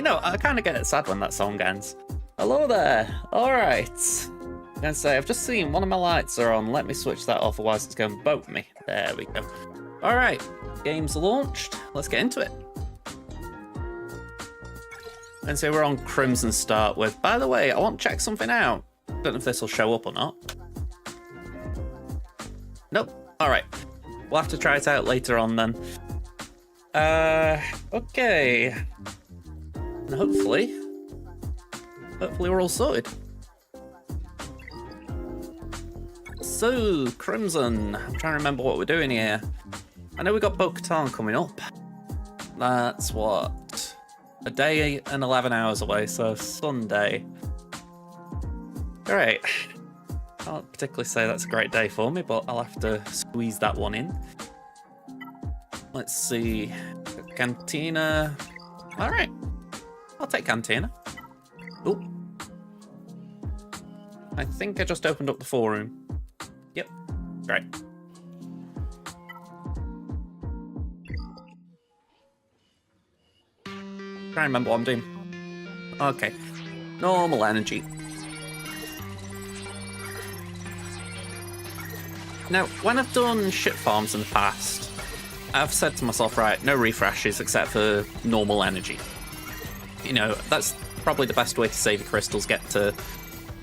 know, I kind of get sad when that song ends. Hello there. All right. I'm gonna say I've just seen one of my lights are on. Let me switch that off, otherwise it's going to boat me. There we go. All right. Game's launched. Let's get into it. And so we're on Crimson to start with. By the way, I want to check something out. Don't know if this will show up or not. Nope. All right. We'll have to try it out later on then. Okay. And hopefully we're all sorted. So, Crimson. I'm trying to remember what we're doing here. I know we got Bo-Katan coming up. That's what? A day and 11 hours away, so Sunday. Alright. Can't particularly say that's a great day for me, but I'll have to squeeze that one in. Let's see. Cantina. Alright. I'll take Cantina. Oh. I think I just opened up the forum. Yep. Great. Trying to remember what I'm doing. Okay. Normal energy. Now, when I've done shit farms in the past, I've said to myself, right, no refreshes except for normal energy. You know, that's probably the best way to save your crystals, get to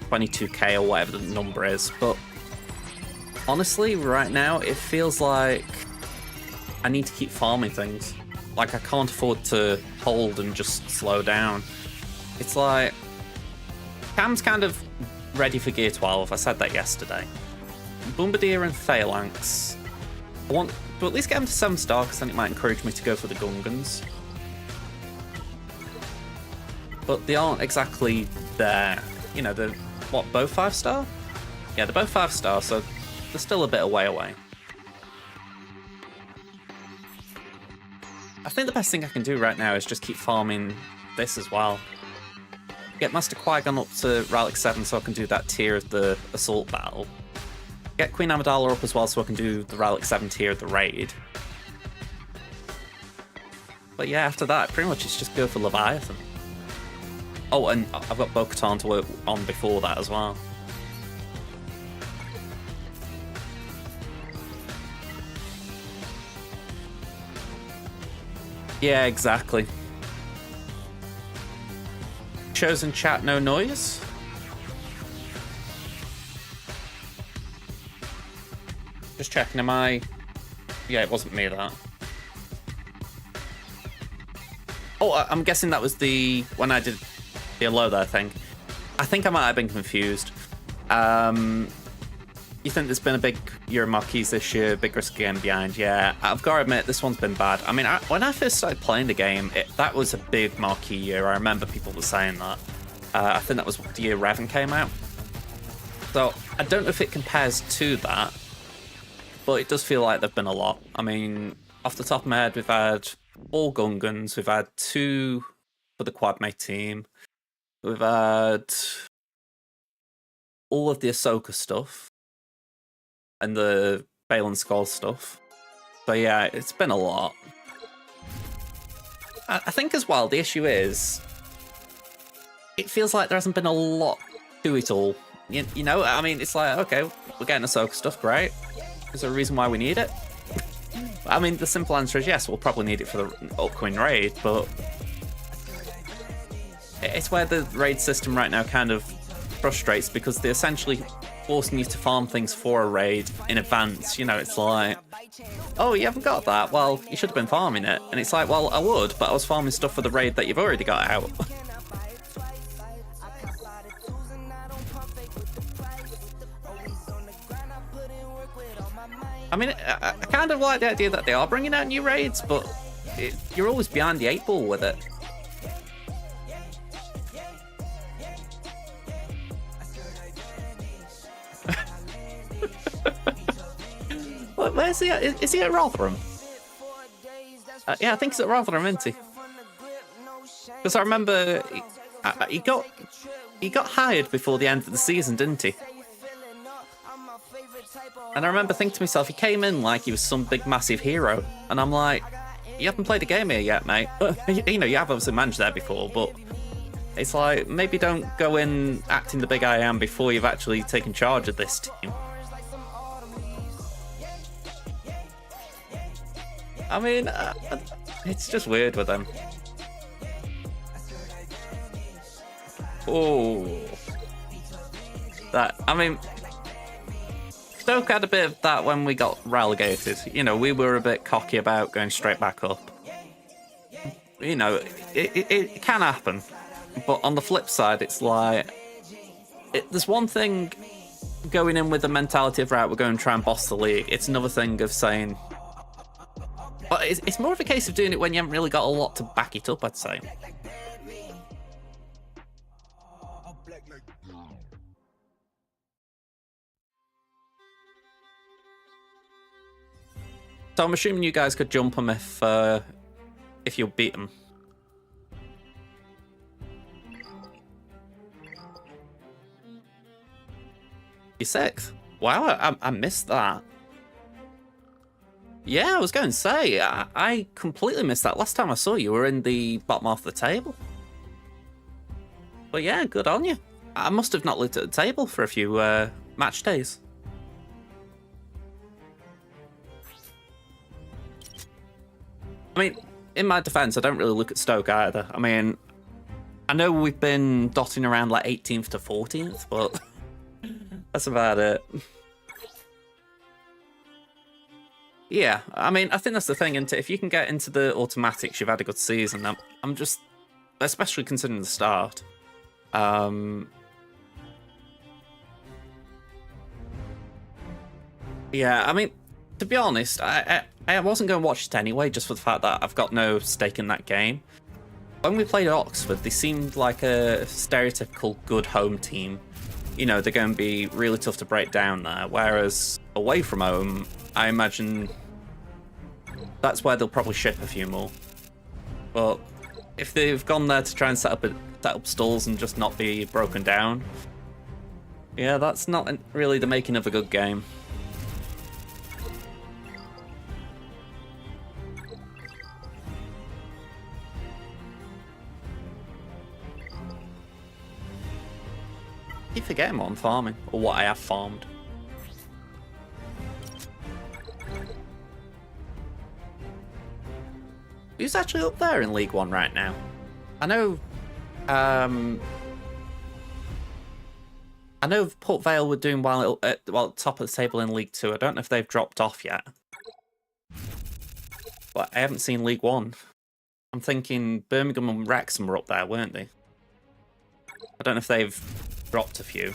22k or whatever the number is. But honestly, right now, it feels like I need to keep farming things. Like, I can't afford to hold and just slow down. It's like, Cam's kind of ready for Gear 12. I said that yesterday. Bombardier and Phalanx. I want to at least get them to 7-star, because then it might encourage me to go for the Gungans. But they aren't exactly there. You know, they're, what, both 5-star? Yeah, they're both 5-star, so they're still a bit away. I think the best thing I can do right now is just keep farming this as well. Get Master Qui-Gon up to Relic 7 so I can do that tier of the Assault Battle. Get Queen Amidala up as well so I can do the Relic 7 tier of the Raid. But yeah, after that, pretty much it's just go for Leviathan. Oh, and I've got Bo-Katan to work on before that as well. Yeah, exactly. Chosen chat, no noise. Just checking, am I... Yeah, it wasn't me, that. Oh, I'm guessing that was the... When I did the hello there thing. I think I might have been confused. You think there's been a big Euro Marquis this year, big risk game behind? Yeah, I've got to admit, this one's been bad. I mean, when I first started playing the game, that was a big Marquis year. I remember people were saying that. I think that was the year Revan came out. So, I don't know if it compares to that, but it does feel like there've been a lot. I mean, off the top of my head, we've had all Gungans, we've had 2 for the Quadmate team, we've had all of the Ahsoka stuff, and the Baylan Skull stuff. So yeah, it's been a lot. I think as well, the issue is, it feels like there hasn't been a lot to it all. You know, I mean, it's like, okay, we're getting Ahsoka stuff, great. Is there a reason why we need it? I mean, the simple answer is yes, we'll probably need it for the upcoming raid, but it's where the raid system right now kind of frustrates, because they essentially forcing you to farm things for a raid in advance. You know, it's like, oh, you haven't got that? Well, you should have been farming it. And it's like, well, I would, but I was farming stuff for the raid that you've already got out. I mean, I kind of like the idea that they are bringing out new raids, but you're always behind the 8 ball with it. Where's he at? Is he at Rotherham? Yeah, I think he's at Rotherham, isn't he? Because I remember he got hired before the end of the season, didn't he? And I remember thinking to myself, he came in like he was some big massive hero, and I'm like, you haven't played a game here yet, mate. You know, you have obviously managed there before, but it's like, maybe don't go in acting the big I am before you've actually taken charge of this team. I mean, it's just weird with them. Oh. I mean, Stoke had a bit of that when we got relegated. You know, we were a bit cocky about going straight back up. You know, it can happen. But on the flip side, it's like, there's one thing going in with the mentality of, right, we're going to try and boss the league. It's another thing of saying, but it's more of a case of doing it when you haven't really got a lot to back it up, I'd say. So I'm assuming you guys could jump them if you beat them. You're sixth? Wow, I missed that. Yeah, I was going to say, I completely missed that. Last time I saw you were in the bottom half of the table. But yeah, good on you. I must have not looked at the table for a few match days. I mean, in my defense, I don't really look at Stoke either. I mean, I know we've been dotting around like 18th to 14th, but that's about it. Yeah, I mean, I think that's the thing, isn't it? If you can get into the automatics, you've had a good season. I'm just, especially considering the start. Yeah, I mean, to be honest, I wasn't going to watch it anyway, just for the fact that I've got no stake in that game. When we played Oxford, they seemed like a stereotypical good home team. You know, they're going to be really tough to break down there, whereas away from home, I imagine that's where they'll probably ship a few more. But if they've gone there to try and set up stalls and just not be broken down, yeah, that's not really the making of a good game. I keep forgetting what I'm farming, or what I have farmed. Who's actually up there in League One right now? I know Port Vale were doing well at top of the table in League 2. I don't know if they've dropped off yet. But I haven't seen League 1. I'm thinking Birmingham and Wrexham were up there, weren't they? I don't know if they've dropped a few.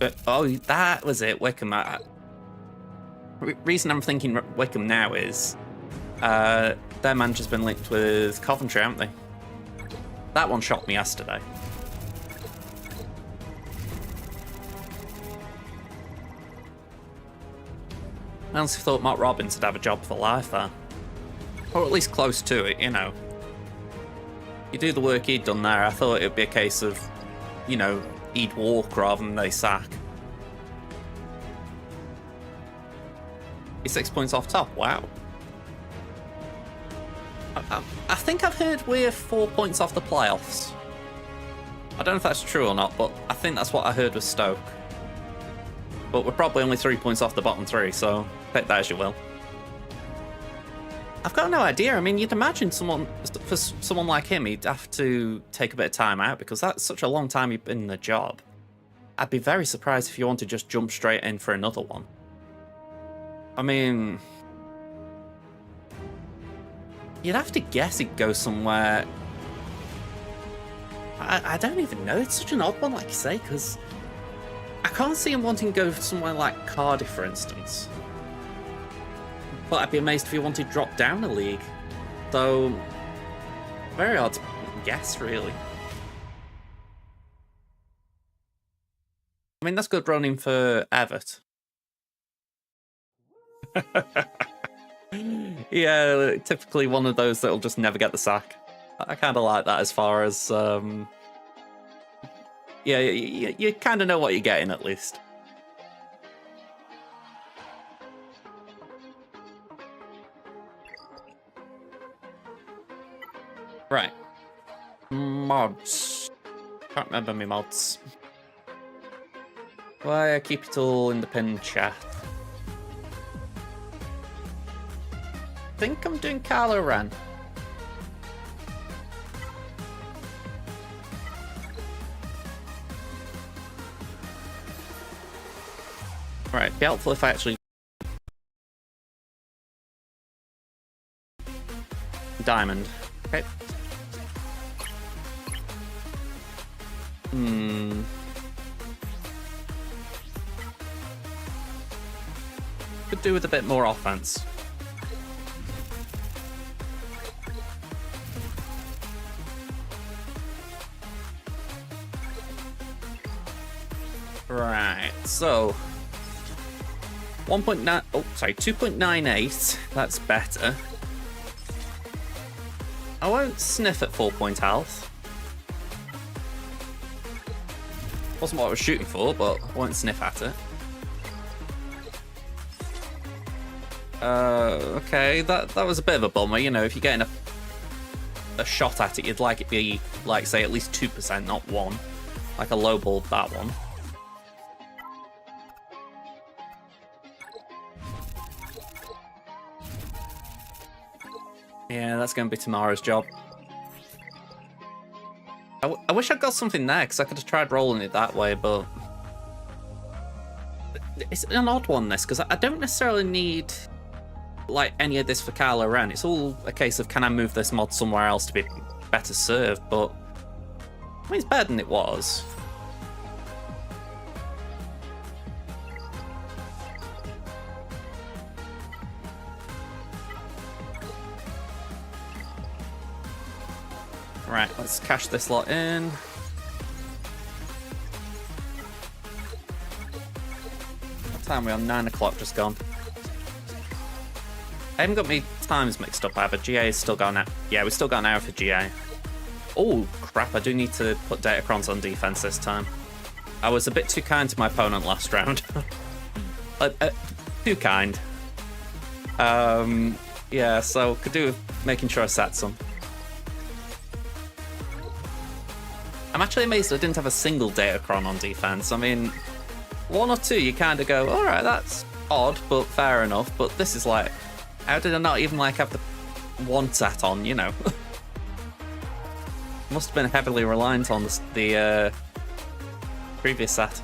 But, oh, that was it, Wickham. Reason I'm thinking Wickham now is their manager's been linked with Coventry, haven't they? That one shocked me yesterday. I honestly thought Mark Robbins would have a job for life there. Or at least close to it, you know. You do the work he'd done there, I thought it would be a case of, you know, he'd walk rather than they sack. He's 6 points off top, wow. I think I've heard we're 4 points off the playoffs. I don't know if that's true or not, but I think that's what I heard with Stoke. But we're probably only 3 points off the bottom three, so take that as you will. I've got no idea. I mean, you'd imagine for someone like him, he'd have to take a bit of time out because that's such a long time you've been in the job. I'd be very surprised if you want to just jump straight in for another one. I mean, you'd have to guess he'd go somewhere. I don't even know. It's such an odd one, like you say, because I can't see him wanting to go somewhere like Cardiff, for instance. But I'd be amazed if he wanted to drop down a league. So, very hard to guess, really. I mean, that's good running for Everett. Yeah, typically one of those that'll just never get the sack. I kind of like that as far as... yeah, you kind of know what you're getting, at least. Right. Mods. Can't remember my mods. Why I keep it all in the pin chat. I think I'm doing Kylo Ren. Right, be helpful if I actually... Diamond. Okay. Could do with a bit more offense. Right, so 1.9, oh sorry, 2.98, that's better. I won't sniff at 4-point health. Wasn't what I was shooting for, but I won't sniff at it. Okay, that was a bit of a bummer, you know, if you're getting a shot at it, you'd like it be, like, say, at least 2%, not 1. Like a low ball, that one. Yeah, that's going to be tomorrow's job. I wish I'd got something there, because I could have tried rolling it that way, but... It's an odd one, this, because I don't necessarily need, like, any of this for Kylo Ren. It's all a case of, can I move this mod somewhere else to be better served, but... I mean, it's better than it was. Right, let's cash this lot in. What time are we on? 9 o'clock just gone. I haven't got my times mixed up either. GA is still got an hour. Yeah, we still got an hour for GA. Oh, crap, I do need to put Datacrons on defense this time. I was a bit too kind to my opponent last round. Too kind. Yeah, so could do with making sure I sat some. I'm actually amazed I didn't have a single Datacron on defense. I mean, 1 or 2 you kind of go, alright, that's odd, but fair enough. But this is like, how did I not even like have the 1 sat on, you know? Must have been heavily reliant on the previous sat.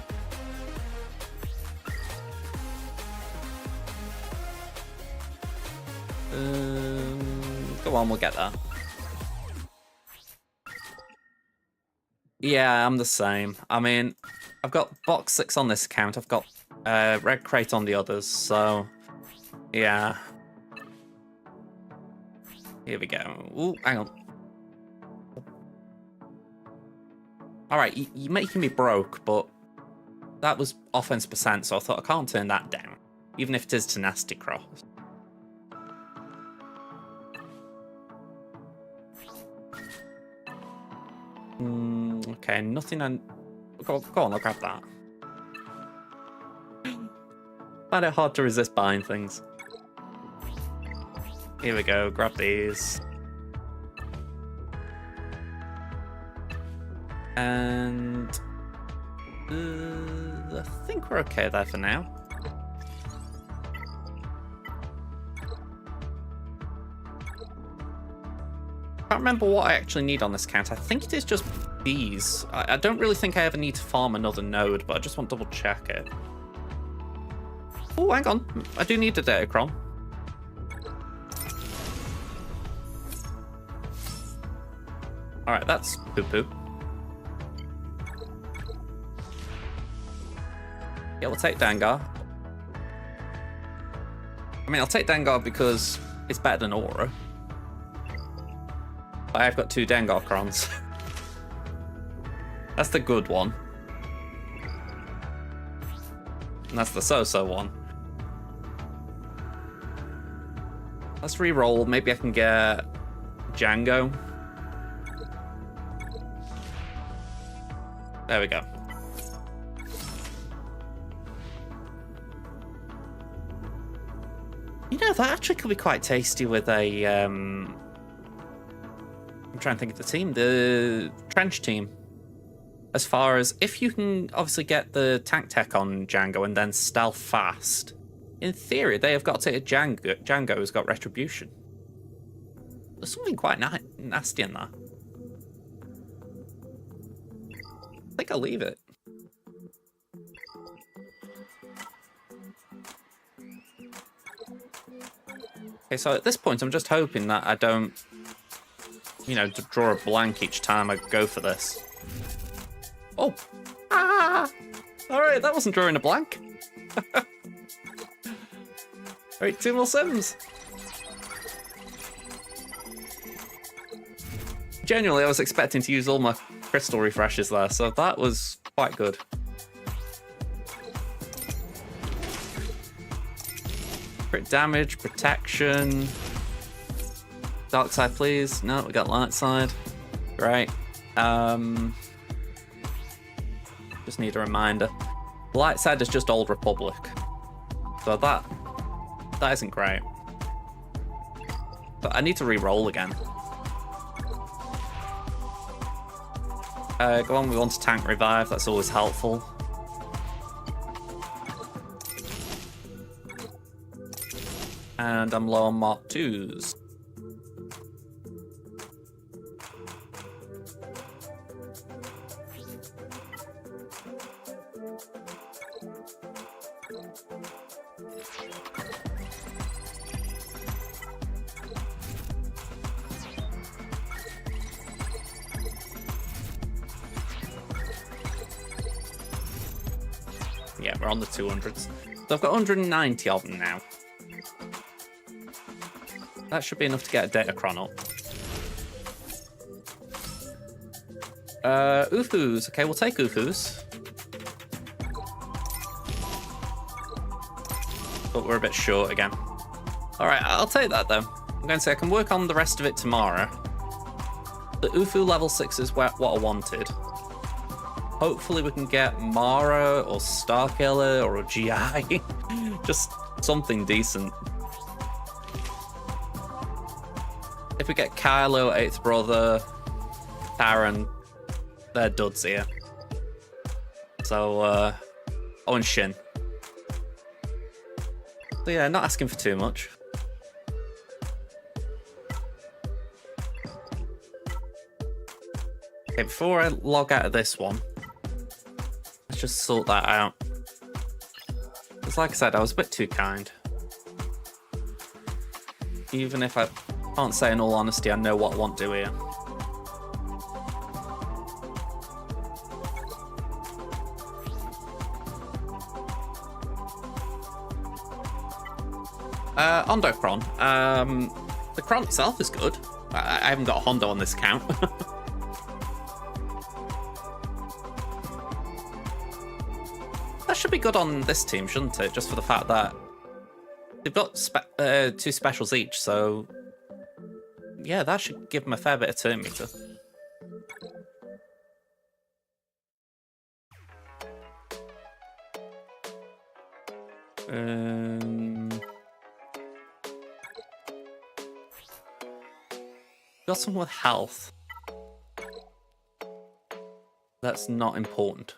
Go on, we'll get that. Yeah, I'm the same. I mean, I've got box 6 on this account. I've got red crate on the others, so yeah. Here we go. Ooh, hang on. Alright, you're making me broke, but that was offense percent, so I thought I can't turn that down, even if it is Tenacity Cross. Okay, nothing on... Go on, I'll grab that. Find it hard to resist buying things. Here we go, grab these. And... I think we're okay there for now. I can't remember what I actually need on this account. I think it is just these. I don't really think I ever need to farm another node, but I just want to double check it. Oh, hang on. I do need a Datacron. Alright, that's poo-poo. Yeah, we'll take Dengar. I mean, I'll take Dengar because it's better than Aura. But I've got 2 Dengar-crons. That's the good one. And that's the so-so one. Let's re-roll. Maybe I can get Django. There we go. You know, that actually could be quite tasty with a trying to think of the team. The Trench team. As far as if you can obviously get the tank tech on Django and then stealth fast, in theory they have got to hit Django. Django has got retribution. There's something quite nasty in that. I think I'll leave it. Okay, so at this point I'm just hoping that I don't, you know, draw a blank each time I go for this. Oh! Ah! Alright, that wasn't drawing a blank. Alright, 2 more Sims. Genuinely, I was expecting to use all my crystal refreshes there, so that was quite good. Crit damage, protection. Dark side, please. No, we got light side. Great. Just need a reminder. The light side is just Old Republic. So that isn't great. But I need to re-roll again. Go on, we want to tank revive, that's always helpful. And I'm low on Mark 2s. Yeah, we're on the 200s. So I've got 190 of them now. That should be enough to get a Datachron up. Ufus. Okay, we'll take Ufus. But we're a bit short again. Alright, I'll take that though. I'm going to say I can work on the rest of it tomorrow. The Ufu level 6 is what I wanted. Hopefully we can get Mara or Starkiller or a GI. Just something decent. If we get Kylo, 8th Brother, Taran, they're duds here. So, oh, and Shin. So yeah, not asking for too much. Okay, before I log out of this one, let's just sort that out. Because like I said, I was a bit too kind. Even if I can't say in all honesty, I know what I want to do here. Hondocron. The Cron itself is good. I haven't got a Hondo on this count. That should be good on this team, shouldn't it? Just for the fact that they've got 2 specials each, so yeah, that should give them a fair bit of turn meter. Got someone with health. That's not important.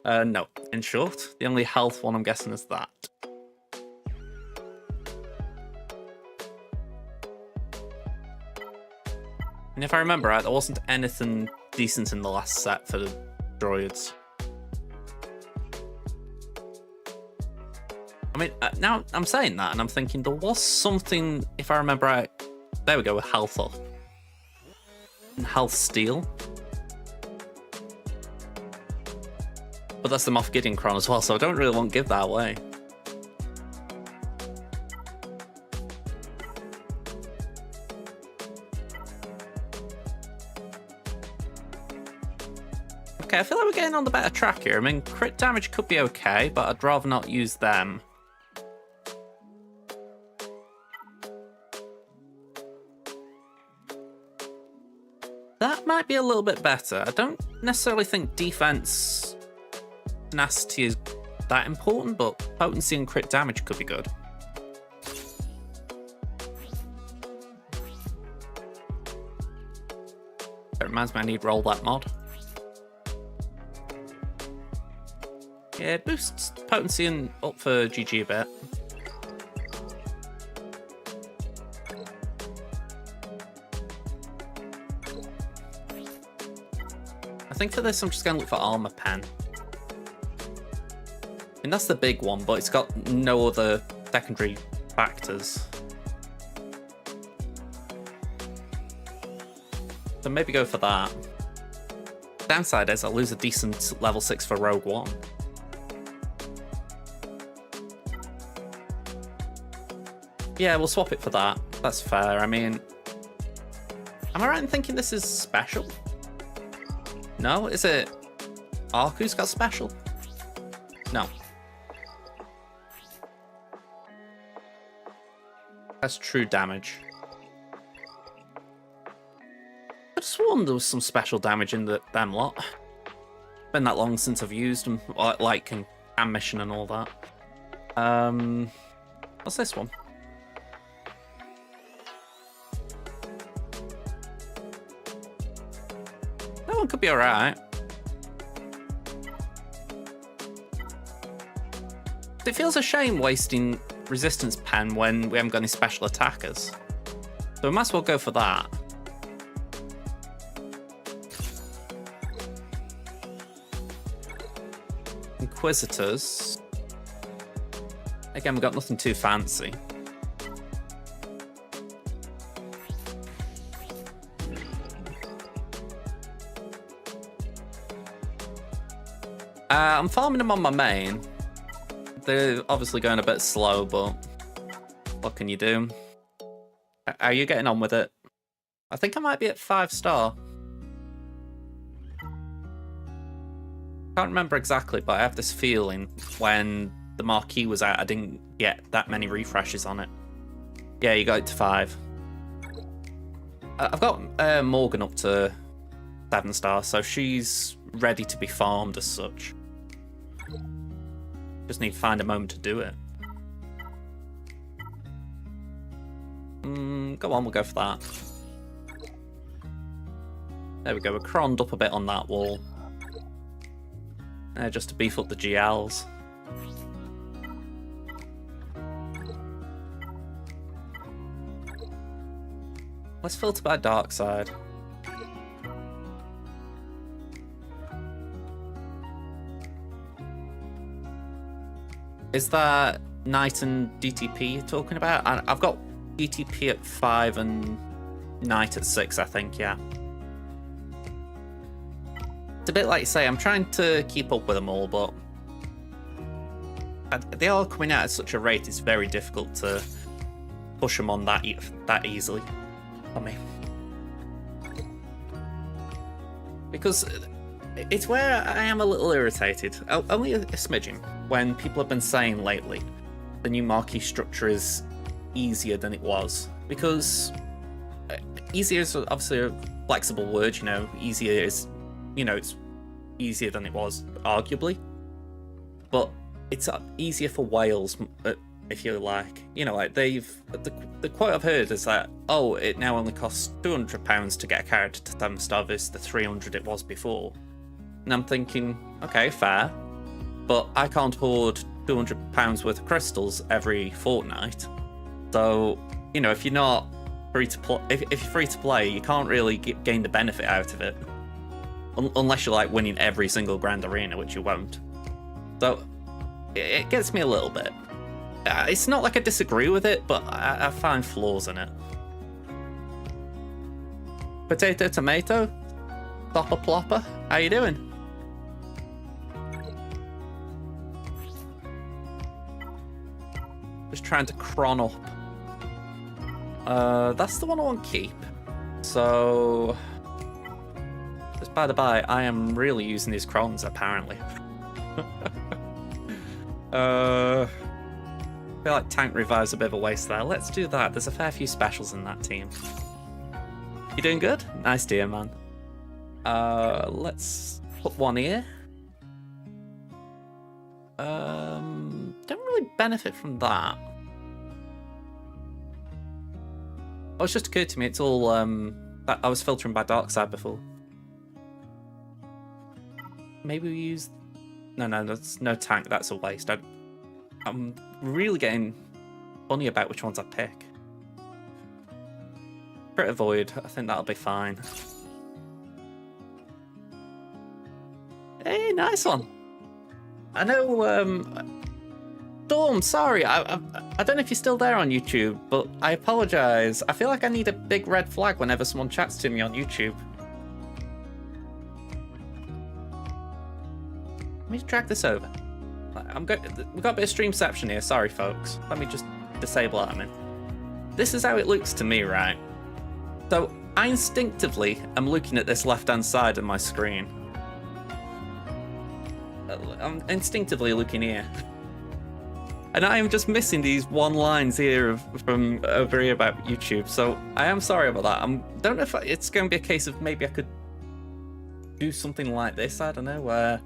No. In short, the only health one I'm guessing is that. And if I remember right, there wasn't anything decent in the last set for the droids. I mean, now I'm saying that and I'm thinking there was something, if I remember right, there we go, with health up. And health steal. But that's the Moff Gideon Cron as well, so I don't really want to give that away. Okay, I feel like we're getting on the better track here. I mean, crit damage could be okay, but I'd rather not use them. That might be a little bit better. I don't necessarily think defense tenacity is that important, but potency and crit damage could be good. That reminds me, I need to roll that mod. Yeah, it boosts potency and up for GG a bit. I think for this, I'm just going to look for Armor Pen. I mean, that's the big one, but it's got no other secondary factors. So maybe go for that. Downside is I'll lose a decent level 6 for Rogue One. Yeah, we'll swap it for that. That's fair. I mean, am I right in thinking this is special? No? Is it Arku's got special? No. That's true damage. I just sworn there was some special damage in them lot. Been that long since I've used them, like Cam Mission and all that. What's this one? That one could be alright. It feels a shame wasting Resistance Pen when we haven't got any special attackers. So we might as well go for that. Inquisitors. Again, we've got nothing too fancy. I'm farming them on my main. They're obviously going a bit slow, but what can you do? How are you getting on with it? I think I might be at 5-star. Can't remember exactly, but I have this feeling when the marquee was out, I didn't get that many refreshes on it. Yeah, you got it to 5. I've got Morgan up to 7-star, so she's ready to be farmed as such. Just need to find a moment to do it. Go on, we'll go for that. There we go, we're croned up a bit on that wall. Just to beef up the GLs. Let's filter by dark side. Is that Knight and DTP you're talking about? I've got DTP at 5 and Knight at 6, I think, yeah. It's a bit like you say, I'm trying to keep up with them all, but they are coming out at such a rate, it's very difficult to push them on that easily for me. Because it's where I am a little irritated, only a smidgen, when people have been saying lately the new marquee structure is easier than it was. Because easier is obviously a flexible word, you know, easier is, you know, it's easier than it was, arguably. But it's iteasier for Wales, if you like. You know, like the quote I've heard is that, oh, it now only costs £200 to get a character to 7-star versus the 300 it was before. And I'm thinking, okay, fair, but I can't hoard £200 worth of crystals every fortnight. So, you know, if you're not free to play, if you're free to play, you can't really gain the benefit out of it, unless you're like winning every single grand arena, which you won't. So it gets me a little bit. It's not like I disagree with it, but I find flaws in it. Potato tomato, plopper plopper, how you doing? Just trying to cron up. That's the one I want to keep. So, just by the by, I am really using these crons apparently. I feel like Tank Revive's a bit of a waste there. Let's do that. There's a fair few specials in that team. You doing good? Nice, dear man. Let's put one here. Don't really benefit from that. Oh, it's just occurred to me, it's all, I was filtering by dark side before. maybe we use... No, that's no tank. That's a waste. I'm really getting funny about which ones I pick. Crit Avoid, I think that'll be fine. Hey, nice one. I know, Storm, sorry, I don't know if you're still there on YouTube, but I apologise. I feel like I need a big red flag whenever someone chats to me on YouTube. Let me drag this over. We've got a bit of streamception here, sorry folks. Let me just disable that a minute. This is how it looks to me, right? So, I instinctively am looking at this left-hand side of my screen. I'm instinctively looking here. And I am just missing these one lines here from over here about YouTube, so I am sorry about that. I don't know if it's going to be a case of maybe I could do something like this, I don't know, where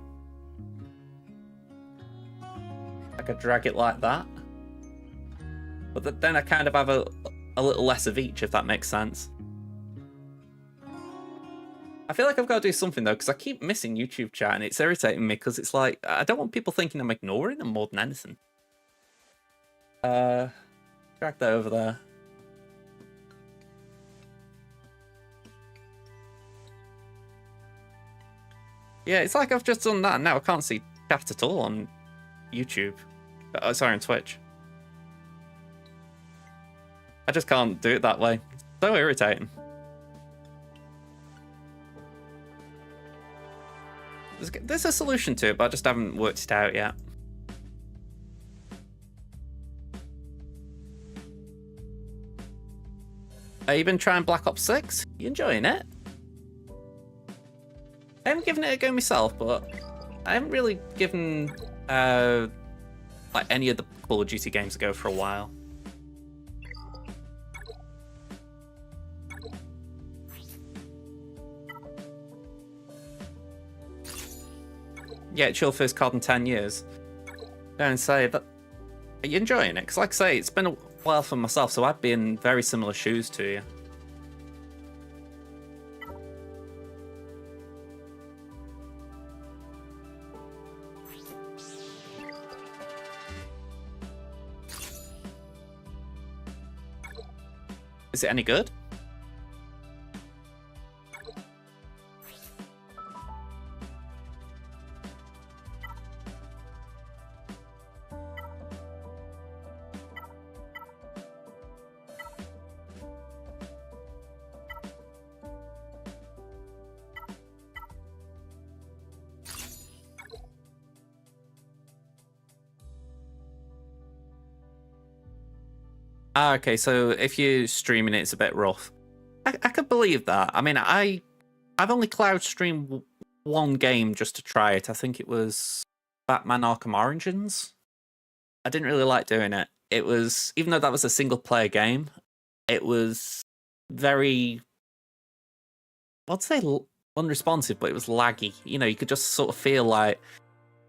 I could drag it like that. But then I kind of have a little less of each, if that makes sense. I feel like I've got to do something though, because I keep missing YouTube chat and it's irritating me because it's like, I don't want people thinking I'm ignoring them more than anything. Drag that over there. Yeah, it's like I've just done that and now I can't see chat at all on YouTube. Sorry, on Twitch. I just can't do it that way. It's so irritating. There's a solution to it, but I just haven't worked it out yet. You been trying Black Ops 6? You enjoying it? I haven't given it a go myself, but I haven't really given like any of the Call of Duty games a go for a while. Yeah, it's your first COD in 10 years. Don't say that. Are you enjoying it? Because like I say, it's been a while for myself, so I'd be in very similar shoes to you. Is it any good? Ah, okay, so if you're streaming it, it's a bit rough. I could believe that. I mean, I've only cloud streamed one game just to try it. I think it was Batman Arkham Origins. I didn't really like doing it. It was, even though that was a single player game, it was very, I'd say unresponsive, but it was laggy. You know, you could just sort of feel like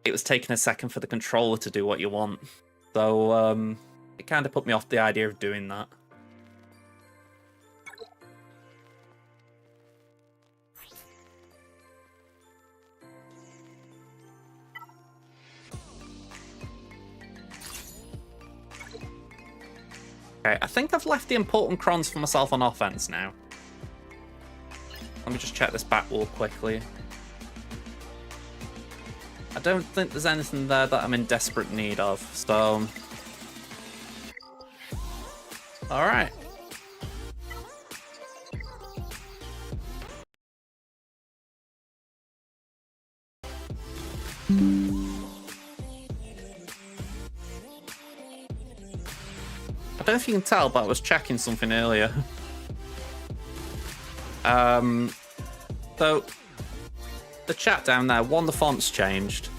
it was taking a second for the controller to do what you want. So, it kind of put me off the idea of doing that. Okay, I think I've left the important crons for myself on offense now. Let me just check this back wall quickly. I don't think there's anything there that I'm in desperate need of, so... Alright. I don't know if you can tell, but I was checking something earlier. So, the chat down there, the font's changed.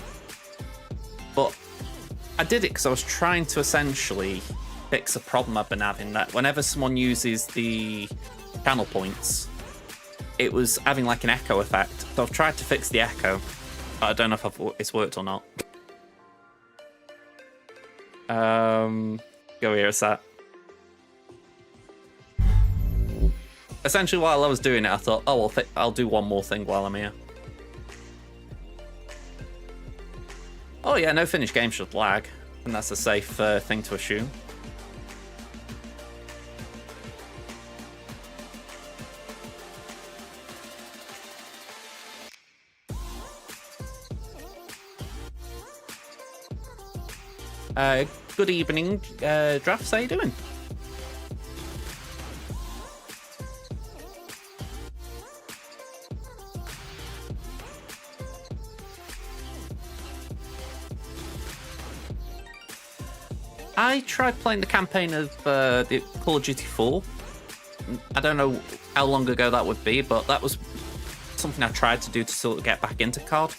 But I did it because I was trying to essentially fix a problem I've been having, that whenever someone uses the channel points, it was having like an echo effect. So I've tried to fix the echo, but I don't know if it's worked or not. Go here a sec. Essentially, while I was doing it, I thought, oh, I'll do one more thing while I'm here. Oh yeah, no finished game should lag, and that's a safe thing to assume. Good evening, Drafts. How you doing? I tried playing the campaign of the Call of Duty 4. I don't know how long ago that would be, but that was something I tried to do to sort of get back into COD.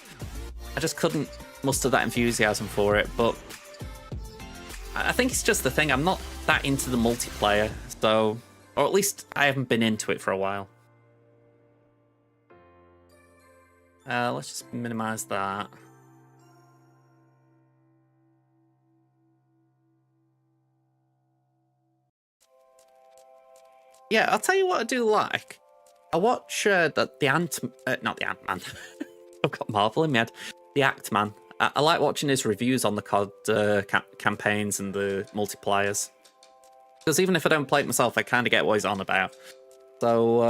I just couldn't muster that enthusiasm for it, but I think it's just the thing. I'm not that into the multiplayer, so, or at least I haven't been into it for a while. Let's just minimize that. Yeah, I'll tell you what I do like. I watch not the Ant-Man. I've got Marvel in my head. The Act-Man. I like watching his reviews on the COD campaigns and the multiplayers. Because even if I don't play it myself, I kind of get what he's on about. So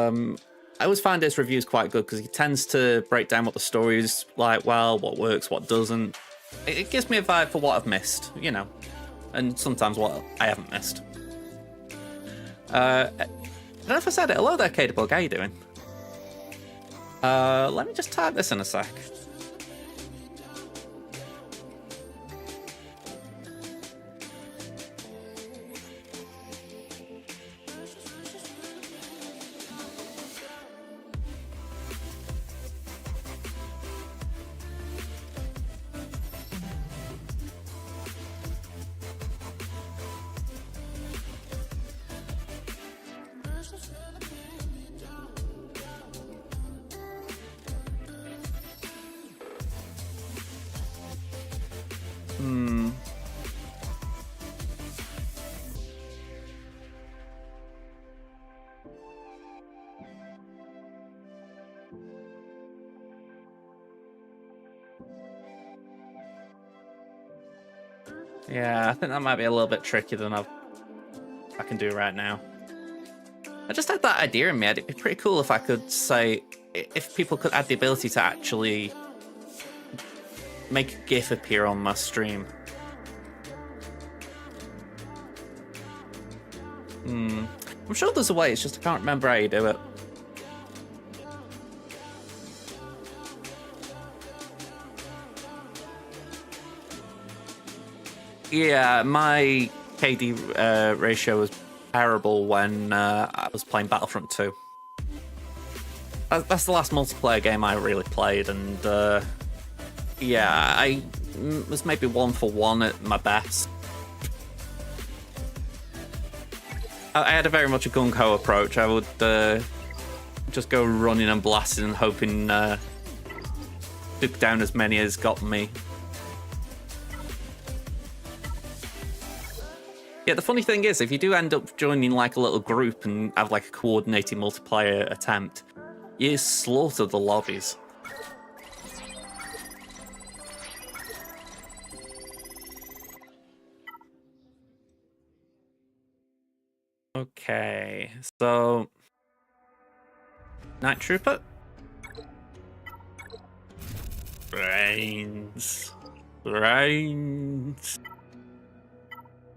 I always find his reviews quite good because he tends to break down what the story's like, well, what works, what doesn't. It gives me a vibe for what I've missed, you know, and sometimes what I haven't missed. I don't know if I said it. Hello there, Cadebug. How you doing? Let me just type this in a sec. Yeah, I think that might be a little bit trickier than I can do right now. I just had that idea in my head. It'd be pretty cool if I could say, if people could add the ability to actually make a GIF appear on my stream. I'm sure there's a way, it's just I can't remember how you do it. Yeah, my KD ratio was terrible when I was playing Battlefront 2. That's the last multiplayer game I really played, and yeah, I was maybe 1 for 1 at my best. I had a very much a gung-ho approach. I would just go running and blasting and hoping took down as many as got me. Yeah, the funny thing is, if you do end up joining like a little group and have like a coordinated multiplayer attempt, you slaughter the lobbies. Okay, so Night Trooper. Brains.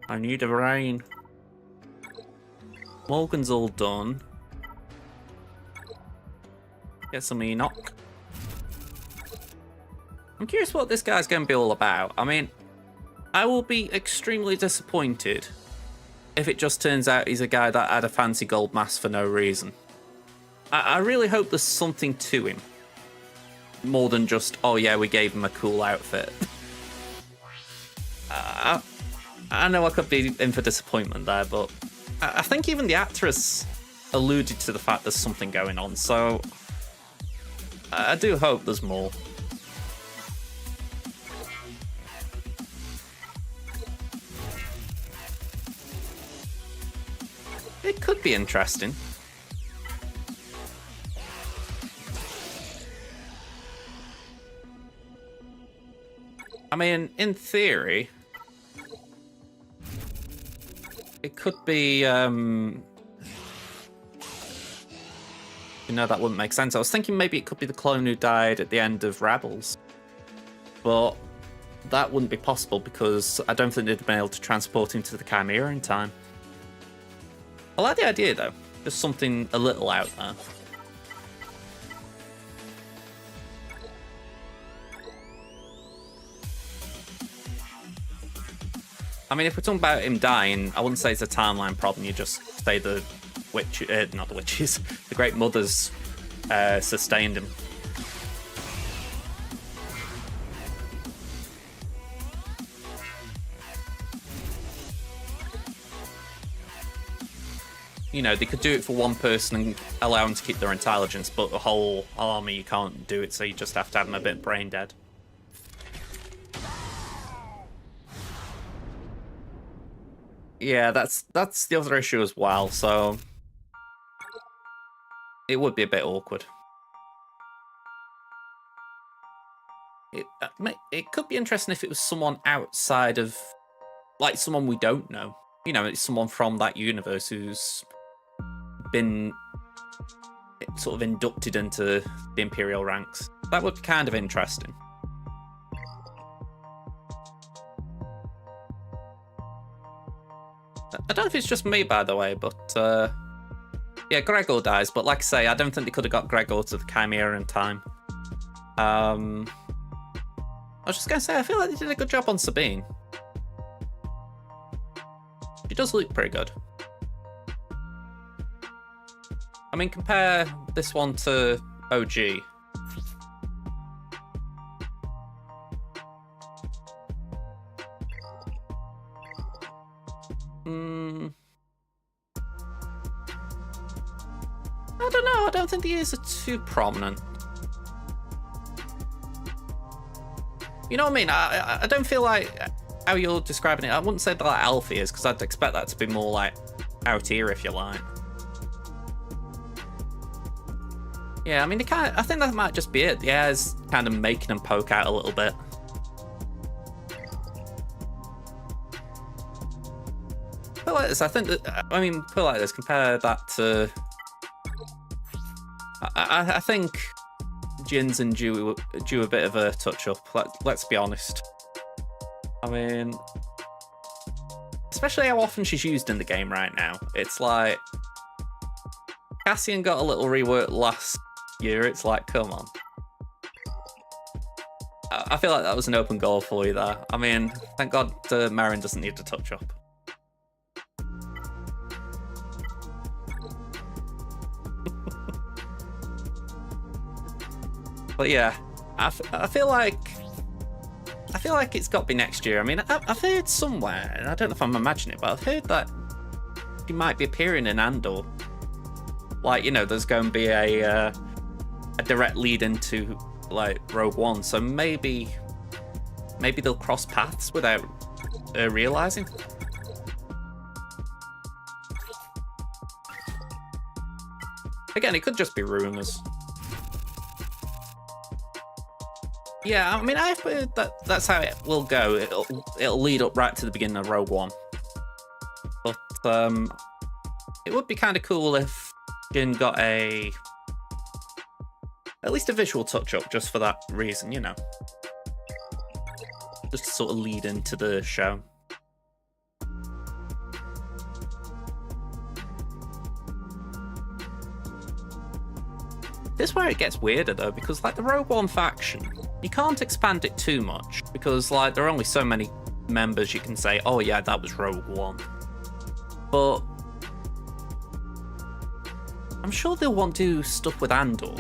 I need a brain. Morgan's all done. Get some Enoch. I'm curious what this guy's going to be all about. I mean, I will be extremely disappointed if it just turns out he's a guy that had a fancy gold mask for no reason. I really hope there's something to him. More than just, oh yeah, we gave him a cool outfit. I know I could be in for disappointment there, but I think even the actress alluded to the fact there's something going on, so I do hope there's more. It could be interesting. I mean, in theory, it could be, you know, that wouldn't make sense. I was thinking maybe it could be the clone who died at the end of Rebels. But that wouldn't be possible because I don't think they'd have been able to transport him to the Chimera in time. I like the idea, though. Just something a little out there. I mean, if we're talking about him dying, I wouldn't say it's a timeline problem. You just say the witch, not the witches, the Great Mothers sustained him. You know, they could do it for one person and allow them to keep their intelligence, but the whole army, you can't do it, so you just have to have them a bit brain dead. Yeah, that's the other issue as well, so it would be a bit awkward. It could be interesting if it was someone outside of, like, someone we don't know. You know, it's someone from that universe who's been sort of inducted into the Imperial ranks. That would be kind of interesting. I don't know if it's just me, by the way, but yeah, Gregor dies, but like I say, I don't think they could have got Gregor to the Chimera in time. I was just going to say, I feel like they did a good job on Sabine. She does look pretty good. I mean, compare this one to OG. I don't know, I don't think the ears are too prominent. You know what I mean? I don't feel like how you're describing it. I wouldn't say they're like elf ears, because I'd expect that to be more like out ear, if you like. Yeah, I mean, I think that might just be it. The ears kind of making them poke out a little bit. Put like this, I think that, I mean, put like this, compare that to... I think Jin's and due a bit of a touch-up, let's be honest. I mean, especially how often she's used in the game right now. It's like, Cassian got a little rework last year, it's like, come on. I feel like that was an open goal for you there. I mean, thank God Merrin doesn't need to touch up. But yeah, I feel like it's got to be next year. I mean, I've heard somewhere, and I don't know if I'm imagining it, but I've heard that she might be appearing in Andor. Like, you know, there's going to be a direct lead into like Rogue One, so maybe they'll cross paths without realizing. Again, it could just be rumors. Yeah, I mean, I've heard that that's how it will go. It'll lead up right to the beginning of Rogue One. But it would be kind of cool if Jin got at least a visual touch-up just for that reason, you know. Just to sort of lead into the show. This is where it gets weirder, though, because, like, the Rogue One faction, you can't expand it too much, because, like, there are only so many members you can say, oh, yeah, that was Rogue One. But I'm sure they'll want to do stuff with Andor.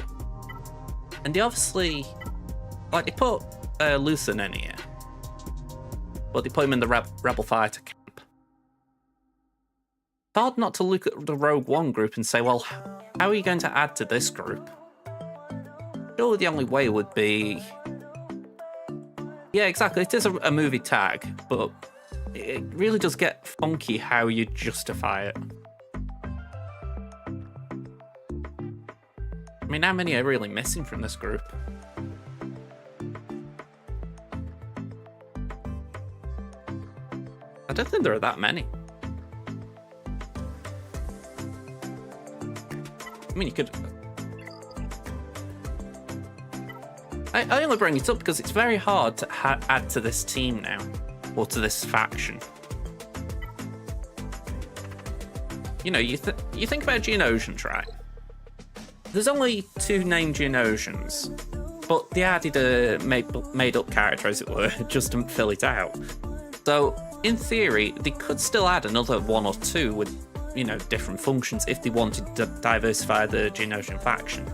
And they obviously, like, they put Luthen in here, but they put him in the Rebel Fighter camp. It's hard not to look at the Rogue One group and say, well, how are you going to add to this group? Surely the only way would be... Yeah, exactly, it is a movie tag, but it really does get funky how you justify it. I mean, how many are really missing from this group? don't think there are that many. I mean, you could... I only bring it up because it's very hard to add to this team now, or to this faction. You know, you think about Geonosians, right? There's only 2 named Geonosians, but they added a made-up character, as it were, just to fill it out. So, in theory, they could still add another 1 or 2 with, you know, different functions if they wanted to diversify the Geonosian faction.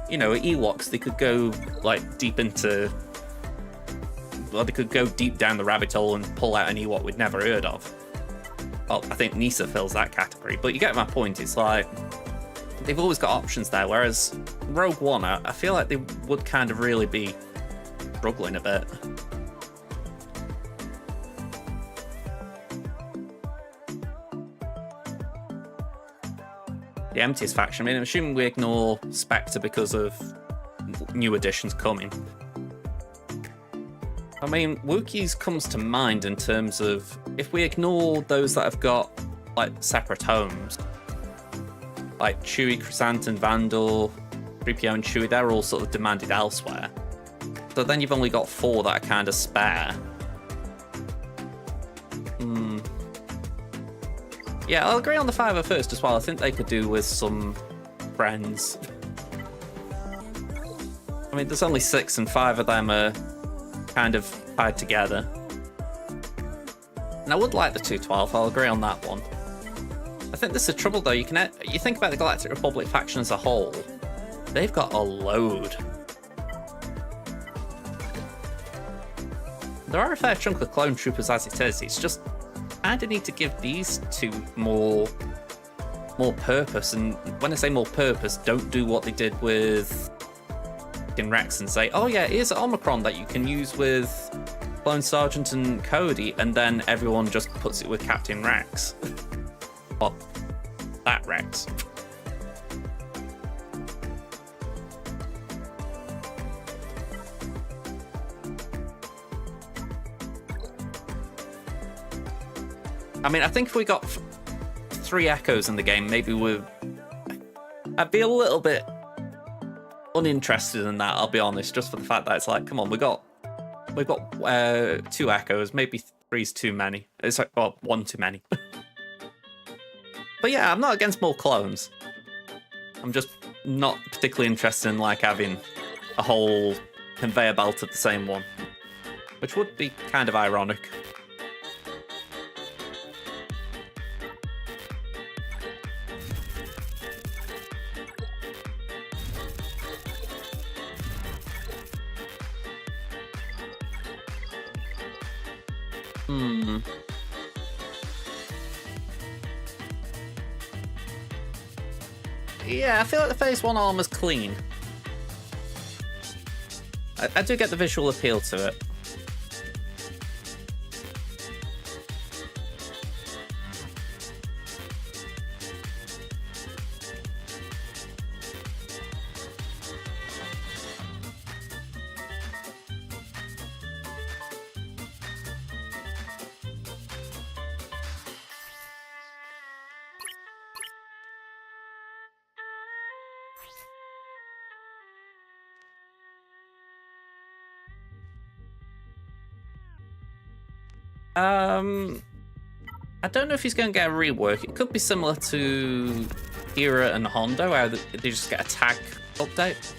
You know, Ewoks, they could go, like, deep into... Well, they could go deep down the rabbit hole and pull out an Ewok we'd never heard of. Well, I think Nisa fills that category, but you get my point. It's like, they've always got options there, whereas Rogue One, I feel like they would kind of really be struggling a bit. The emptiest faction, I mean, I'm assuming we ignore Spectre because of new additions coming. I mean, Wookiees comes to mind in terms of, if we ignore those that have got, like, separate homes, like Chewie, Chrysanthemum, Vandal, 3PO and Chewie, they're all sort of demanded elsewhere. So then you've only got 4 that are kind of spare. Yeah, I'll agree on the 5 at first as well. I think they could do with some friends. I mean, there's only 6 and 5 of them are kind of tied together. And I would like the 212, I'll agree on that one. I think this is the trouble though, you think about the Galactic Republic faction as a whole, they've got a load. There are a fair chunk of clone troopers as it is, it's just I kind of need to give these 2 more purpose, and when I say more purpose, don't do what they did with Rex and say, oh yeah, here's Omicron that you can use with Clone Sergeant and Cody, and then everyone just puts it with Captain Rex. Well, that Rex. I mean, I think if we got 3 Echoes in the game, maybe I'd be a little bit uninterested in that, I'll be honest, just for the fact that it's like, come on, we've got 2 Echoes, maybe 3's too many. It's like, well, 1 too many. But yeah, I'm not against more clones. I'm just not particularly interested in like having a whole conveyor belt of the same one, which would be kind of ironic. Yeah, I feel like the Phase 1 armor's clean. I do get the visual appeal to it. I don't know if he's going to get a rework. It could be similar to Hera and Hondo, where they just get a tag update.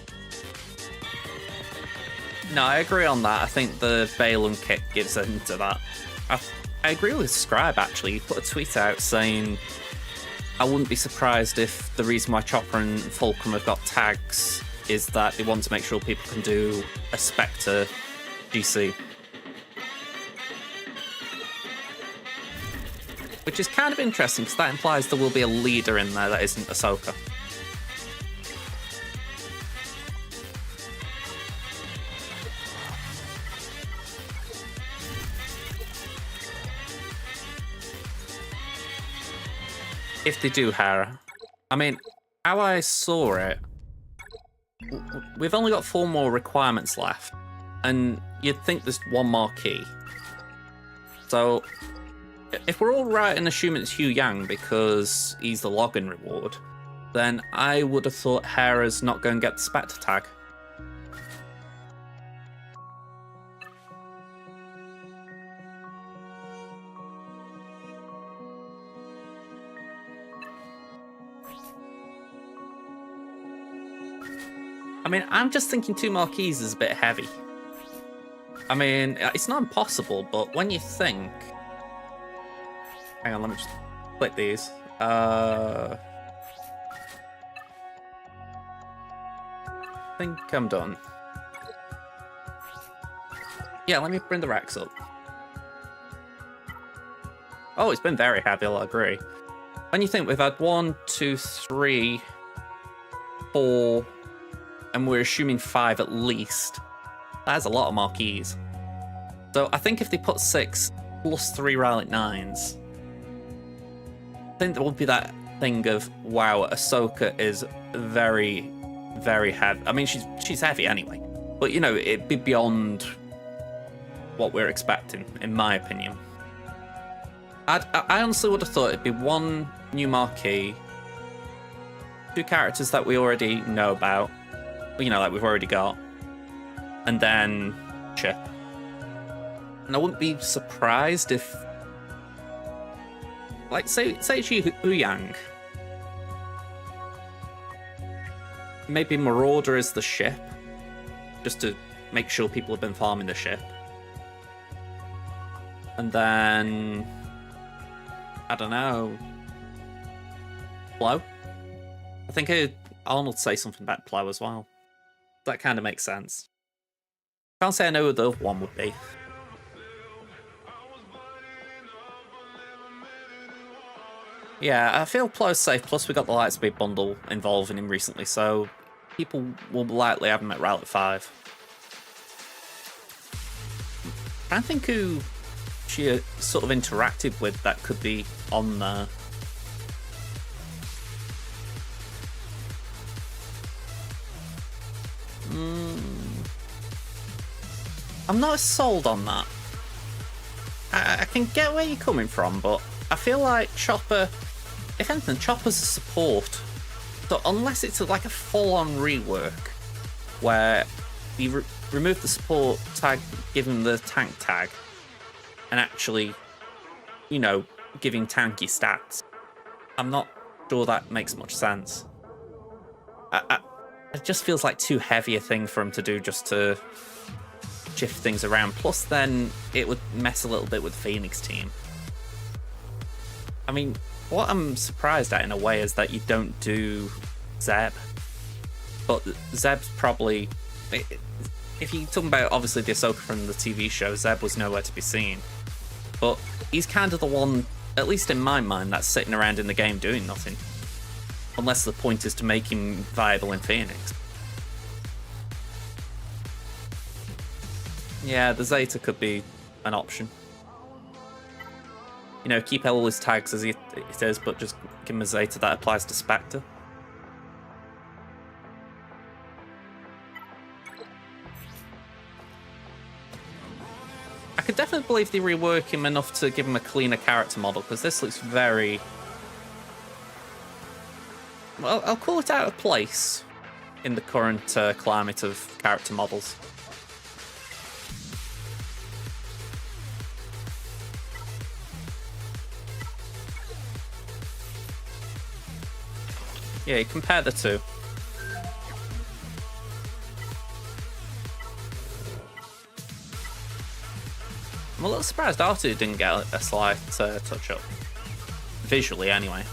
No, I agree on that. I think the Balin kit gives into that. I agree with Scribe, actually. He put a tweet out saying, I wouldn't be surprised if the reason why Chopper and Fulcrum have got tags is that they want to make sure people can do a Spectre GC. Which is kind of interesting, because that implies there will be a leader in there that isn't Ahsoka. If they do Hera. I mean, how I saw it, we've only got 4 more requirements left, and you'd think there's 1 more key. So if we're all right in assuming it's Hu Yang because he's the login reward, then I would have thought Hera's not going to get the Spectre tag. I mean, I'm just thinking 2 marquees is a bit heavy. I mean, it's not impossible, but when you think... Hang on, let me just click these. I think I'm done. Yeah, let me bring the racks up. Oh, it's been very heavy, I'll agree. When you think we've had 1, 2, 3, 4... and we're assuming 5 at least. That's a lot of marquees. So I think if they put 6 plus 3 Relic 9s, I think there will be that thing of, wow, Ahsoka is very, very heavy. I mean, she's heavy anyway, but you know, it'd be beyond what we're expecting, in my opinion. I honestly would have thought it'd be 1 new marquee, 2 characters that we already know about, you know, like we've already got, and then Chip. And I wouldn't be surprised if, like, say it's Hu Yang. Maybe Marauder is the ship, just to make sure people have been farming the ship. And then, I don't know, Plo? I think Arnold say something about Plo as well. That kind of makes sense. Can't say I know who the other one would be. Yeah, I feel Plo's safe, plus we got the Lightspeed bundle involving him recently, so people will likely have him at Relic 5. I think who she sort of interacted with that could be on there. I'm not as sold on that. I can get where you're coming from, but I feel like Chopper, if anything, Chopper's a support. So unless it's like a full-on rework where you remove the support tag, give him the tank tag, and actually, you know, giving tanky stats, I'm not sure that makes much sense. It just feels like too heavy a thing for him to do just to shift things around. Plus, then it would mess a little bit with Phoenix team. I mean, what I'm surprised at in a way is that you don't do Zeb. But Zeb's probably... If you're talking about, obviously, the Ahsoka from the TV show, Zeb was nowhere to be seen. But he's kind of the one, at least in my mind, that's sitting around in the game doing nothing. Unless the point is to make him viable in Phoenix. Yeah, the Zeta could be an option. You know, keep all his tags as it is, but just give him a Zeta that applies to Spectre. I could definitely believe they rework him enough to give him a cleaner character model, because this looks very... Well, I'll call it out of place in the current climate of character models. Yeah, you compare the two. I'm a little surprised R2 didn't get a slight touch up. Visually, anyway.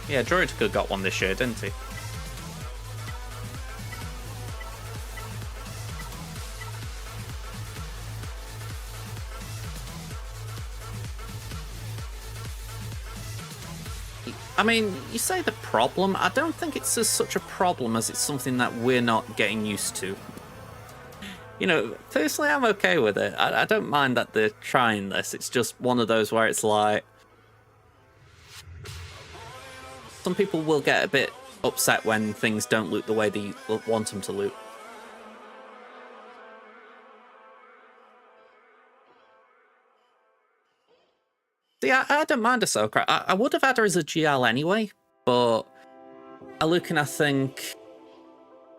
Yeah, Droideka got one this year, didn't he? I mean, you say the problem. I don't think it's as such a problem as it's something that we're not getting used to. You know, personally, I'm okay with it. I don't mind that they're trying this. It's just one of those where it's like... Some people will get a bit upset when things don't look the way they want them to look. Yeah, I don't mind Ahsoka. I would have had her as a GL anyway, but I look and I think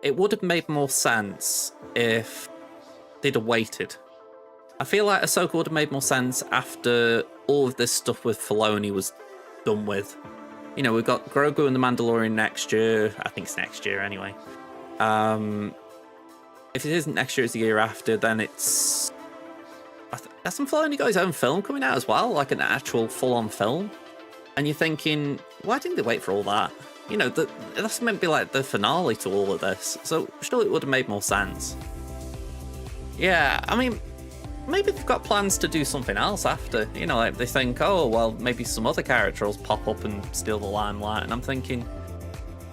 it would have made more sense if they'd have waited. I feel like Ahsoka would have made more sense after all of this stuff with Filoni was done with. You know, we've got Grogu and the Mandalorian next year. I think it's next year anyway. If it isn't next year, it's the year after, then it's... Hasn't Filoni got his own film coming out as well? Like an actual full-on film? And you're thinking, why didn't they wait for all that? You know, that's meant to be like the finale to all of this. So surely it would have made more sense. Yeah, I mean, maybe they've got plans to do something else after. You know, like they think, oh, well, maybe some other character will pop up and steal the limelight. And I'm thinking,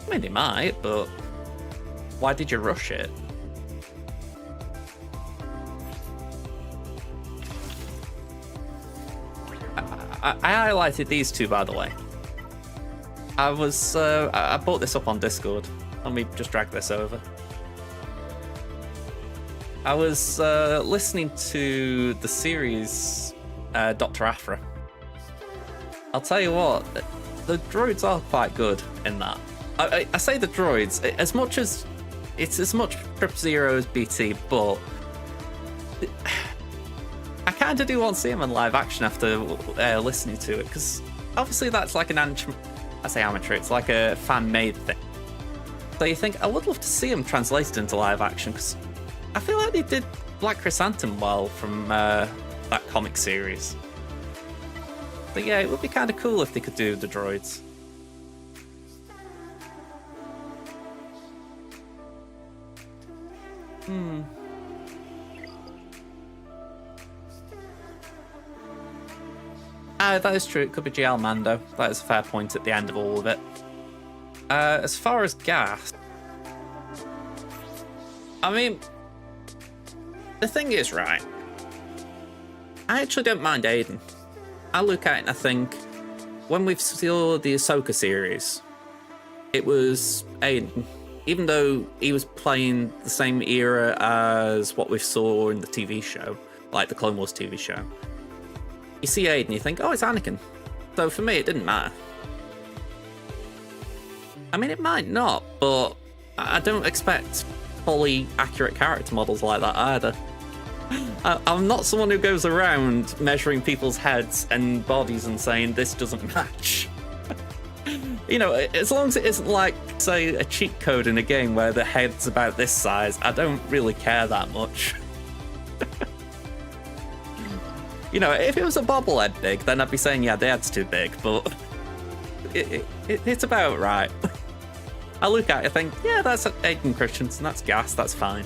I mean, they might, but why did you rush it? I highlighted these two, by the way. I brought this up on Discord. Let me just drag this over. I was listening to the series Dr. Aphra. I'll tell you what, the droids are quite good in that. I say the droids, as much as it's as much Trip Zero as BT, but I kind of do want to see him in live action after listening to it, because obviously that's like I say amateur, it's like a fan-made thing. So you think, I would love to see him translated into live action, because I feel like they did Black Chrysanthemum well from that comic series. But yeah, it would be kind of cool if they could do the droids. That is true. It could be GL Mando. That is a fair point at the end of all of it. As far as gas, I mean, the thing is, right, I actually don't mind Aiden. I look at it and I think, when we saw the Ahsoka series, it was Aiden. Even though he was playing the same era as what we saw in the TV show, like the Clone Wars TV show, you see Aiden, you think, oh, it's Anakin. So for me, it didn't matter. I mean, it might not, but I don't expect fully accurate character models like that either. I'm not someone who goes around measuring people's heads and bodies and saying this doesn't match. You know, as long as it isn't like, say, a cheat code in a game where the head's about this size, I don't really care that much. You know, if it was a bobblehead big, then I'd be saying, yeah, the head's too big, but it's about right. I look at it and think, yeah, that's Aiden Christensen, that's gas, that's fine.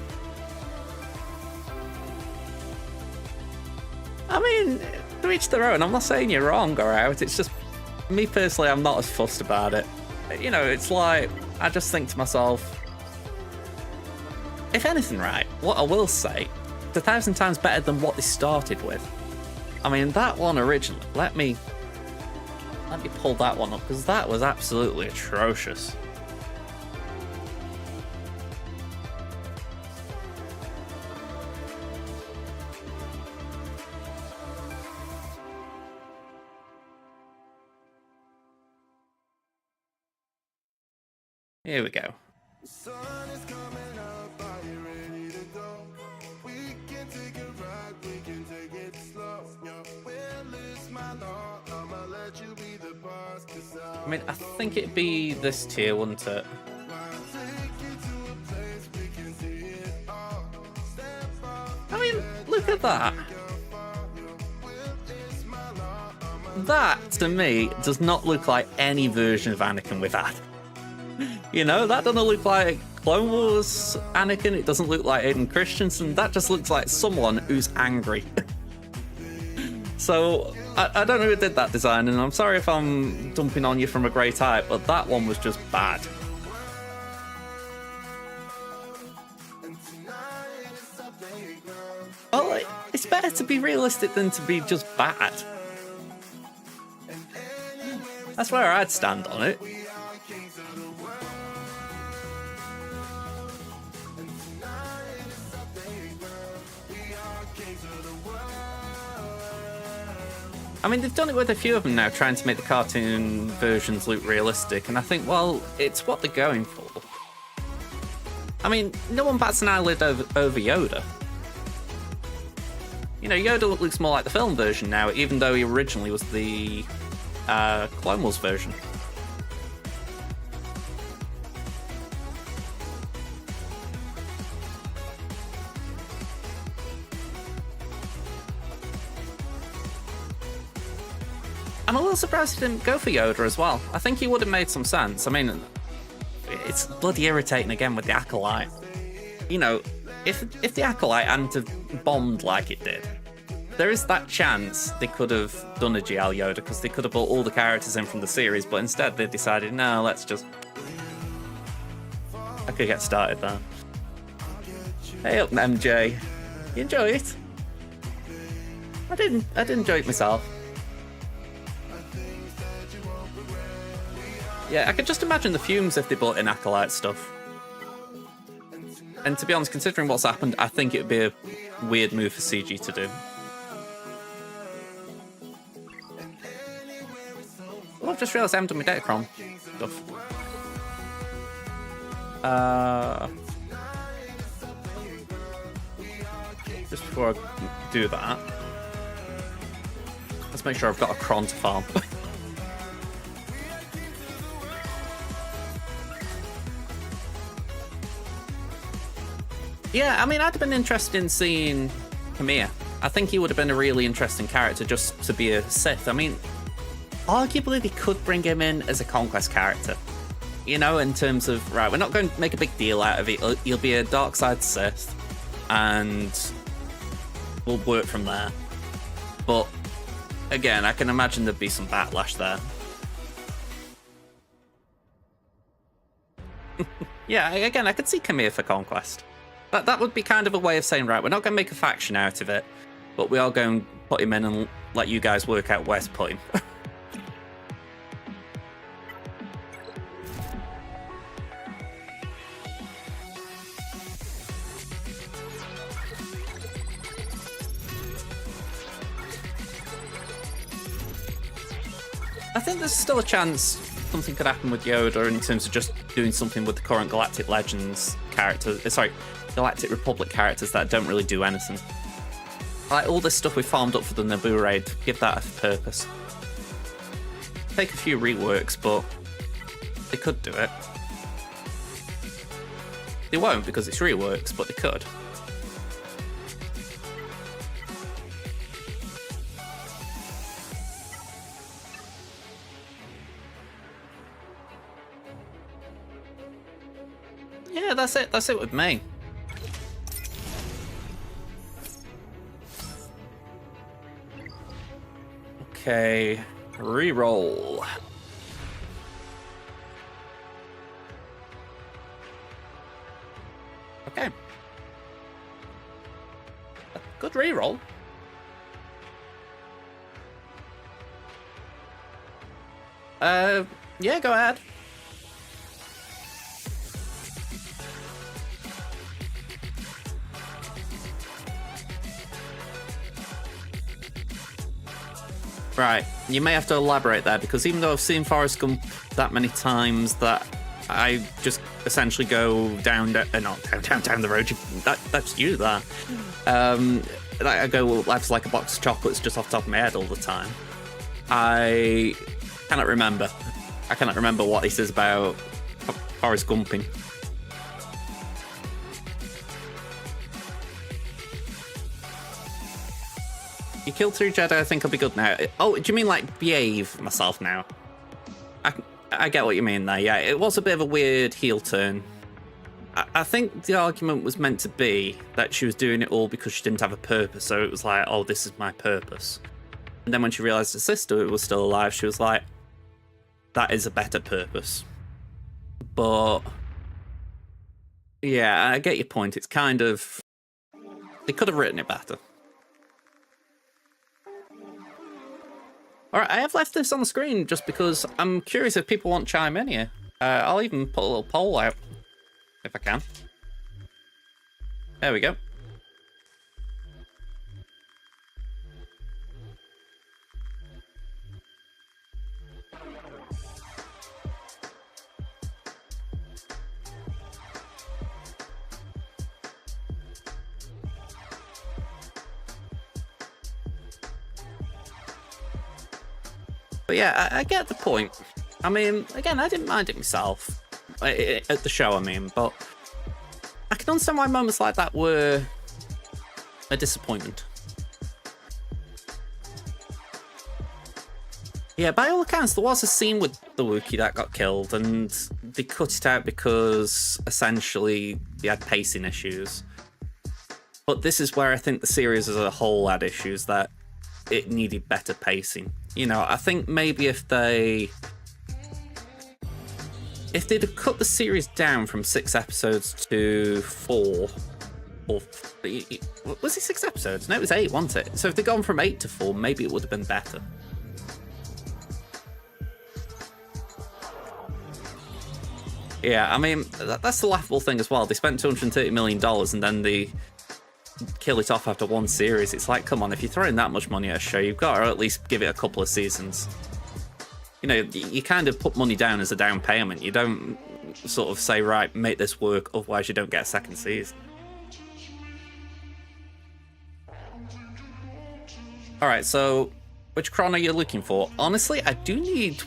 I mean, to each their own. I'm not saying you're wrong or out, it's just, me personally, I'm not as fussed about it. You know, it's like, I just think to myself, if anything, right, what I will say, it's 1,000 times better than what they started with. I mean, that one originally, let me pull that one up, because that was absolutely atrocious. Here we go. I mean, I think it'd be this tier, wouldn't it? I mean, look at that. That, to me, does not look like any version of Anakin we've had. You know, that doesn't look like Clone Wars Anakin, it doesn't look like Aiden Christensen, that just looks like someone who's angry. So, I don't know who did that design, and I'm sorry if I'm dumping on you from a great height, but that one was just bad. Well, it's better to be realistic than to be just bad. That's where I'd stand on it. I mean, they've done it with a few of them now, trying to make the cartoon versions look realistic, and I think, well, it's what they're going for. I mean, no one bats an eyelid over Yoda. You know, Yoda looks more like the film version now, even though he originally was the Clone Wars version. I'm a little surprised he didn't go for Yoda as well. I think he would have made some sense. I mean, it's bloody irritating again with the Acolyte. You know, if the Acolyte hadn't have bombed like it did, there is that chance they could have done a GL Yoda, because they could have brought all the characters in from the series, but instead they decided, no, let's just... I could get started there. Hey up, MJ. You enjoy it? I did enjoy it myself. Yeah, I could just imagine the fumes if they brought in Acolyte stuff. And to be honest, considering what's happened, I think it would be a weird move for CG to do. Oh, I've just realised I haven't done my Datacron stuff. Just before I do that, let's make sure I've got a cron to farm. Yeah, I mean, I'd have been interested in seeing Kamir. I think he would have been a really interesting character just to be a Sith. I mean, arguably they could bring him in as a Conquest character. You know, in terms of, right, we're not going to make a big deal out of it. He'll be a dark side Sith, and we'll work from there. But, again, I can imagine there'd be some backlash there. Yeah, again, I could see Kamir for Conquest. That would be kind of a way of saying, right, we're not going to make a faction out of it, but we are going to put him in and let you guys work out where to put him. I think there's still a chance something could happen with Yoda in terms of just doing something with the current Galactic Legends characters. Sorry, Galactic Republic characters that don't really do anything. Like all this stuff we farmed up for the Naboo raid, give that a purpose. Take a few reworks, but they could do it. They won't because it's reworks, but they could. Yeah, that's it. That's it with me. Okay, re-roll. Okay. Good re-roll. Yeah, go ahead. Right, you may have to elaborate there, because even though I've seen Forrest Gump that many times that I just essentially go down the road. That's you there. I go, well, life's like a box of chocolates just off the top of my head all the time. I cannot remember. I cannot remember what he says about Forrest Gumping. You killed 3 Jedi, I think I'll be good now. Oh, do you mean like behave myself now? I get what you mean there, yeah. It was a bit of a weird heel turn. I think the argument was meant to be that she was doing it all because she didn't have a purpose, so it was like, oh, this is my purpose. And then when she realised her sister was still alive, she was like, that is a better purpose. But yeah, I get your point. It's kind of... They could have written it better. Alright, I have left this on the screen just because I'm curious if people want to chime in here. I'll even put a little poll out, if I can. There we go. But yeah, I get the point. I mean, again, I didn't mind it myself. At the show, I mean, but I can understand why moments like that were a disappointment. Yeah, by all accounts, there was a scene with the Wookiee that got killed, and they cut it out because essentially they had pacing issues. But this is where I think the series as a whole had issues, that it needed better pacing. You know, I think maybe if they'd have cut the series down from 6 episodes to 4, or was it 6 episodes? No, it was 8, wasn't it? So if they'd gone from 8 to 4, maybe it would have been better. Yeah, I mean, that's the laughable thing as well. They spent $230 million and then they kill it off after 1 series. It's like, come on, if you're throwing that much money at a show, you've got to at least give it a couple of seasons. You know, you kind of put money down as a down payment. You don't sort of say, right, make this work, otherwise you don't get a second season. Alright, so which Chron are you looking for? Honestly, I do need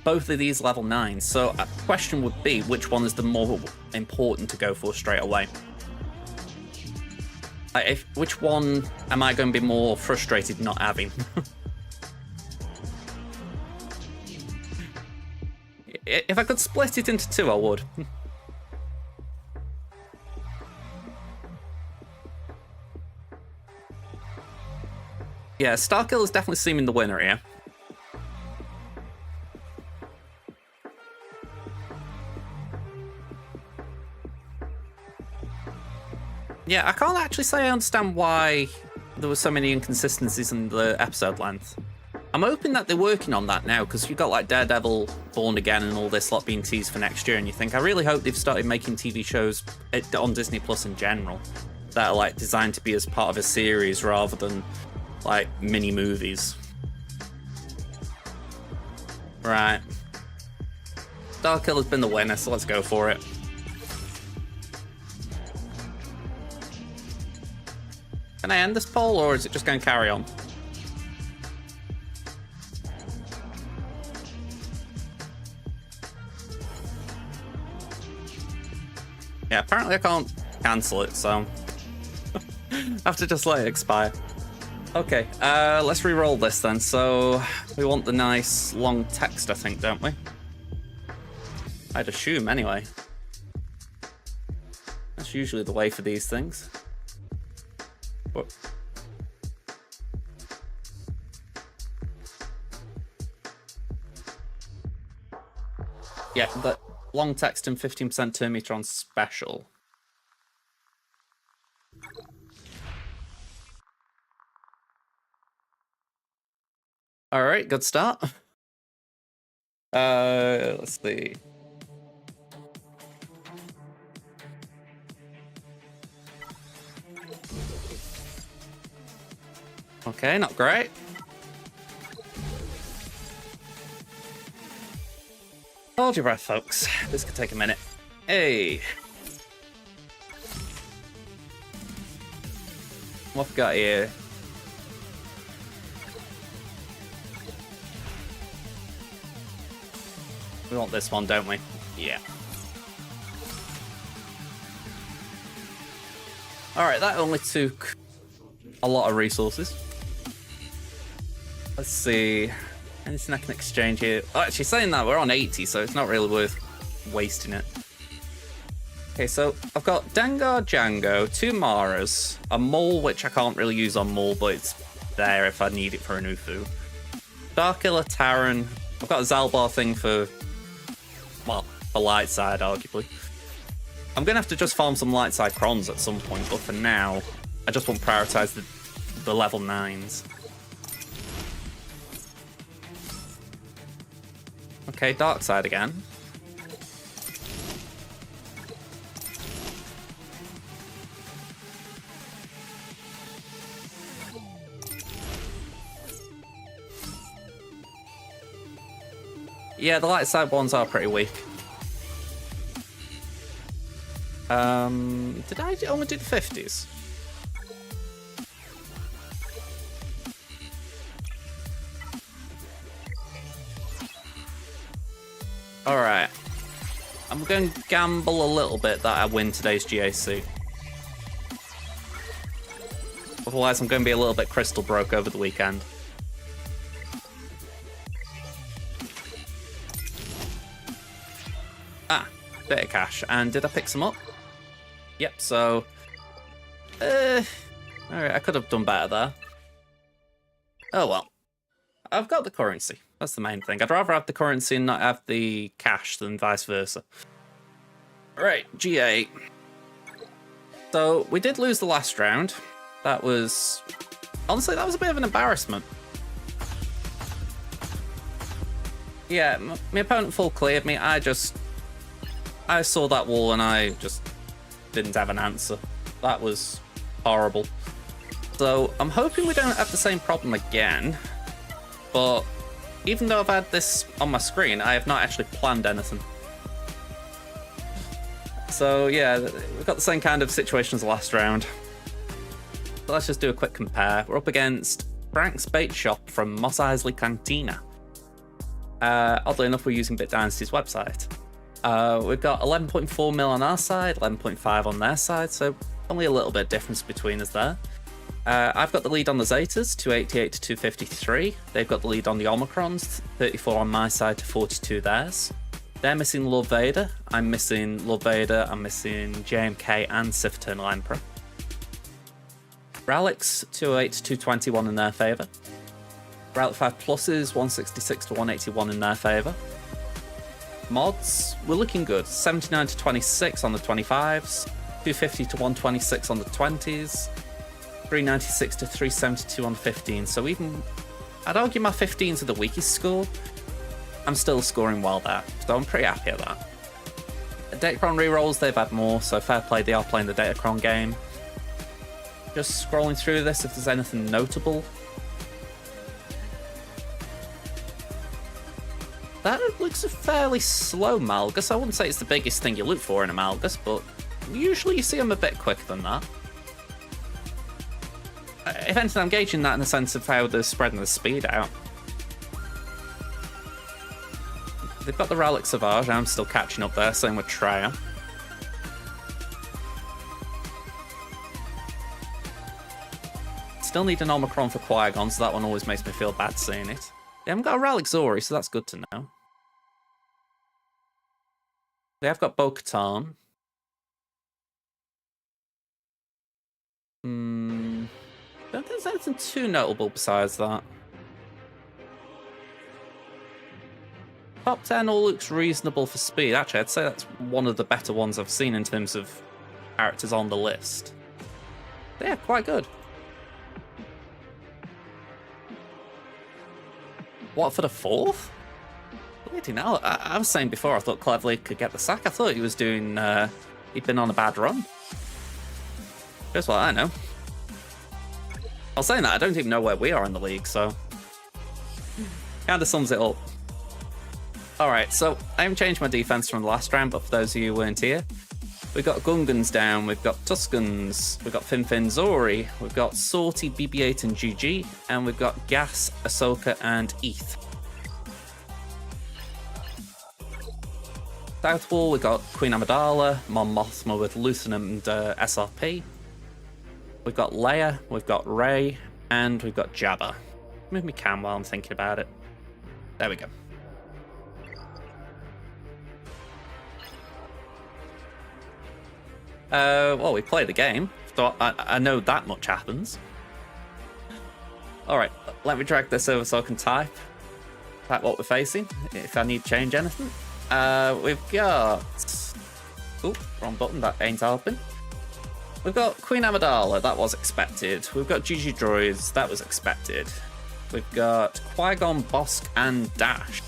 both of these level 9s, so a question would be, which one is the more important to go for straight away? Which one am I going to be more frustrated not having? If I could split it into 2, I would. Yeah, Starkiller is definitely seeming the winner here. Yeah, I can't actually say I understand why there were so many inconsistencies in the episode length. I'm hoping that they're working on that now, because you've got like Daredevil, Born Again, and all this lot being teased for next year, and you think, I really hope they've started making TV shows on Disney Plus in general that are like designed to be as part of a series rather than like mini movies. Right. Starkiller's been the winner, so let's go for it. Can I end this poll, or is it just going to carry on? Yeah, apparently I can't cancel it, so I have to just let it expire. Okay, let's re-roll this then. So we want the nice long text, I think, don't we? I'd assume, anyway. That's usually the way for these things. But yeah, the long text and 15% turn meter on special. All right, good start. Let's see. Okay, not great. Hold your breath, folks. This could take a minute. Hey. What have we got here? We want this one, don't we? Yeah. Alright, that only took a lot of resources. Let's see. Anything I can exchange here? Oh, actually, saying that, we're on 80, so it's not really worth wasting it. Okay, so I've got Dengar Django, 2 Maras, a Maul, which I can't really use on Maul, but it's there if I need it for an Ufu. Starkiller Taran. I've got a Zalbar thing for, well, the light side, arguably. I'm going to have to just farm some light side Crons at some point, but for now, I just want to prioritize the level 9s. Okay, dark side again. Yeah, the light side ones are pretty weak. Did I only do the 50s? Alright. I'm going to gamble a little bit that I win today's GAC. Otherwise, I'm going to be a little bit crystal broke over the weekend. Ah, bit of cash. And did I pick some up? Yep, so... Alright, I could have done better there. Oh well. I've got the currency. That's the main thing. I'd rather have the currency and not have the cash than vice versa. Right, GA. So, we did lose the last round. That was... Honestly, that was a bit of an embarrassment. Yeah, my opponent full cleared me. I saw that wall and I just didn't have an answer. That was horrible. So, I'm hoping we don't have the same problem again. But even though I've had this on my screen, I have not actually planned anything. So yeah, we've got the same kind of situation as the last round. So let's just do a quick compare. We're up against Frank's Bait Shop from Mos Eisley Cantina. Oddly enough, we're using Bit Dynasty's website. We've got 11.4 mil on our side, 11.5 on their side, so only a little bit of difference between us there. I've got the lead on the Zetas, 288 to 253. They've got the lead on the Omicrons, 34 on my side to 42 theirs. They're missing Lord Vader. I'm missing Lord Vader. I'm missing JMK and Sith Eternal Emperor. Relics, 208 to 221 in their favour. Relic 5 pluses, 166 to 181 in their favour. Mods, we're looking good. 79 to 26 on the 25s. 250 to 126 on the 20s. 396 to 372 on 15. So even, I'd argue my 15s are the weakest score. I'm still scoring well there, so I'm pretty happy at that. Datacron rerolls, they've had more, so fair play, they are playing the Datacron game. Just scrolling through this if there's anything notable. That looks a fairly slow Malgus. I wouldn't say it's the biggest thing you look for in a Malgus, but usually you see them a bit quicker than that. If anything, I'm gauging that in the sense of how they're spreading the speed out. They've got the Relic Savage, I'm still catching up there, same with Traya. Still need an Omicron for Qui-Gon, so that one always makes me feel bad seeing it. They haven't got a Relic Zori, so that's good to know. They have got Bo-Katan. Don't think there's anything too notable besides that. Top 10 all looks reasonable for speed. Actually, I'd say that's one of the better ones I've seen in terms of characters on the list. Yeah, quite good. What, for the 4th? Bloody hell, I was saying before I thought Cleverly could get the sack. I thought he was doing, he'd been on a bad run. Just what I know. I was saying that, I don't even know where we are in the league, so... Kinda sums it up. Alright, so I haven't changed my defense from the last round, but for those of you who weren't here, we've got Gungans down, we've got Tuskens, we've got Fin Zori, we've got Sorty, BB-8 and GG, and we've got Gas, Ahsoka and Eth. South Wall, we've got Queen Amidala, Mon Mothma with Luthen and SRP. We've got Leia, we've got Rey, and we've got Jabba. Move me cam while I'm thinking about it. There we go. Well, we play the game, so I know that much happens. Alright, let me drag this over so I can type what we're facing, if I need to change anything. We've got... Ooh, wrong button, that ain't helping. We've got Queen Amidala, that was expected. We've got GG Droids, that was expected. We've got Qui-Gon, Bossk, and Dash.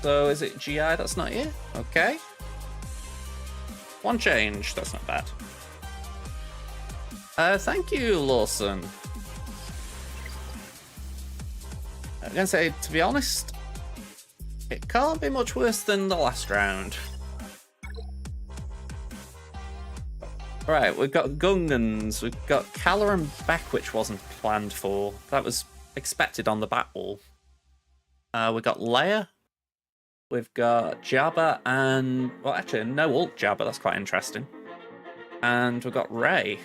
So is it GI that's not here? Okay. One change, that's not bad. Thank you, Lawson. I'm gonna say, to be honest, it can't be much worse than the last round. Right, we've got Gungans, we've got Kala and Beck, which wasn't planned for. That was expected on the bat wall. We've got Leia. We've got Jabba and... Well, actually, no ult Jabba. That's quite interesting. And we've got Rey.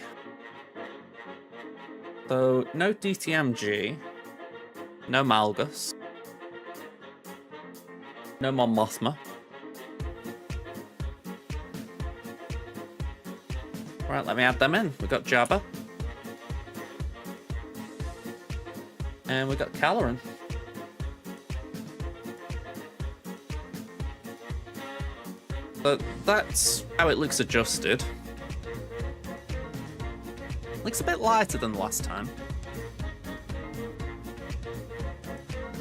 So, no DTMG. No Malgus. No Mon Mothma. Right, let me add them in. We've got Jabba. And we've got Caloran. But that's how it looks adjusted. Looks a bit lighter than the last time.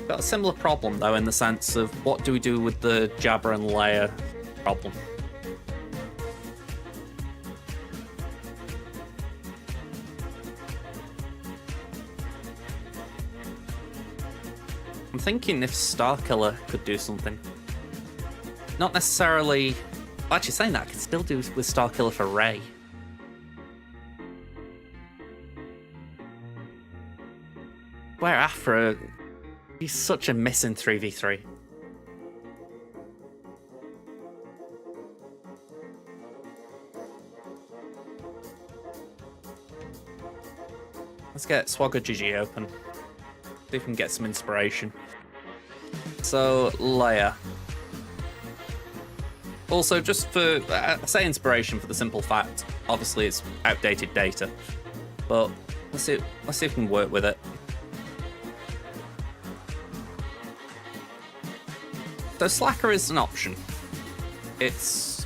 Got a similar problem though, in the sense of what do we do with the Jabba and Leia problem. I'm thinking if Starkiller could do something. Not necessarily... Actually, saying that, I could still do with Starkiller for Rey. Where Afra... He's such a missing 3v3. Let's get Swagger GG open. See if we can get some inspiration. So, Leia. Also, just for, I say inspiration for the simple fact, obviously it's outdated data, but let's see if we can work with it. So Slacker is an option. It's,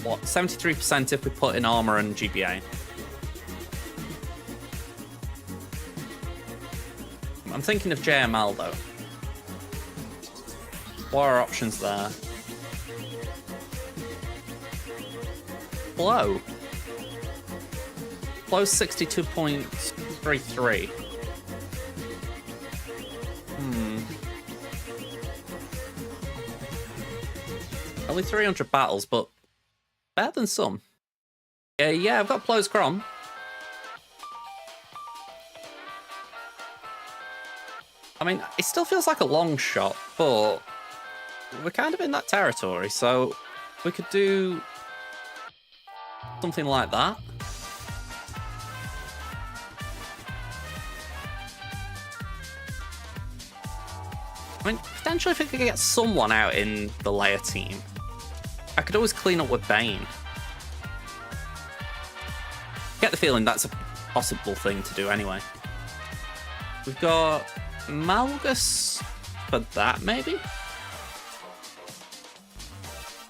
what, 73% if we put in armor and GBA. I'm thinking of JML though. What are our options there? Flow. Flow 62.33. Only 300 battles, but better than some. Yeah, I've got Plo's Crom. I mean, it still feels like a long shot, but we're kind of in that territory, so we could do something like that. I mean, potentially if we could get someone out in the Leia team, I could always clean up with Bane. Get the feeling that's a possible thing to do anyway. We've got Malgus for that, maybe?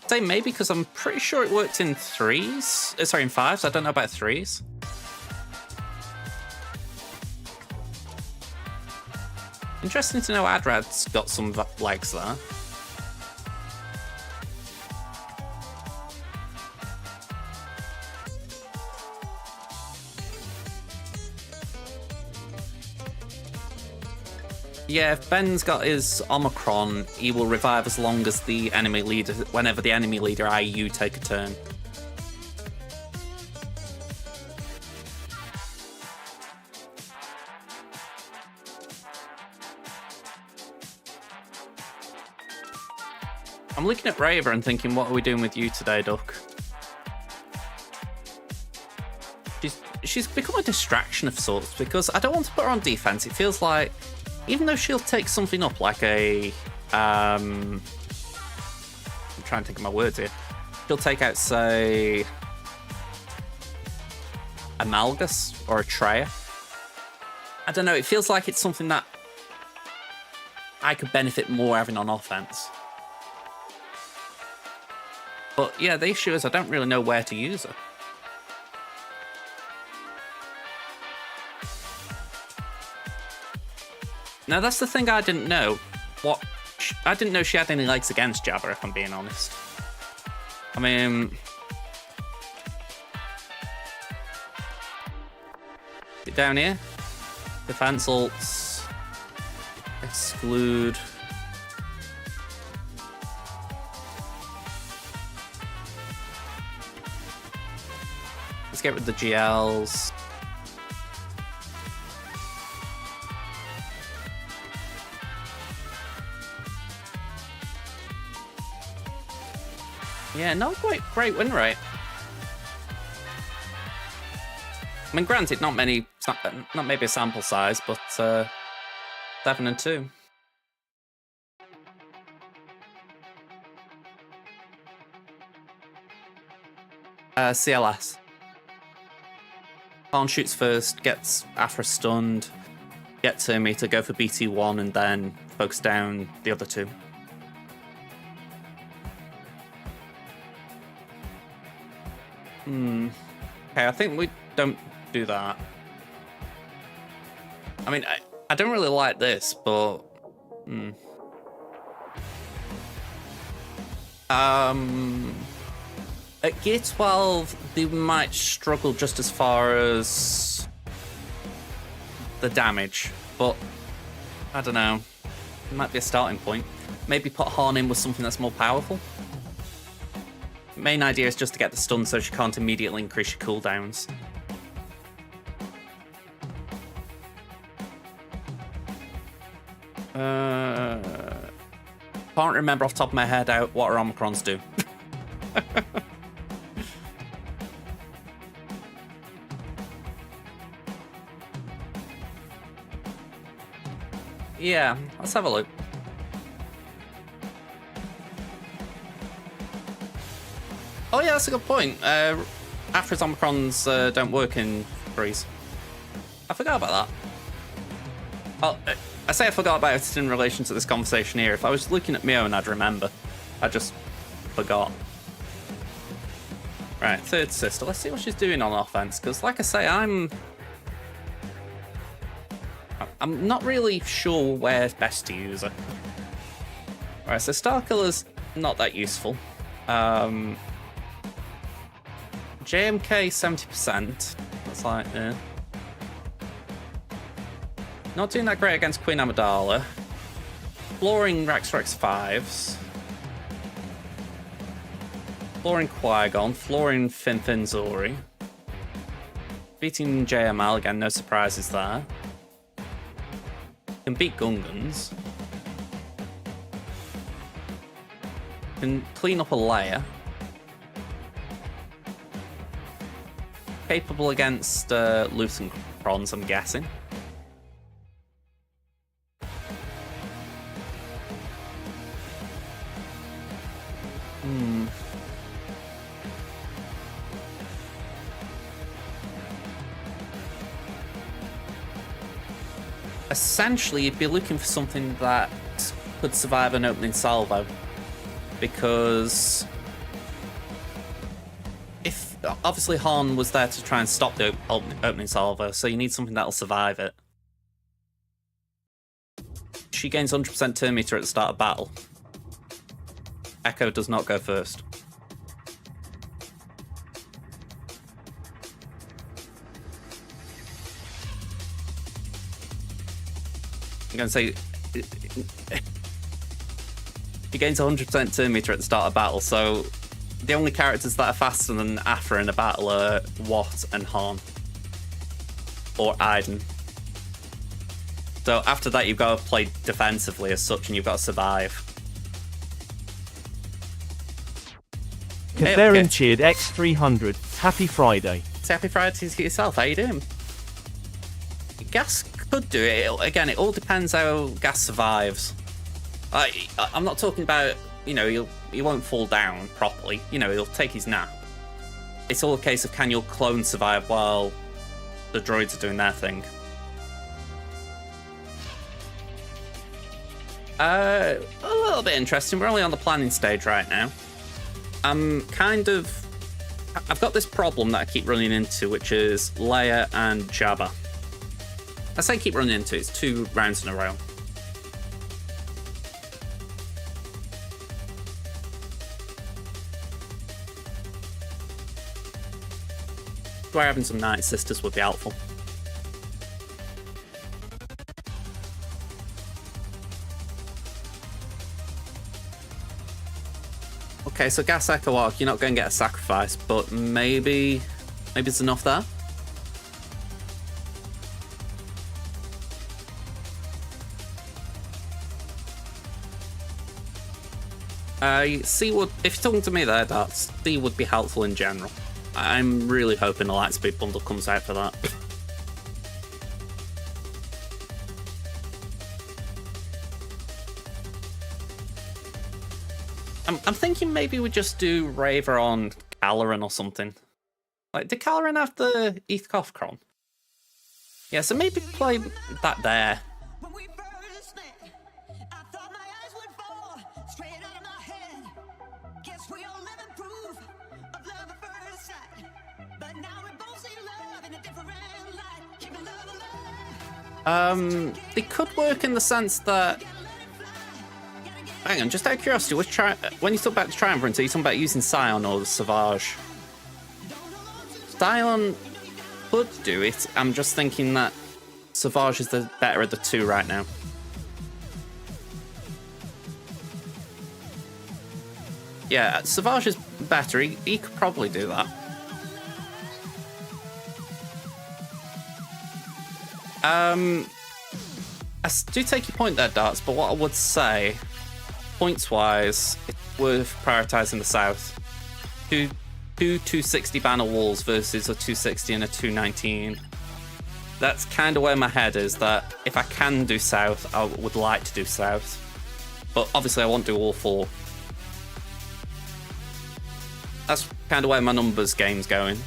I'd say maybe because I'm pretty sure it worked in threes. Sorry, in fives. I don't know about threes. Interesting to know Adrad's got some legs there. Yeah, if Ben's got his Omicron, he will revive as long as the enemy leader, whenever the enemy leader, i.e. you, take a turn. I'm looking at Raver and thinking, what are we doing with you today, Duck? She's become a distraction of sorts, because I don't want to put her on defense. It feels like, even though she'll take something up like a... I'm trying to think of my words here. She'll take out, say, a Malgus or a Traya. I don't know, it feels like it's something that I could benefit more having on offense. But yeah, the issue is I don't really know where to use her. Now that's the thing I didn't know. I didn't know she had any legs against Jabba, if I'm being honest. I mean... down here. Defense ults. Exclude. Let's get rid of the GLs. Yeah, not quite great win rate. I mean, granted, not maybe a sample size, but 7 and 2. CLS. Harn shoots first, gets Aphra stunned, gets me to go for BT1 and then focus down the other two. Okay, I think we don't do that. I mean, I don't really like this, but... At Gear 12, they might struggle just as far as the damage, but I don't know. It might be a starting point. Maybe put Harn in with something that's more powerful. Main idea is just to get the stun so she can't immediately increase your cooldowns. Can't remember off the top of my head what our Omicrons do. Yeah, let's have a look. Oh yeah, that's a good point. Aphra's Omicrons don't work in Breeze. I forgot about that. Well, I say I forgot about it in relation to this conversation here. If I was looking at Mio and I'd remember. I just forgot. Right, third sister. Let's see what she's doing on offense, because like I say, I'm not really sure where best to use her. Alright, so Starkiller's not that useful. JMK 70%. That's like, not doing that great against Queen Amidala. Flooring Rex 5s. Flooring Qui-Gon. Flooring Fin Zori. Beating JML again, no surprises there. Can beat Gungans. Can clean up a layer. Capable against Luthencrons, I'm guessing. Essentially, you'd be looking for something that could survive an opening salvo, because if obviously Harn was there to try and stop the opening salvo, so you need something that'll survive it. She gains 100% turn meter at the start of battle. Echo does not go first. I'm going to say he gains 100% turn meter at the start of battle, so the only characters that are faster than Aphra in a battle are Watt and Harn. Or Iden. So after that, you've got to play defensively as such, and you've got to survive. Catherine cheered X300. Happy Friday. Say happy Friday to yourself. How you doing? Gas could do it. Again, it all depends how Gas survives. I'm not talking about, you know, he won't fall down properly. You know, he'll take his nap. It's all a case of can your clone survive while the droids are doing their thing. A little bit interesting. We're only on the planning stage right now. I've got this problem that I keep running into, which is Leia and Jabba. I say keep running into, it's 2 rounds in a row. Where having some Night Sisters would be helpful. Okay, so Gas Echo Arc, you're not going to get a sacrifice, but maybe it's enough there? C would, if you're talking to me there, Darts, C would be helpful in general. I'm really hoping the Lightspeed bundle comes out for that. I'm thinking maybe we just do Raver on Caloran or something. Like, did Caloran have the Ethkoff Cron? Yeah, so maybe play that there. They could work in the sense that... Hang on, just out of curiosity, when you talk about the Triumvirate, are you talking about using Scion or the Savage? Scion could do it. I'm just thinking that Savage is the better of the two right now. Yeah, Savage is better. He could probably do that. I do take your point there, Darts, but what I would say, points-wise, it's worth prioritising the South. Two 260 banner walls versus a 260 and a 219. That's kind of where my head is, that if I can do South, I would like to do South. But obviously I won't do all four. That's kind of where my numbers game's going.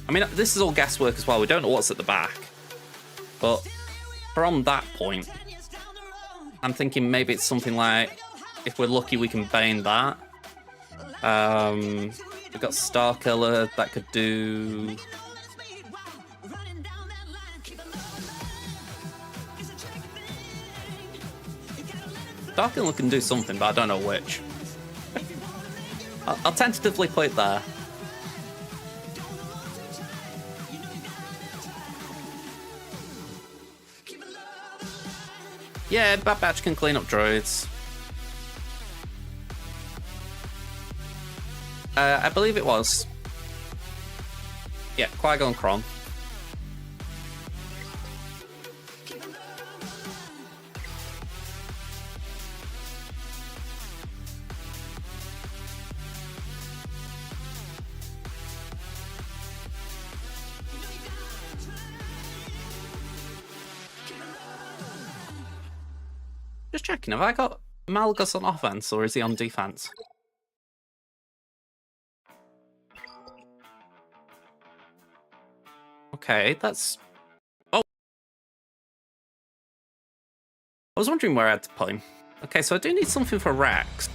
I mean, this is all guesswork as well. We don't know what's at the back. But from that point, I'm thinking maybe it's something like, if we're lucky, we can Bane that. We've got Starkiller that could do... Starkiller can do something, but I don't know which. I'll tentatively play it there. Yeah, Bad Batch can clean up droids. I believe it was. Yeah, Qui-Gon Cron. Just checking, have I got Malgus on offense or is he on defense? Okay, that's... Oh! I was wondering where I had to put him. Okay, so I do need something for Rex.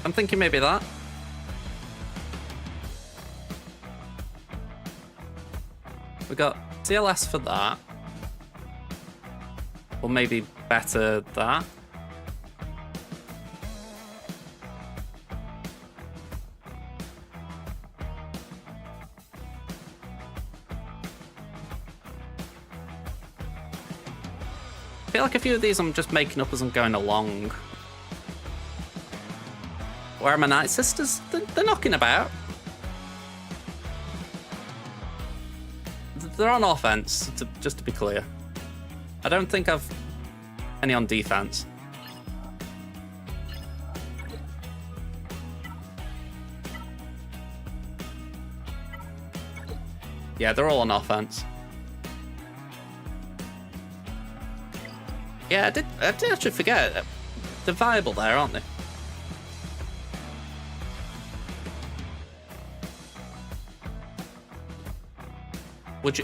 I'm thinking maybe that. We got CLS for that. Or maybe better that. I feel like a few of these I'm just making up as I'm going along. Where are my Night Sisters? They're knocking about. They're on offense, just to be clear. I don't think I've any on defense. Yeah, they're all on offense. Yeah, I did actually forget. They're viable there, aren't they?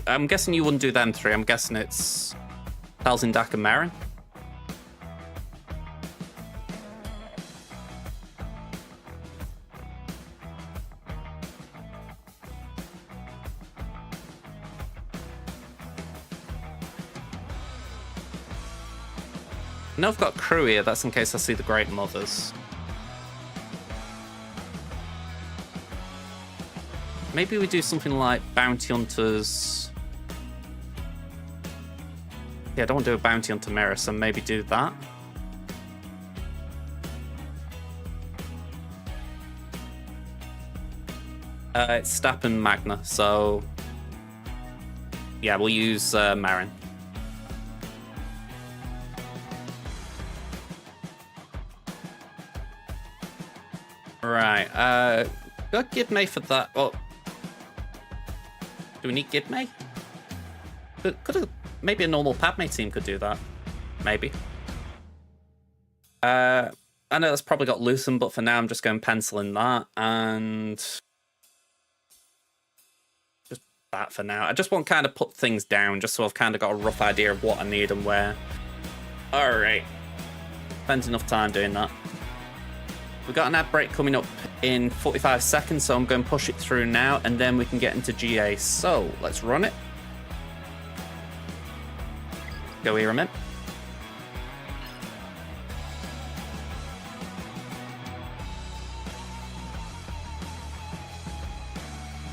I'm guessing you wouldn't do them three. I'm guessing it's Talzin, Dak, and Marin. I know I've got crew here. That's in case I see the Great Mothers. Maybe we do something like Bounty Hunters. Yeah, I don't want to do a Bounty Hunter mirror, so maybe do that. It's Stapp and Magna, so... Yeah, we'll use Marin. Right, got Gibme for that. Oh, do we need Gibme? Could have, maybe a normal Padme team could do that. Maybe. I know that's probably got Lucen, but for now I'm just going pencil in that and just that for now. I just want to kind of put things down just so I've kind of got a rough idea of what I need and where. All right, spent enough time doing that. We've got an ad break coming up in 45 seconds, so I'm going to push it through now, and then we can get into GA. So let's run it. Go here a minute.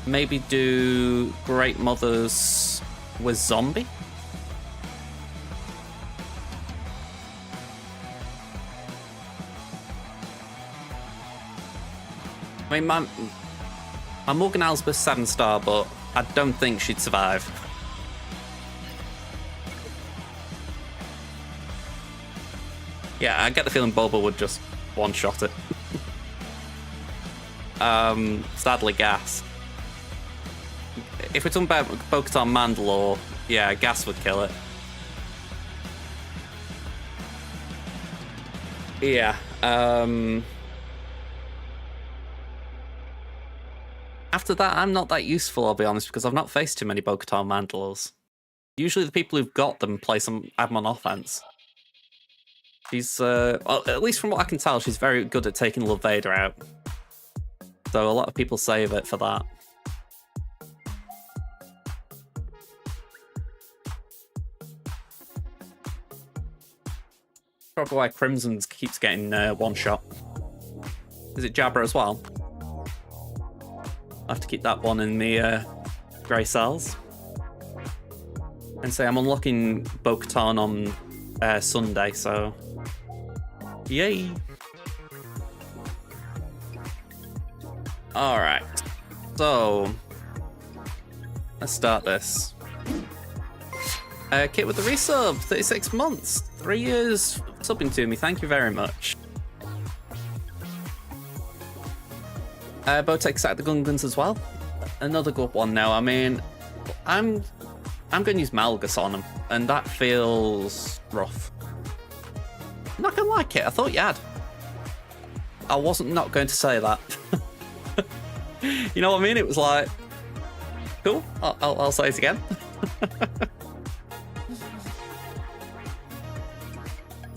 Maybe do Great Mothers with Zombie. I mean, my Morgan Elsbeth 7-star, but I don't think she'd survive. Yeah, I get the feeling Boba would just one-shot it. Sadly, Gas. If we're talking about Bo-Katan Mandalore, yeah, Gas would kill it. Yeah, after that, I'm not that useful, I'll be honest, because I've not faced too many Bo-Katan Mandalores. Usually the people who've got them play some Adm on offense. She's, well, at least from what I can tell, she's very good at taking Love Vader out. So a lot of people save it for that. Probably why Crimson keeps getting one shot. Is it Jabra as well? I have to keep that one in the grey cells. And say I'm unlocking Bo-Katan on Sunday, so yay! All right, so let's start this. Kit with the resub, 36 months, 3 years subbing to me. Thank you very much. Botex at the Gungans as well. Another good one now. I mean, I'm going to use Malgus on him, and that feels rough. I'm not going to like it. I thought you had. I wasn't not going to say that. You know what I mean? It was like, cool. I'll say it again.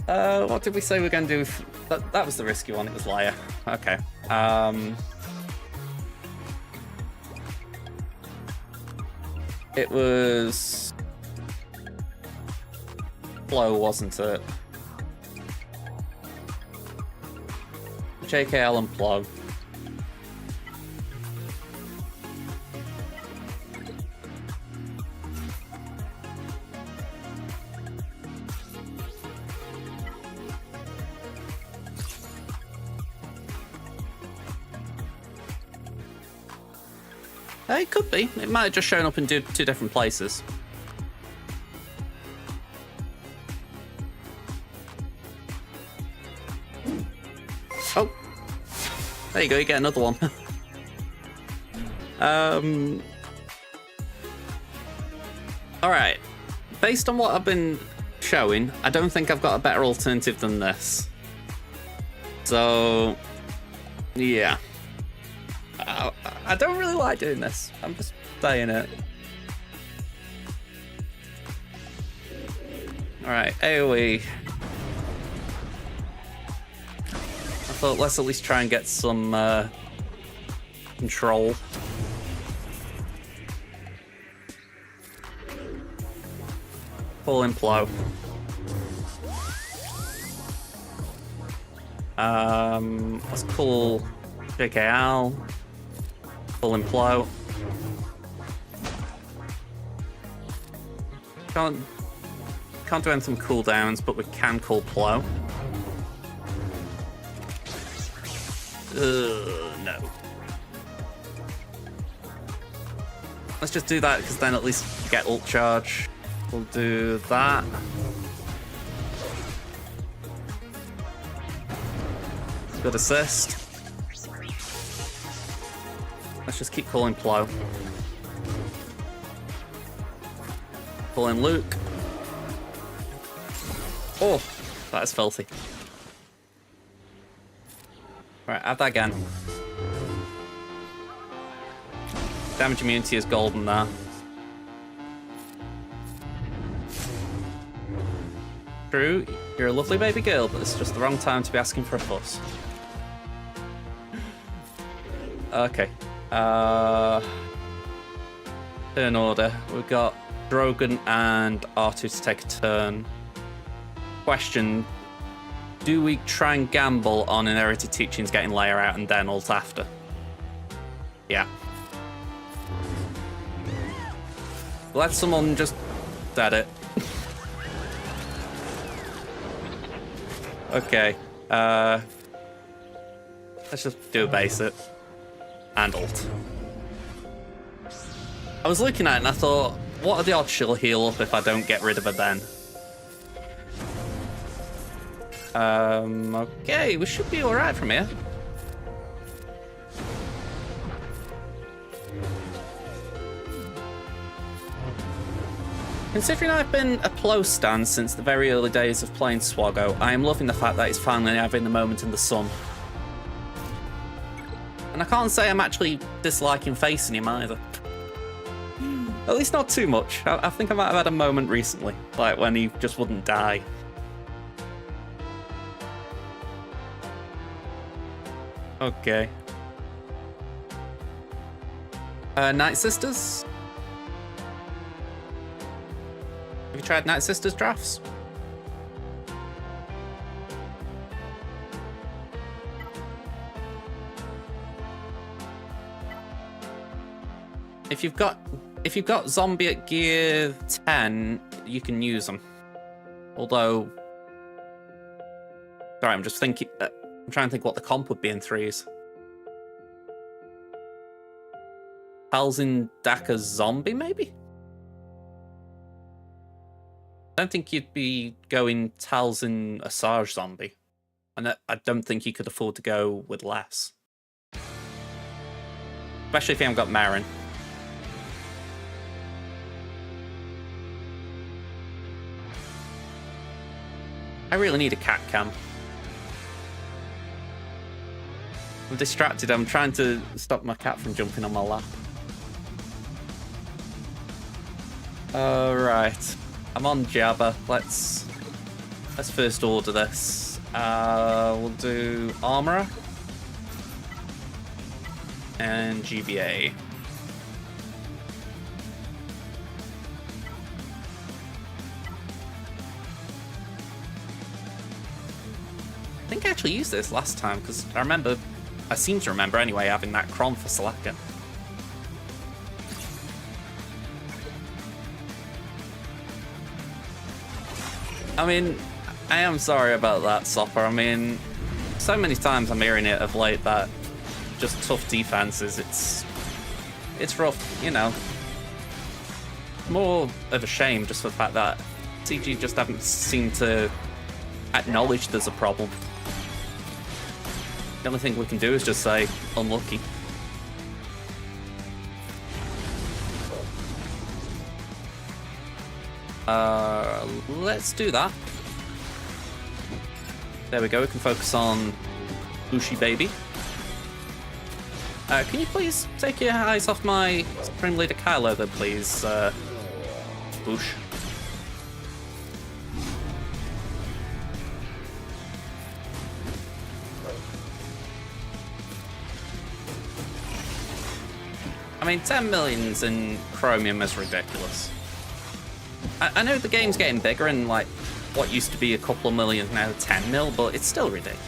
What did we say we're going to do? That was the risky one. It was Leia. Okay. It was Flow, wasn't it? JKL and Plo. It could be. It might have just shown up in two different places. Oh. There you go, you get another one. Alright. Based on what I've been showing, I don't think I've got a better alternative than this. So, yeah. I don't really like doing this. I'm just saying it. Alright, AoE. I thought let's at least try and get some control. Pull in Plo. Let's pull JKL. Pull in Plo. Can't do anything cooldowns, but we can call Plo. No. Let's just do that, because then at least get ult charge. We'll do that. Good assist. Let's just keep calling Plo. Calling Luke. Oh, that is filthy. Right, have that again. Damage immunity is golden there. True, you're a lovely baby girl, but it's just the wrong time to be asking for a fuss. Okay. Turn order. We've got Drogon and R2 to take a turn. Question. Do we try and gamble on Inherited Teachings getting layer out and then ult after? Yeah. Let someone just dead it. Okay. Let's just do a base it. And ult. I was looking at it and I thought, what are the odds she'll heal up if I don't get rid of her then? Okay, we should be alright from here. Considering I've been a Plo stan since the very early days of playing Swaggo, I am loving the fact that he's finally having a moment in the sun. And I can't say I'm actually disliking facing him either. At least not too much. I think I might have had a moment recently, like when he just wouldn't die. Okay. Night Sisters? Have you tried Night Sisters drafts? If you've got zombie at gear 10, you can use them. Although, sorry, I'm just thinking. I'm trying to think what the comp would be in 3s. Talzin Daka zombie, maybe? I don't think you'd be going Talzin Asajj zombie. And I don't think you could afford to go with less. Especially if you haven't got Marin. I really need a cat cam. I'm distracted. I'm trying to stop my cat from jumping on my lap. Alright. I'm on Jabba. Let's first order this. We'll do Armorer. And GBA. I think I actually used this last time, because I seem to remember anyway, having that Crom for Salaka. I mean, I am sorry about that, Sopper. I mean, so many times I'm hearing it of late that just tough defenses, it's rough, you know. More of a shame just for the fact that CG just haven't seemed to acknowledge there's a problem. The only thing we can do is just say, unlucky. Let's do that. There we go, we can focus on Bushi Baby. Can you please take your eyes off my Supreme Leader Kylo then, please, Bush? I mean, 10 millions in Chromium is ridiculous. I know the game's getting bigger and like what used to be a couple of million now 10 mil, but it's still ridiculous.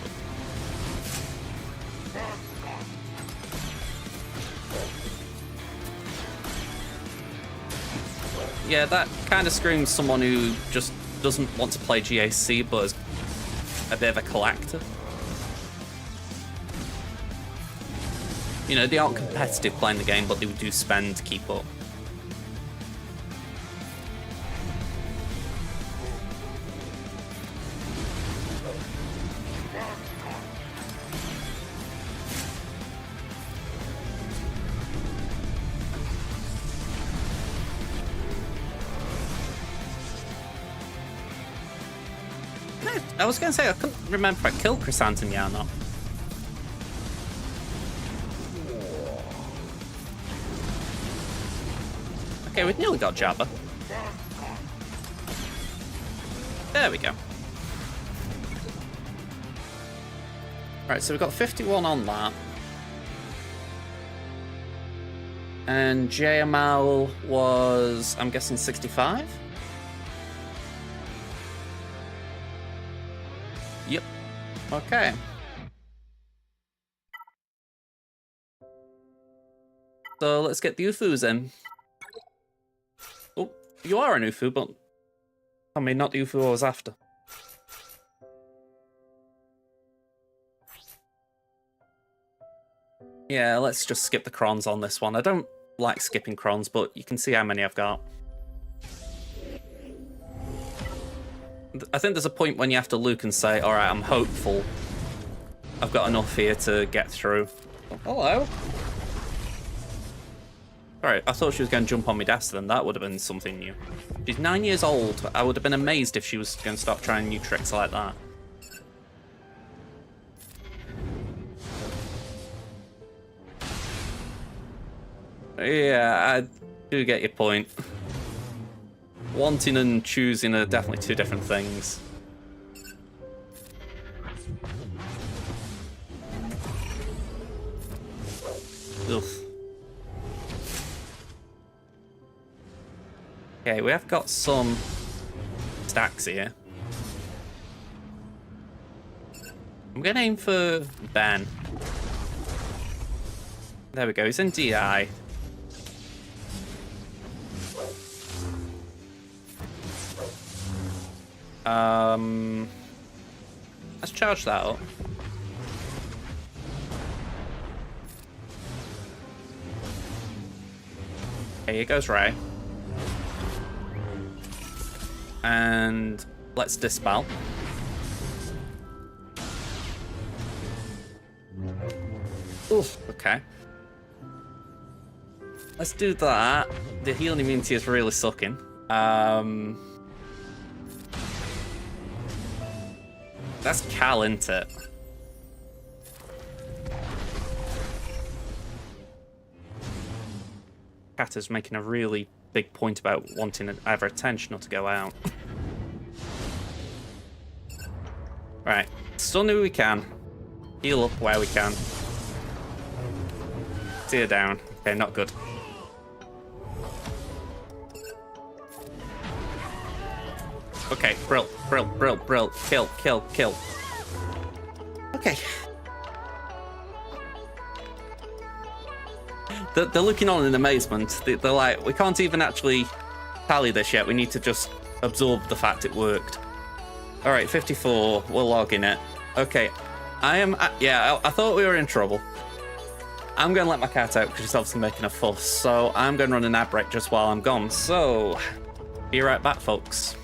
Yeah, that kind of screams someone who just doesn't want to play GAC but is a bit of a collector. You know, they aren't competitive playing the game, but they do spend to keep up. I was going to say, I couldn't remember if I killed Chrysanthemum yet or not. Okay, we've nearly got Jabba. There we go. Right, so we've got 51 on that. And JML was, I'm guessing, 65? Yep. Okay. So let's get the UFOs in. Oh, you are an UFO, but I mean, not the UFO I was after. Yeah, let's just skip the crons on this one. I don't like skipping crons, but you can see how many I've got. I think there's a point when you have to look and say, alright, I'm hopeful. I've got enough here to get through. Oh, hello. Alright, I thought she was going to jump on my desk then. That would have been something new. She's 9 years old. I would have been amazed if she was going to start trying new tricks like that. Yeah, I do get your point. Wanting and choosing are definitely two different things. Ugh. Okay, we have got some stacks here. I'm gonna aim for Ben. There we go, he's in DI. Let's charge that up. Okay, here goes Ray. And let's dispel. Oof, okay. Let's do that. The healing immunity is really sucking. That's Cal, isn't it? Kata's making a really big point about wanting either attention or to go out. Right, stun who we can. Heal up where we can. Tear down. Okay, not good. Okay, brill. Kill. Okay. They're looking on in amazement. They're like, we can't even actually tally this yet. We need to just absorb the fact it worked. All right, 54. We're logging it. Okay. Yeah, I thought we were in trouble. I'm going to let my cat out because she's obviously making a fuss. So I'm going to run an ad break just while I'm gone. So be right back, folks.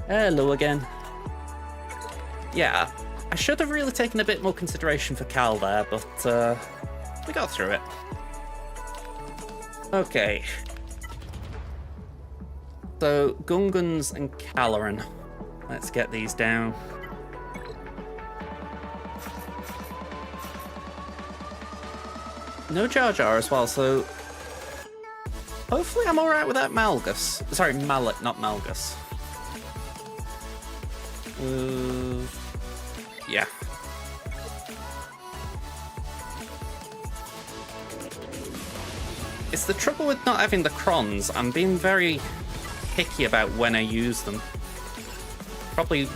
Hello again. Yeah, I should have really taken a bit more consideration for Cal there, but we got through it. Okay. So, Gungans and Caloran. Let's get these down. No Jar Jar as well, so hopefully I'm alright with that Malgus. Sorry, Mallet, not Malgus. Yeah. It's the trouble with not having the crons. I'm being very picky about when I use them. Probably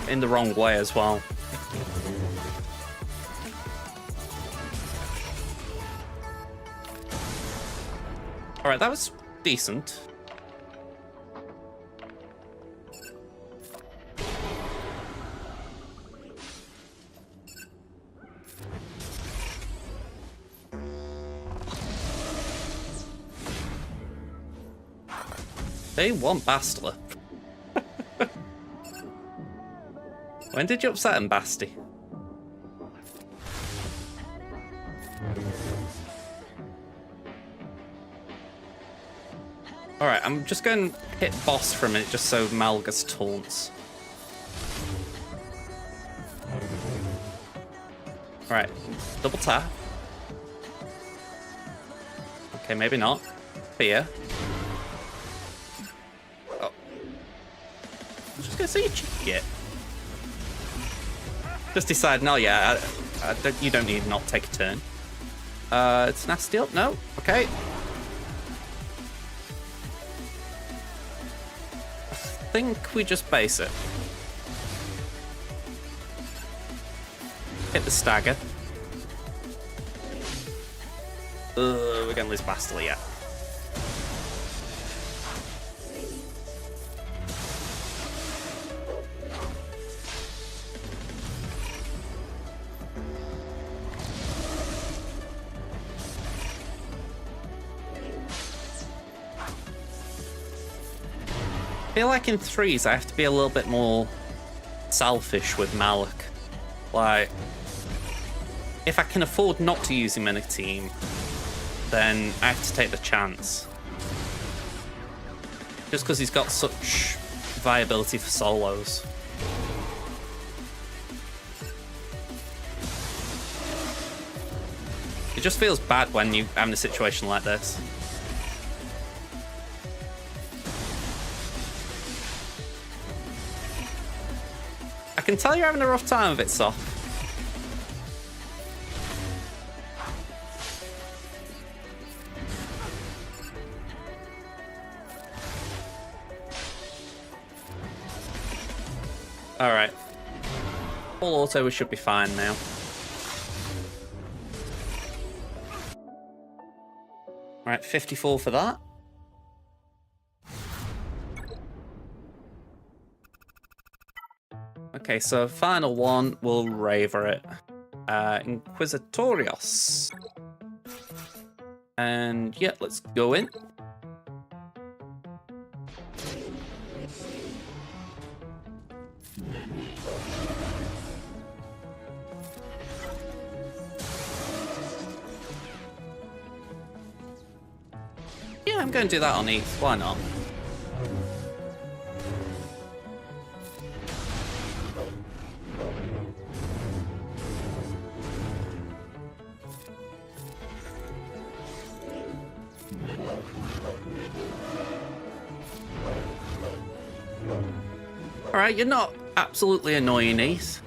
in the wrong way as well. Alright, that was decent. They want Bastila. When did you upset him, Basti? Alright, I'm just going to hit boss for a minute just so Malgus taunts. Alright, double tap. Okay, maybe not. Fear. Oh. I'm just going to see you cheeky git. Just decide, no, yeah, you don't need to not take a turn. It's nasty up, no? Okay. I think we just base it. Hit the stagger. We're gonna lose Bastila yet. I feel like in threes I have to be a little bit more selfish with Malak. Like, if I can afford not to use him in a team, then I have to take the chance. Just because he's got such viability for solos. It just feels bad when you're having a situation like this. I can tell you're having a rough time of it, Sop. Alright. Full auto, we should be fine now. Alright, 54 for that. Okay, so final one, we'll Raver it. Inquisitorios. And yeah, let's go in. Yeah, I'm going to do that on Eth. Why not? Alright, you're not absolutely annoying, Eth.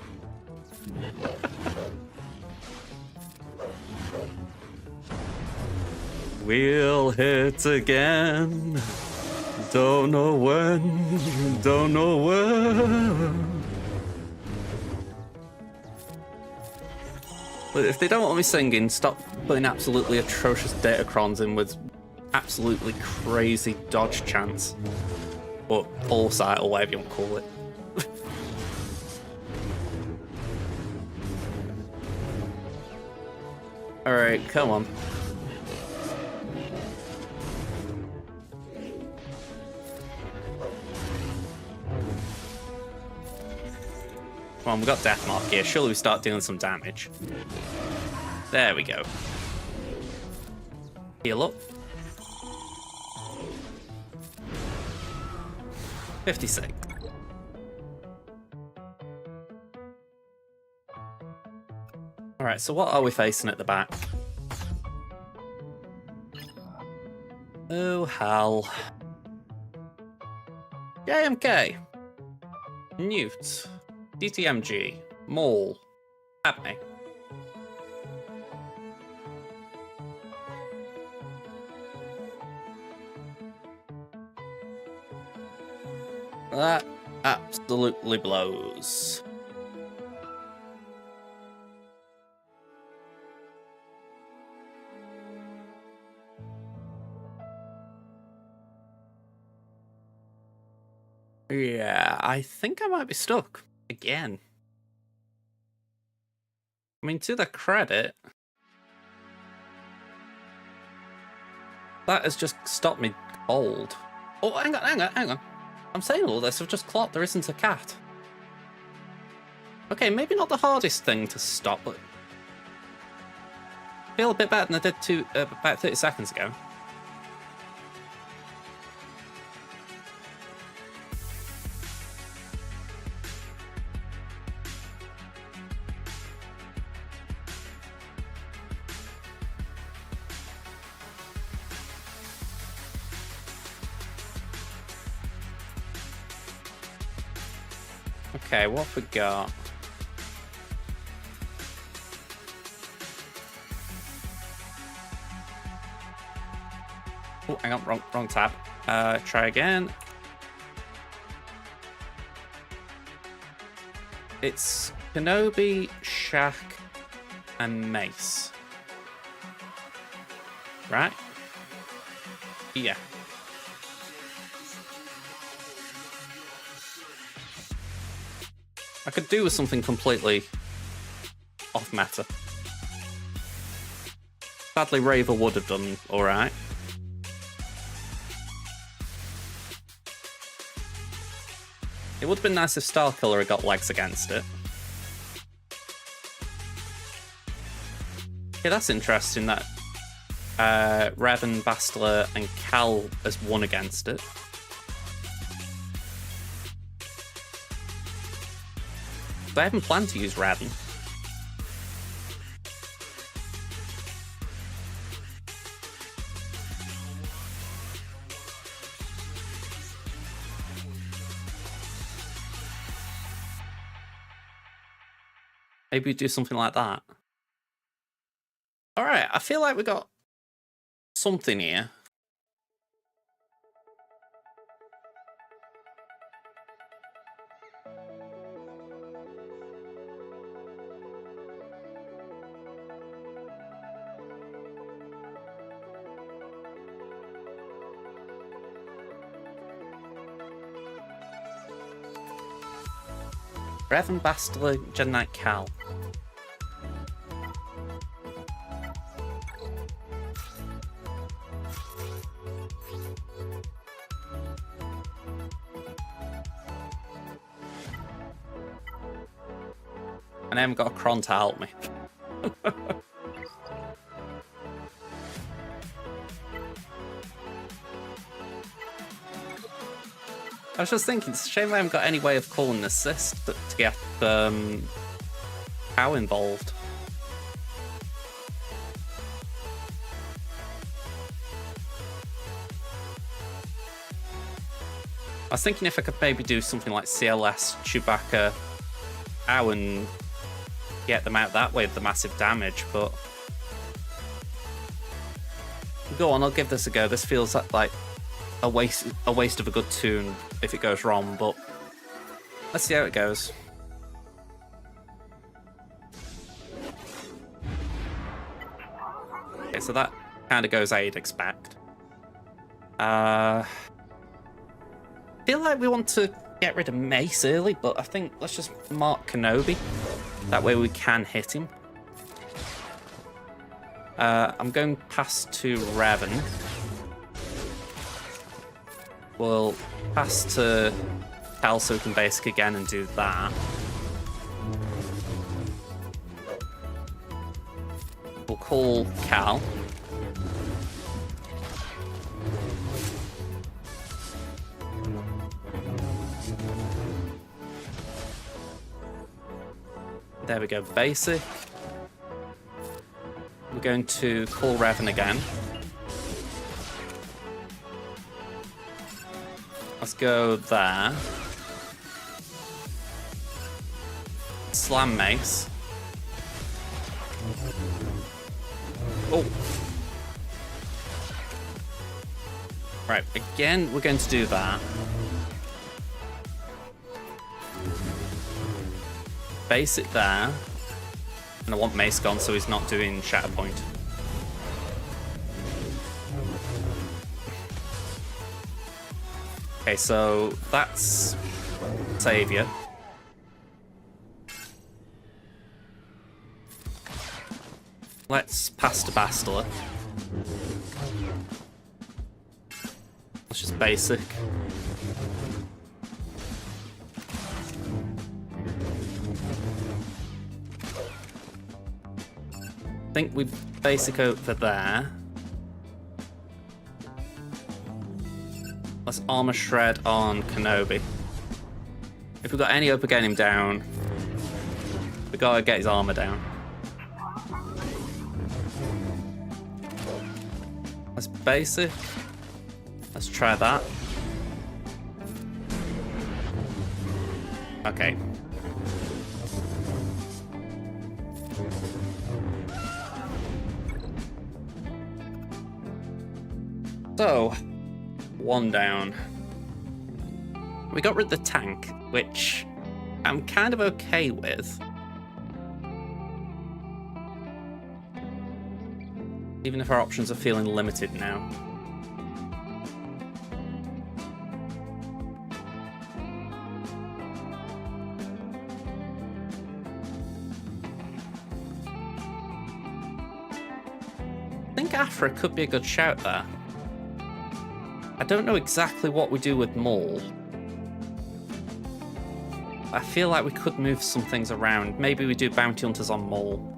We'll hit again. Don't know when, don't know where. But if they don't want me singing, stop putting absolutely atrocious datacrons in with absolutely crazy dodge chance. Or foresight, or whatever you want to call it. Alright, come on. Come on, we've got Deathmark here. Surely we start doing some damage. There we go. Heal up. 56. Alright, so what are we facing at the back? Oh, hell. JMK. Newt. DTMG. Maul. Abney. That absolutely blows. Yeah, I think I might be stuck again. I mean, to the credit, that has just stopped me cold. Oh, hang on. I'm saying all this, I've just clocked there isn't a cat. Okay, maybe not the hardest thing to stop, but I feel a bit better than I did about 30 seconds ago. Okay, what have we got? Oh, hang on, wrong tab. Try again. It's Kenobi, Shaq, and Mace. Right? Yeah. I could do with something completely off meta. Sadly, Raver would have done alright. It would have been nice if Starkiller had got legs against it. Okay, that's interesting that Revan, Bastila, and Cal has won against it. I haven't planned to use Raven. Maybe we do something like that. Alright, I feel like we got something here. Revan, Bastila, Jedi Knight, Cal. And I haven't got a Kron to help me. I was just thinking, it's a shame I haven't got any way of calling an assist to get Cow involved. I was thinking if I could maybe do something like CLS, Chewbacca, Cow, and get them out that way with the massive damage, but go on, I'll give this a go. This feels like a waste of a good tune if it goes wrong, but let's see how it goes. Okay, so that kind of goes how you'd expect. Feel like we want to get rid of Mace early, but I think let's just mark Kenobi. That way we can hit him. I'm going past to Revan. We'll pass to Cal so we can basic again and do that. call Cal. There we go, basic. We're going to call Revan again. Let's go there. Slam Mace. Oh. Right, again, we're going to do that. Base it there. And I want Mace gone so he's not doing Shatterpoint. Okay, so that's Savior. Let's pass to Bastila. That's just basic. I think we basic over there. Let's armor shred on Kenobi. If we've got any hope of getting him down, we gotta get his armor down. That's basic. Let's try that. Okay. So, one down. We got rid of the tank, which I'm kind of okay with. Even if our options are feeling limited now. I think Aphra could be a good shout there. I don't know exactly what we do with Maul. I feel like we could move some things around. Maybe we do Bounty Hunters on Maul.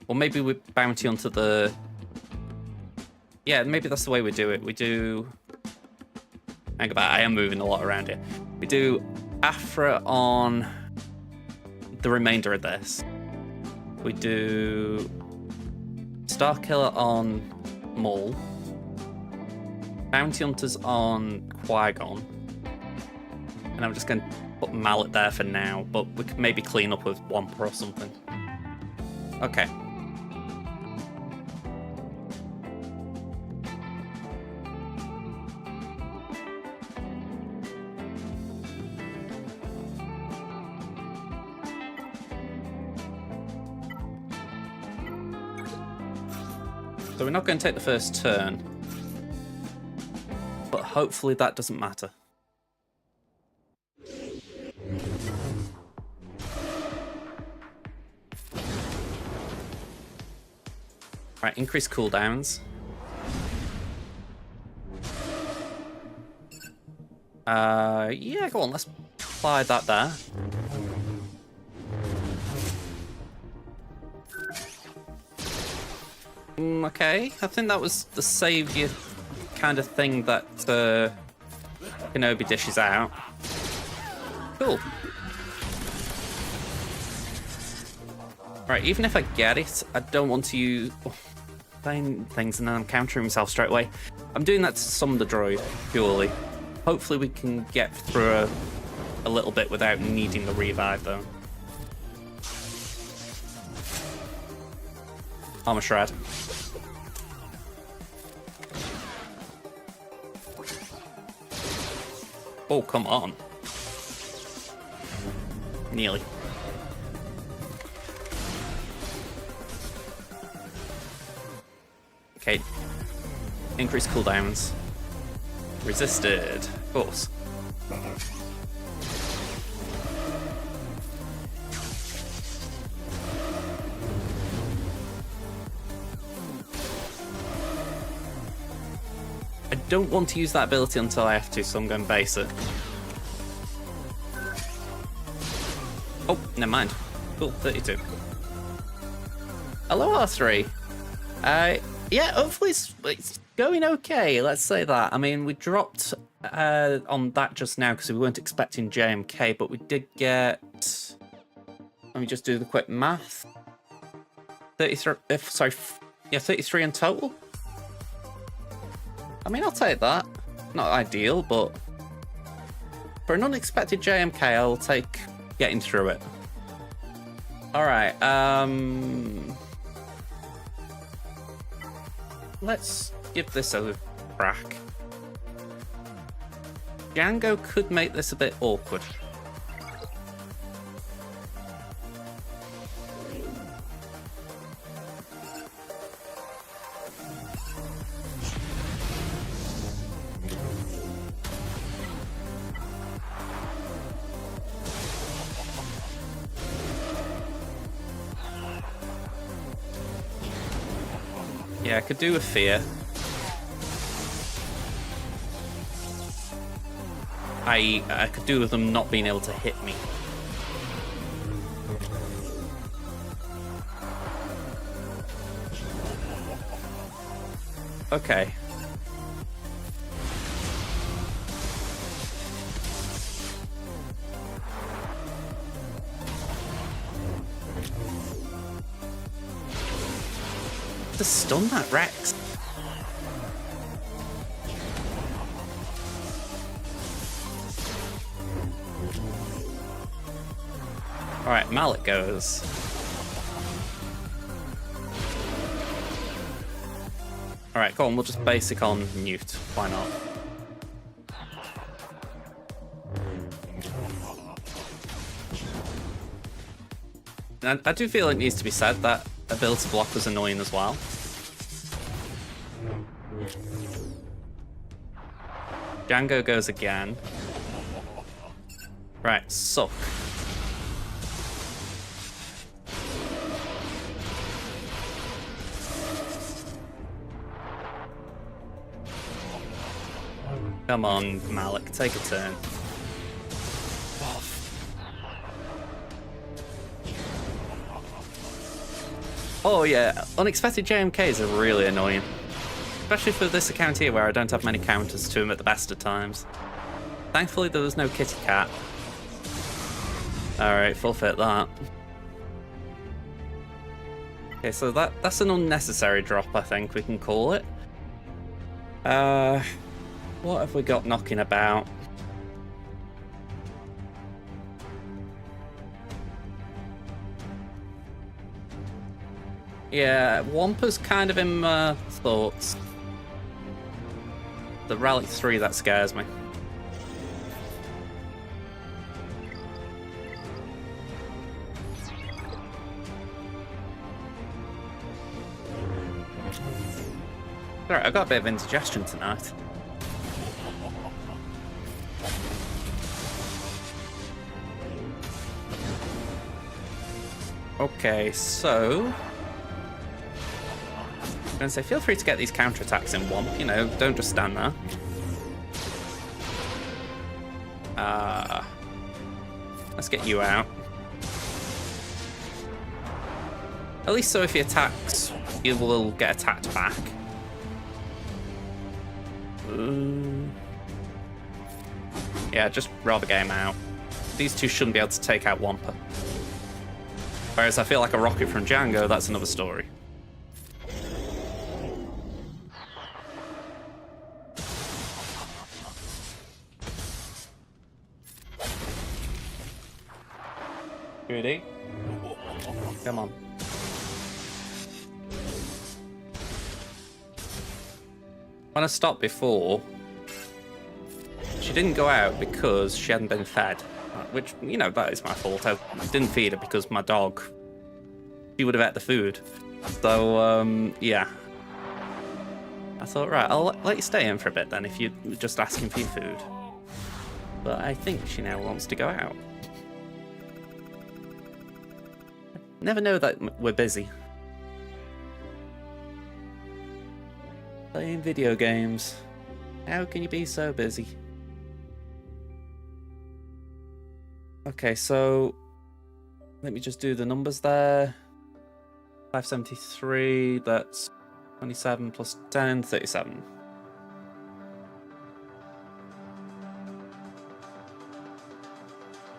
Or maybe we Bounty Hunter the... Yeah, maybe that's the way we do it. We do... Hang about, I am moving a lot around here. We do Aphra on the remainder of this. We do Starkiller on Maul. Bounty Hunters on Qui-Gon. And I'm just going to put Mallet there for now, but we could maybe clean up with Wampa or something. Okay. So we're not going to take the first turn, but hopefully that doesn't matter. Right, increase cooldowns. Yeah, go on, let's apply that there. Okay, I think that was the savior kind of thing that Kenobi dishes out. Cool. Right, even if I get it, I don't want to use things and then I'm countering myself straight away. I'm doing that to summon the droid, purely. Hopefully we can get through a little bit without needing the revive, though. Armor Shred. Oh, come on. Nearly. Okay. Increase cooldowns. Resisted. Of course. I don't want to use that ability until I have to, so I'm going basic. Oh, never mind. Cool, 32. Hello, R3. Yeah, hopefully it's going okay, let's say that. I mean, we dropped on that just now because we weren't expecting JMK, but we did get... Let me just do the quick math. 33, sorry, yeah, 33 in total. I mean, I'll take that. Not ideal, but for an unexpected JMK, I'll take getting through it. Alright, let's give this a crack. Django could make this a bit awkward. Yeah, I could do with fear. I could do with them not being able to hit me. Okay. To stun that Rex. Alright, Mallet goes. Alright, go on, we'll just basic on Newt. Why not? I do feel it needs to be said that ability block was annoying as well. Django goes again. Right, suck. Come on, Malik, take a turn. Oh yeah, unexpected JMKs are really annoying. Especially for this account here where I don't have many counters to him at the best of times. Thankfully there was no kitty cat. Alright, forfeit that. Okay, so that's an unnecessary drop, I think we can call it. What have we got knocking about? Yeah, Wampa's kind of in my thoughts. The Rally 3, that scares me. Alright, I've got a bit of indigestion tonight. Okay, so... I'm going to say, feel free to get these counterattacks in one. You know, don't just stand there. Let's get you out. At least so if he attacks, he will get attacked back. Yeah, just rather get him out. These two shouldn't be able to take out Wampa. Whereas I feel like a rocket from Django, that's another story. Ready? Come on. When I stopped before, she didn't go out because she hadn't been fed. Which, you know, that is my fault. I didn't feed her because my dog, she would have ate the food. So, yeah. I thought, right, I'll let you stay in for a bit then if you're just asking for your food. But I think she now wants to go out. Never know that we're busy. Playing video games. How can you be so busy? Okay, so let me just do the numbers there. 573, that's 27 plus 10, 37.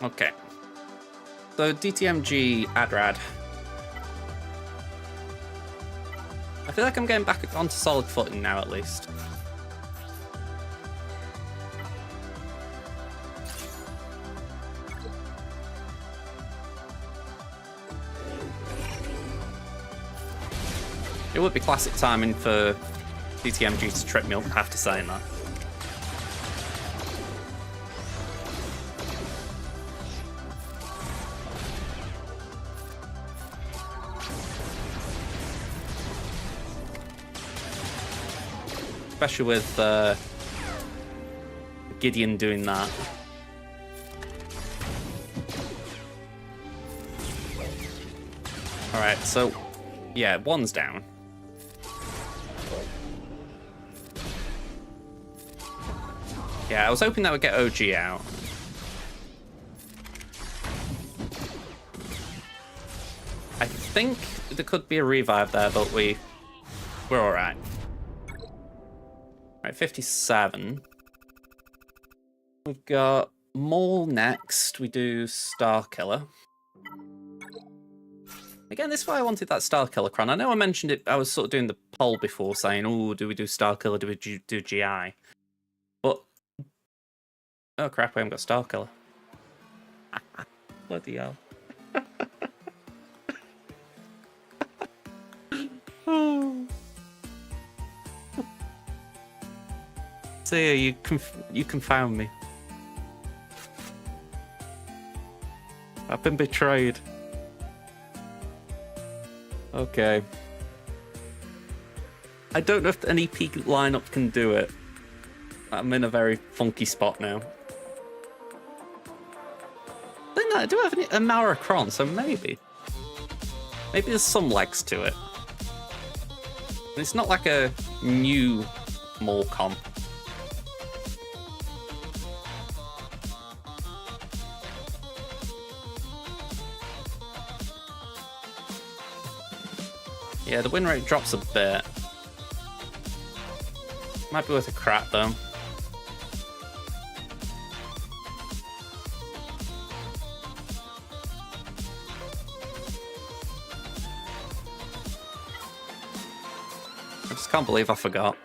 Okay. So DTMG Adrad. I feel like I'm getting back onto solid footing now, at least. It would be classic timing for DTMG to trip me up after saying that. Especially with Gideon doing that. Alright, so yeah, one's down. Yeah, I was hoping that would get OG out. I think there could be a revive there, but we're alright. Right, 57. We've got Maul next. We do Star Killer. Again, this is why I wanted that Star Killer Cron. I know I mentioned it, I was sort of doing the poll before saying, oh, do we do Star Killer, do we do GI? But, oh crap, I haven't got Star Killer. Bloody hell. Oh. See, you confound me. I've been betrayed. Okay. I don't know if an EP lineup can do it. I'm in a very funky spot now. Then I do have a Mara Cron, so maybe. Maybe there's some legs to it. It's not like a new Maul comp. Yeah, the win rate drops a bit. Might be worth a crack though. I just can't believe I forgot.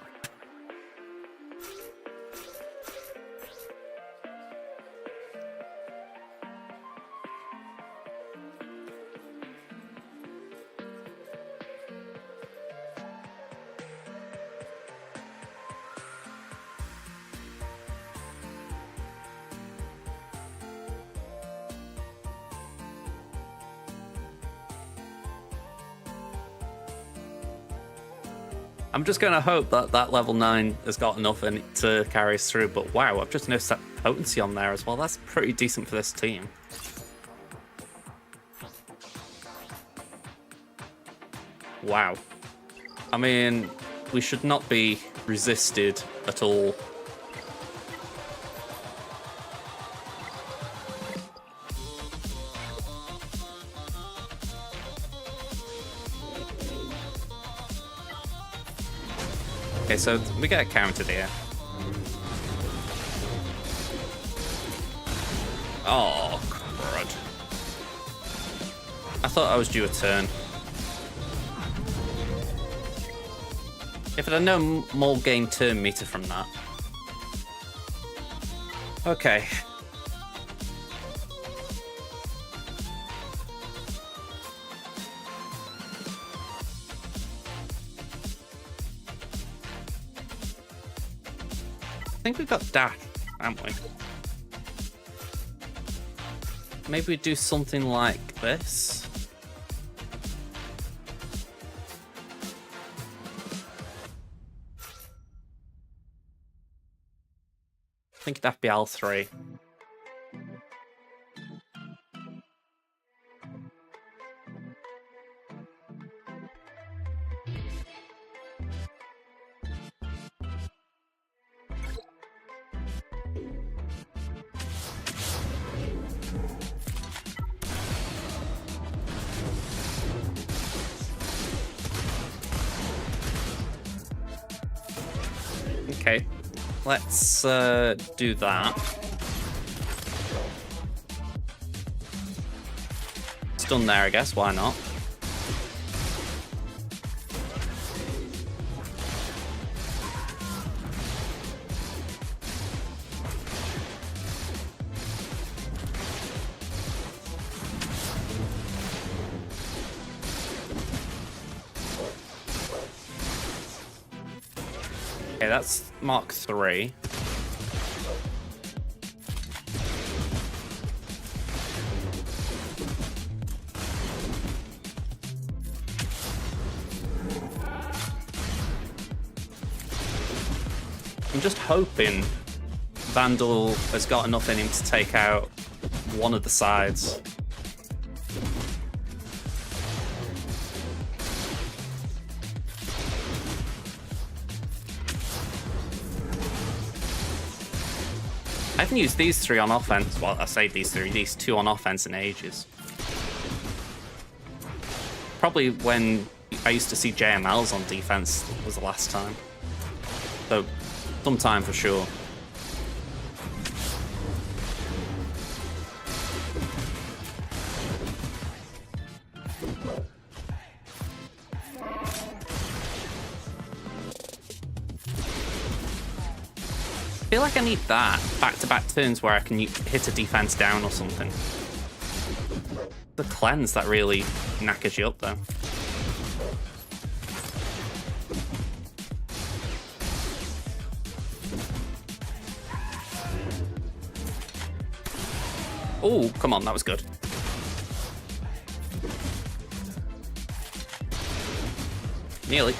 I'm just going to hope that that level 9 has got enough in it to carry us through, but wow, I've just noticed that potency on there as well. That's pretty decent for this team. Wow. I mean, we should not be resisted at all. Okay, so we get countered here. Oh, crud. I thought I was due a turn. If I'd known Maul gained turn meter from that. Okay. I think we've got dash, haven't we? Maybe we do something like this. I think it'd have to be L3. Okay, let's do that. Stun there, I guess. Why not? Okay, that's Mark 3. I'm just hoping Vandal has got enough in him to take out one of the sides. I haven't used these three on offense. Well, I say these three, these two on offense in ages. Probably when I used to see JMLs on defense was the last time. So, some time for sure. I feel like I need that back-to-back turns where I can hit a defense down or something. The cleanse that really knackers you up though. Oh, come on, that was good. Nearly.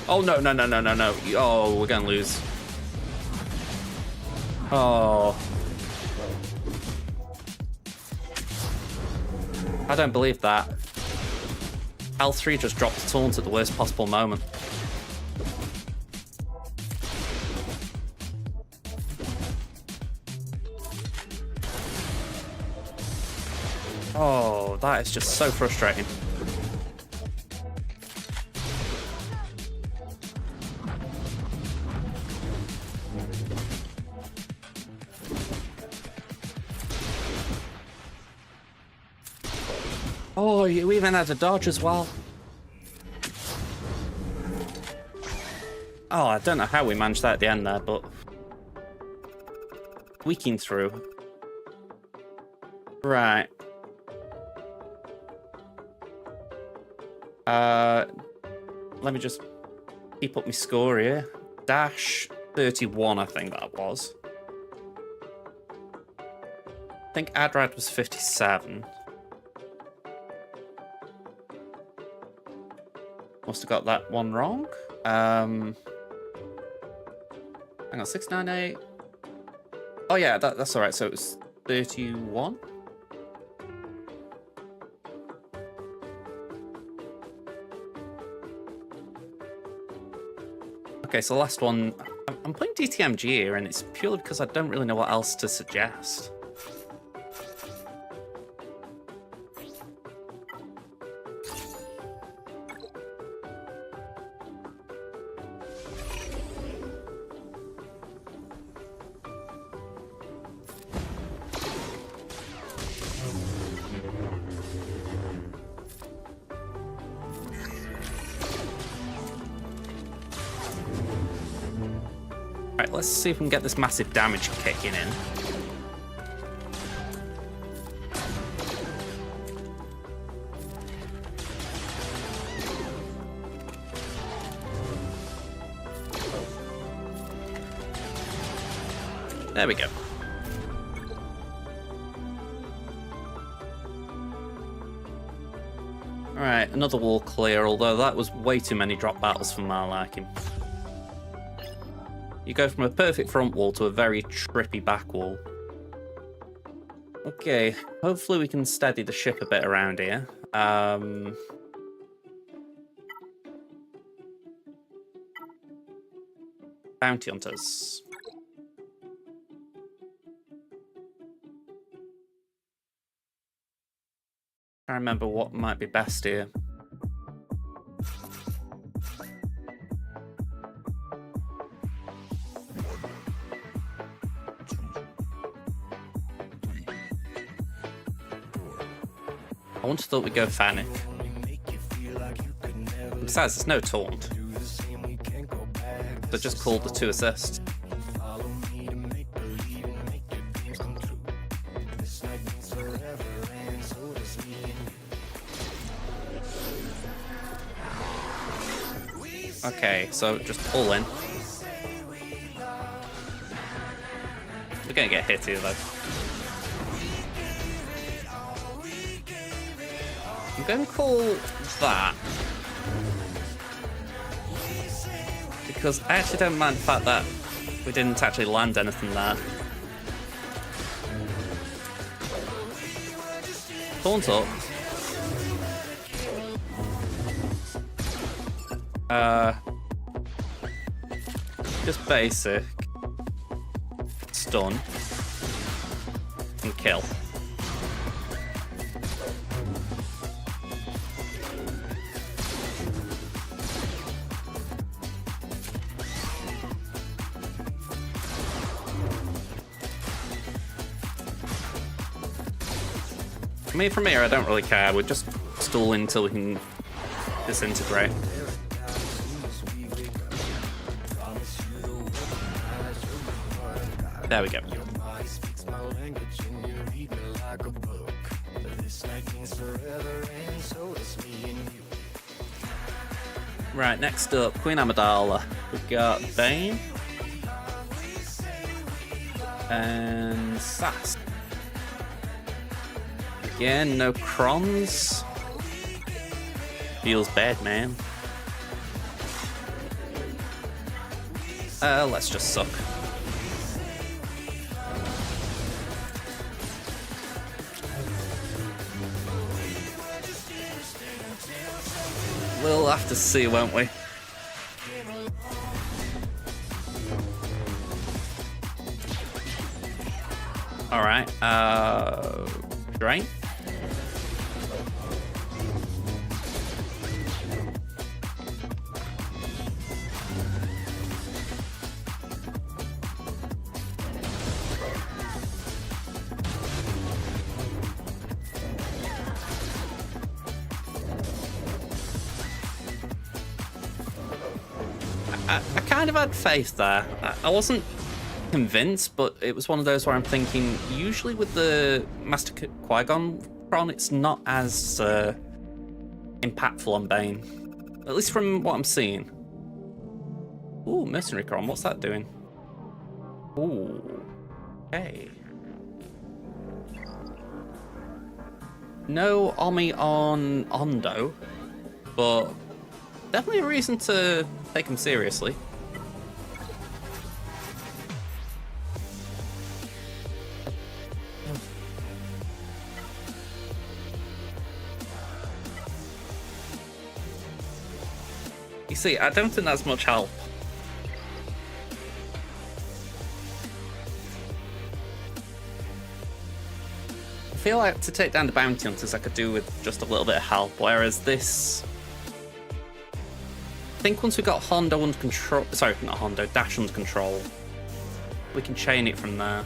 Oh, no, no, no, no, no, no. Oh, we're gonna lose. Oh. I don't believe that. L3 just dropped a taunt at the worst possible moment. Oh, that is just so frustrating. Oh, we even had a dodge as well. Oh, I don't know how we managed that at the end there, but squeaking through. Right. Let me just keep up my score here. Dash 31, I think that was. I think Adrad was 57. Must have got that one wrong. Hang on, 698. Oh yeah, that's all right. So it was 31. Okay, so last one. I'm playing DTMG here, and it's purely because I don't really know what else to suggest. Right, let's see if we can get this massive damage kicking in. There we go. Alright, another wall clear, although that was way too many drop battles for my liking. You go from a perfect front wall to a very trippy back wall. Okay, hopefully we can steady the ship a bit around here. Bounty hunters. I remember what might be best here. I wanted thought we'd go Fanic. Besides, there's no taunt. So just called the 2 assists. Okay, so just all in. We're gonna get hit here though. I'm gonna call that. Because I actually don't mind the fact that we didn't actually land anything there. Taunt up. Just basic. Stun. And kill. I mean, from here, I don't really care. We're just stalling until we can disintegrate. There we go. Right, next up, Queen Amidala. We've got Bane. And Sass. Again, no crons. Feels bad, man. Let's just suck. We'll have to see, won't we? Alright, Drain? I kind of had faith there. I wasn't convinced, but it was one of those where I'm thinking, usually with the Master Qui-Gon Cron, it's not as impactful on Bane. At least from what I'm seeing. Ooh, Mercenary Cron, what's that doing? Ooh, okay. No Omi on Ondo, but definitely a reason to take him seriously. You see, I don't think that's much help. I feel like to take down the bounty hunters I could do with just a little bit of help, whereas this... I think once we've got Hondo under control... Sorry, not Hondo, Dash under control, we can chain it from there.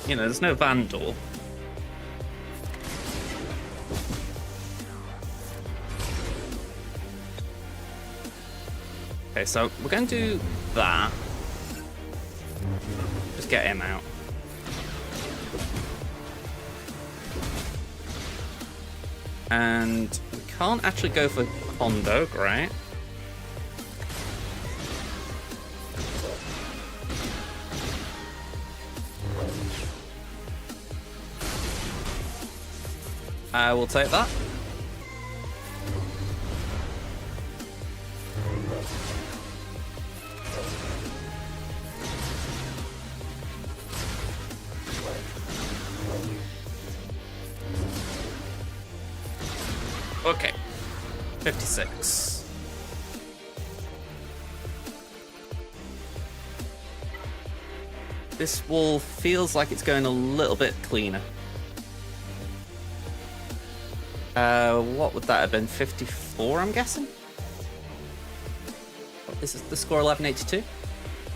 You know, there's no Vandal. Okay, so we're going to do that. Just get him out. And we can't actually go for Hondo, great. I will take that. Okay, 56. This wall feels like it's going a little bit cleaner. What would that have been? 54, I'm guessing? This is the score 1182?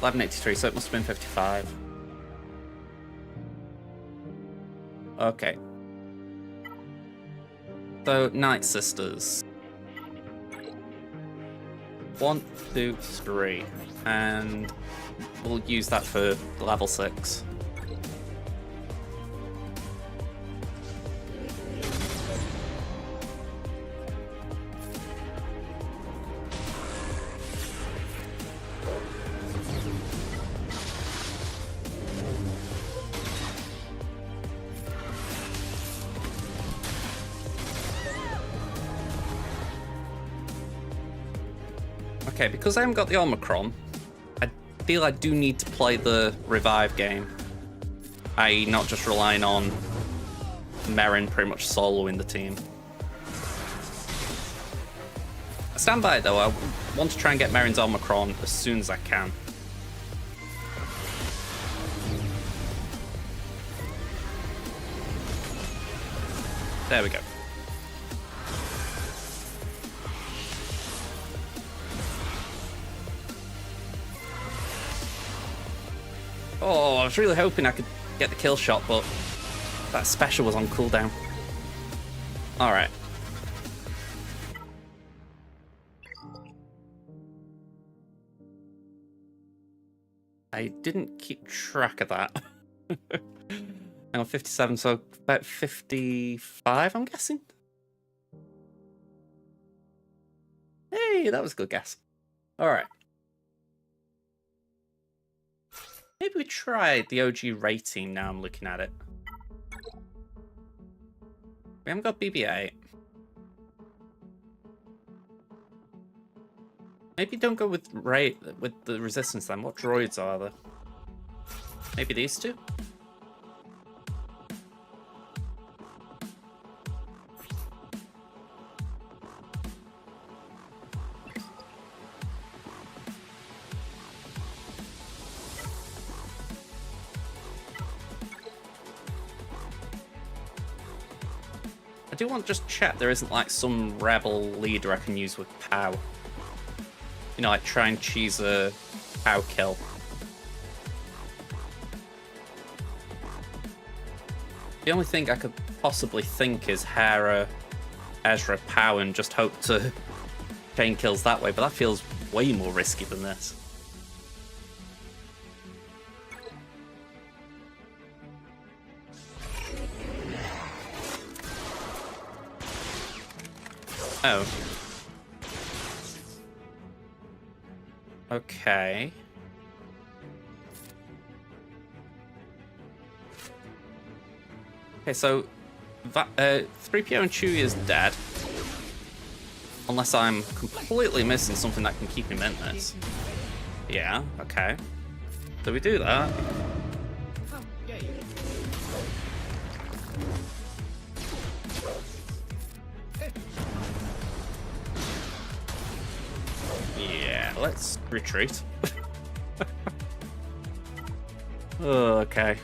1183, so it must have been 55. Okay. So, Night Sisters. 1, 2, 3. And we'll use that for level 6. Okay, because I haven't got the Omicron, I feel I do need to play the revive game. i.e. not just relying on Merrin pretty much soloing the team. I stand by it though, I want to try and get Merrin's Omicron as soon as I can. There we go. Oh, I was really hoping I could get the kill shot, but that special was on cooldown. Alright. I didn't keep track of that. Now 57, so about 55, I'm guessing? Hey, that was a good guess. Alright. Maybe we try the OG rating now I'm looking at it. We haven't got BB-8. Maybe don't go with the resistance then. What droids are there? Maybe these two? I do want to just check there isn't like some rebel leader I can use with POW. You know, like try and choose a POW kill. The only thing I could possibly think is Hera, Ezra, POW, and just hope to chain kills that way, but that feels way more risky than this. Oh. Okay. Okay, so 3PO and Chewie is dead. Unless I'm completely missing something that can keep him in this. Yeah, okay. So we do that. Yeah, let's retreat. Oh, okay.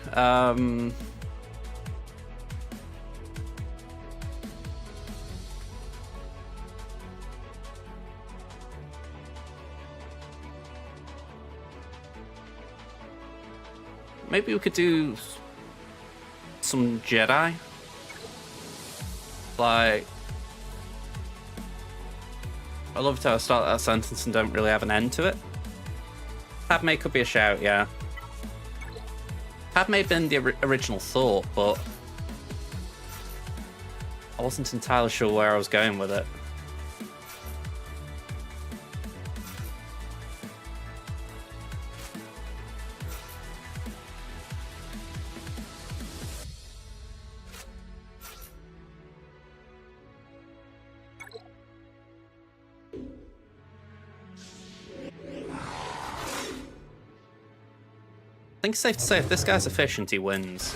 Maybe we could do some Jedi. Like, I love how I start that sentence and don't really have an end to it. Padme could be a shout, yeah. Padme had been the original thought, but I wasn't entirely sure where I was going with it. I think it's safe to say if this guy's efficient, he wins.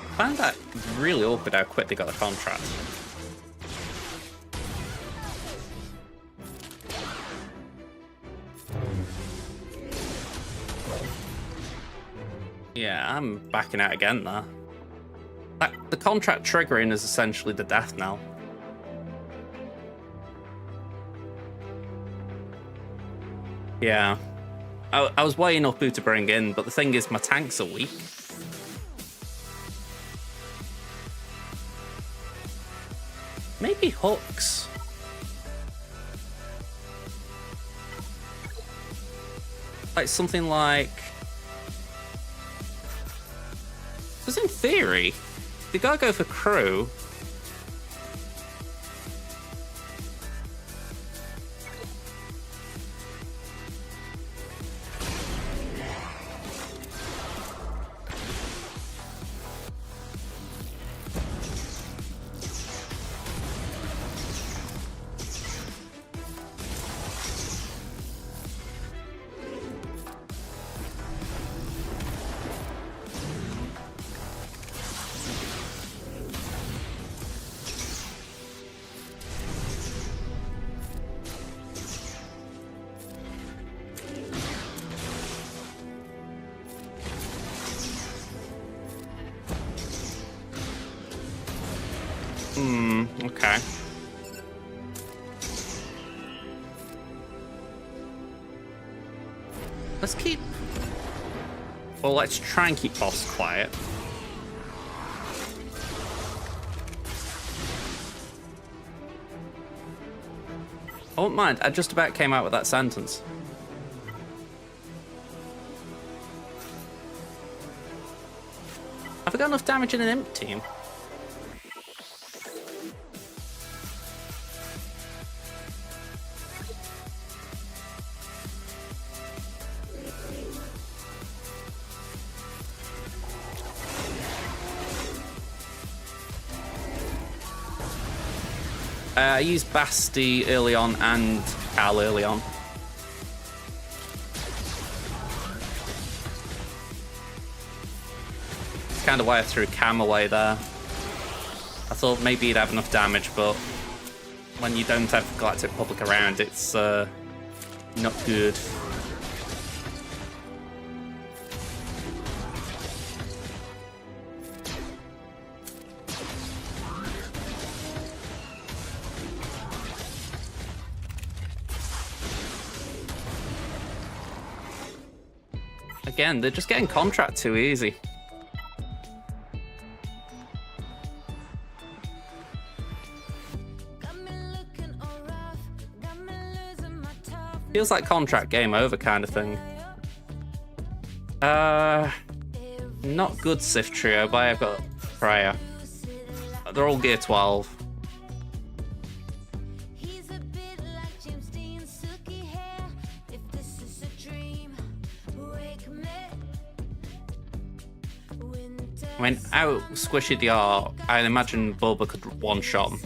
I find that really awkward how quick they got the contract. Yeah, I'm backing out again there. The contract triggering is essentially the death knell. Yeah. I was weighing up who to bring in, but the thing is my tanks are weak. Maybe hooks. Like something like... Because in theory, you gotta go for crew. Okay. Let's keep... Well, let's try and keep boss quiet. I won't mind, I just about came out with that sentence. Have I got enough damage in an imp team? I used Basti early on and Cal early on. It's kind of why I threw Cam away there. I thought maybe he'd have enough damage, but when you don't have Galactic Republic around, it's not good. Again, they're just getting contract too easy. Feels like contract game over kind of thing. Not good Sith trio, but I've got Freya. They're all gear 12. I mean, how squishy they are, I imagine Boba could one-shot them.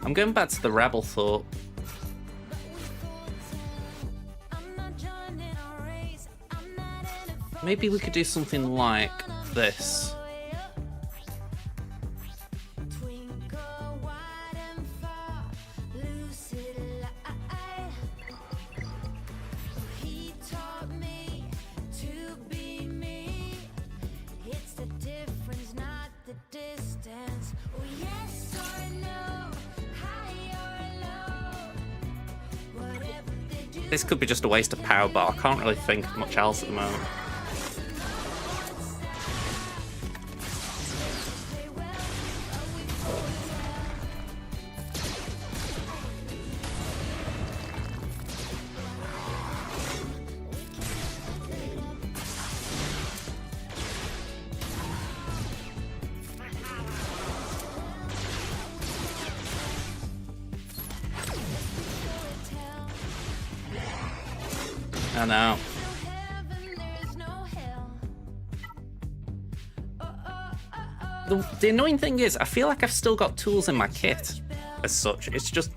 I'm going back to the Rebel thought. Maybe we could do something like this. This could be just a waste of power, but I can't really think of much else at the moment. I know. The annoying thing is, I feel like I've still got tools in my kit as such. It's just,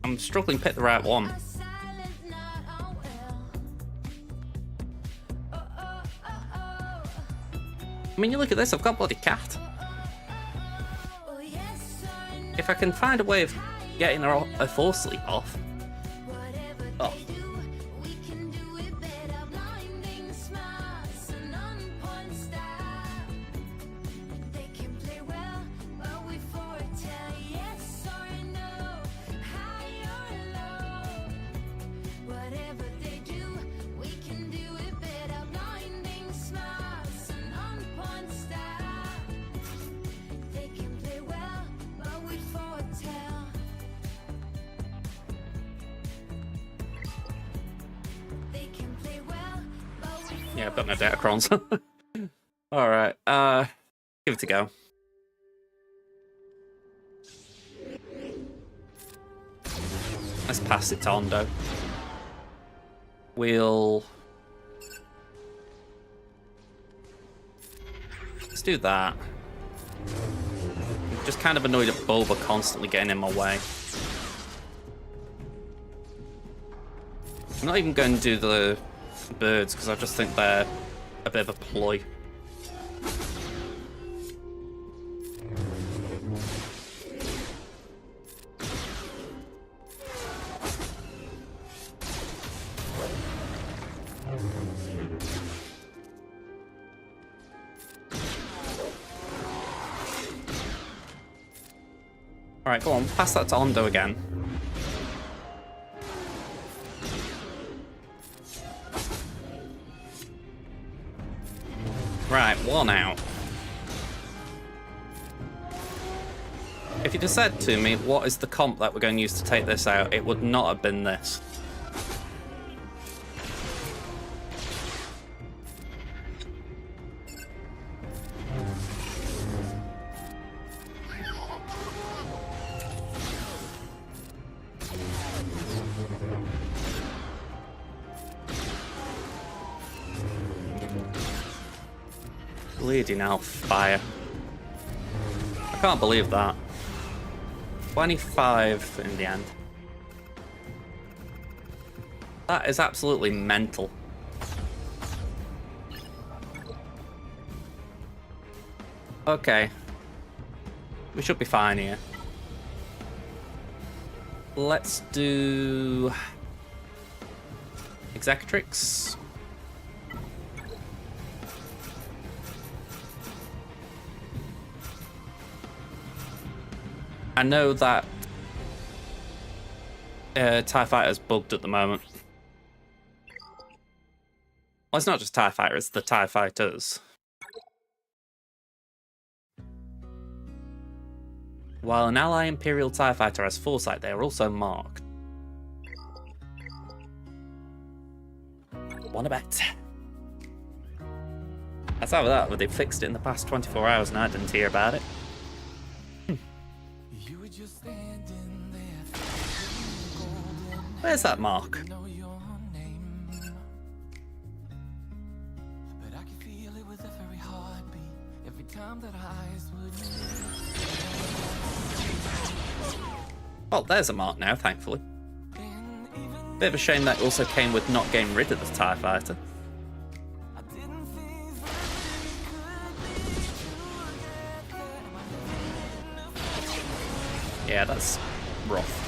I'm struggling to pick the right one. I mean, you look at this, I've got bloody cat. If I can find a way of getting a force sleep off. Oh. Yeah, I've got no Datacrons. Alright, give it a go. Let's pass it to Ondo. Let's do that. I'm just kind of annoyed at Boba constantly getting in my way. I'm not even going to do the birds because I just think they're a bit of a ploy. Alright, go on, pass that to Ondo again. Right, one out. If you'd have said to me, what is the comp that we're going to use to take this out, it would not have been this. Bleeding out fire. I can't believe that. 25 in the end. That is absolutely mental. Okay. We should be fine here. Let's do Executrix. I know that TIE Fighter's bugged at the moment. Well, it's not just TIE Fighter, it's the TIE Fighters. While an ally Imperial TIE Fighter has foresight, they are also marked. Wanna bet? That's how that, but they fixed it in the past 24 hours and I didn't hear about it. Where's that mark? Oh, there's a mark now, thankfully. Bit of a shame that also came with not getting rid of the TIE Fighter. Yeah, that's rough.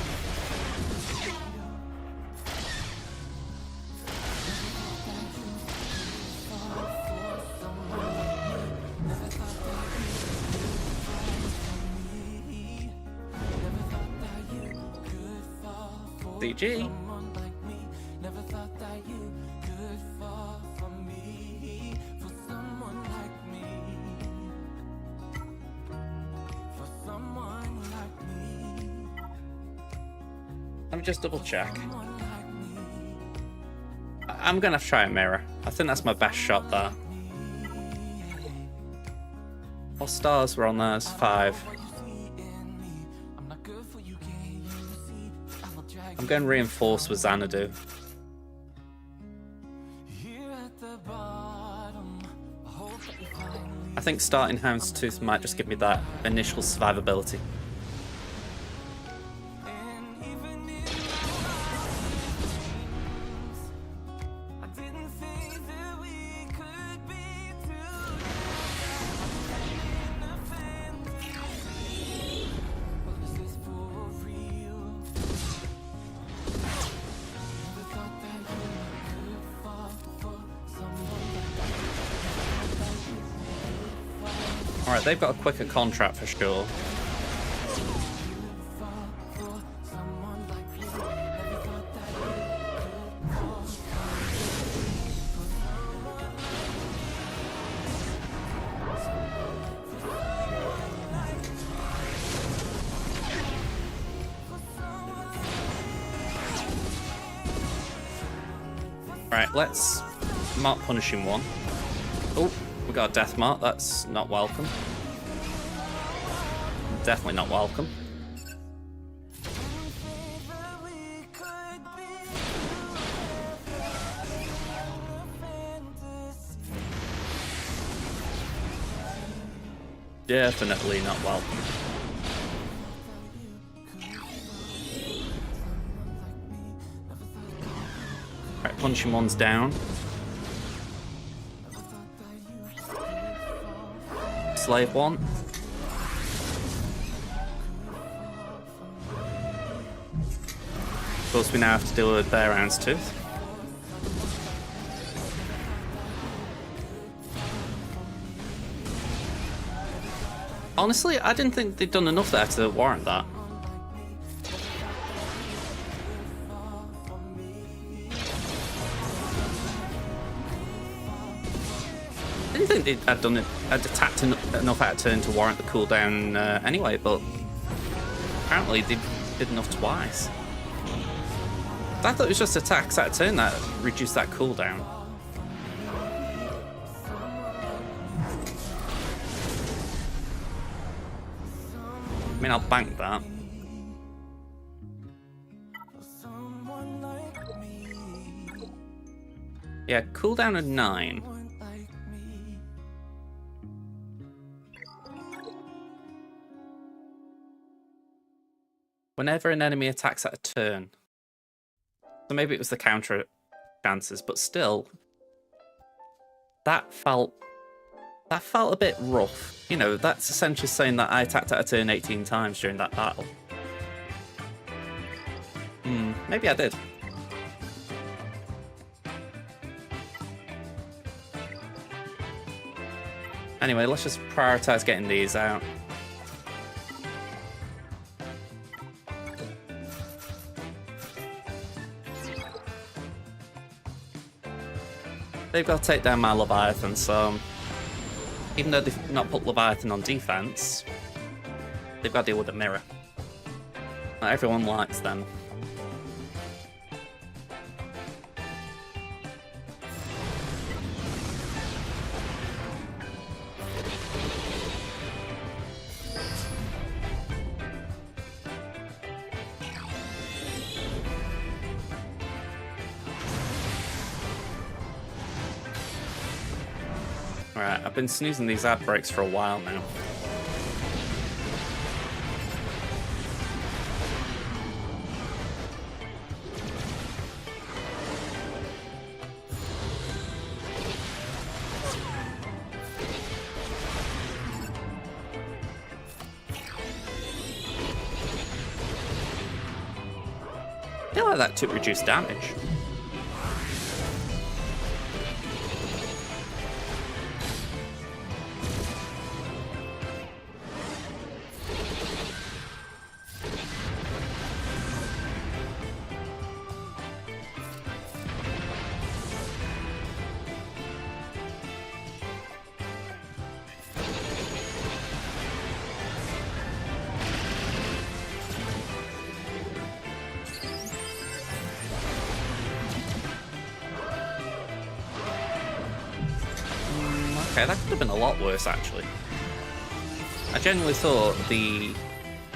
CG. Let me just double check. I'm gonna try a mirror. I think that's my best shot there. What stars were on there? It's 5. I'm going to reinforce with Xanadu. I think starting Houndstooth might just give me that initial survivability. Alright, they've got a quicker contract for sure. Right, let's mark punishing one. Oh, we got a death mark. That's not welcome. Definitely not welcome. Definitely not welcome. Right, punching one's down. Slave one. Of course, we now have to deal with their Houndstooth. Honestly, I didn't think they'd done enough there to warrant that. I didn't think I'd attacked enough out of turn to warrant the cooldown anyway, but apparently they did enough twice. I thought it was just attacks out of turn that reduced that cooldown. I mean, I'll bank that. Yeah, cooldown of 9. Whenever an enemy attacks at a turn. So maybe it was the counter chances, but still, that felt a bit rough. You know, that's essentially saying that I attacked at a turn 18 times during that battle. Maybe I did. Anyway, let's just prioritize getting these out. They've got to take down my Leviathan, so even though they've not put Leviathan on defense, they've got to deal with the mirror. Not everyone likes them. Alright, I've been snoozing these ad breaks for a while now. I feel like that took reduced damage. Okay, that could have been a lot worse, actually. I genuinely thought the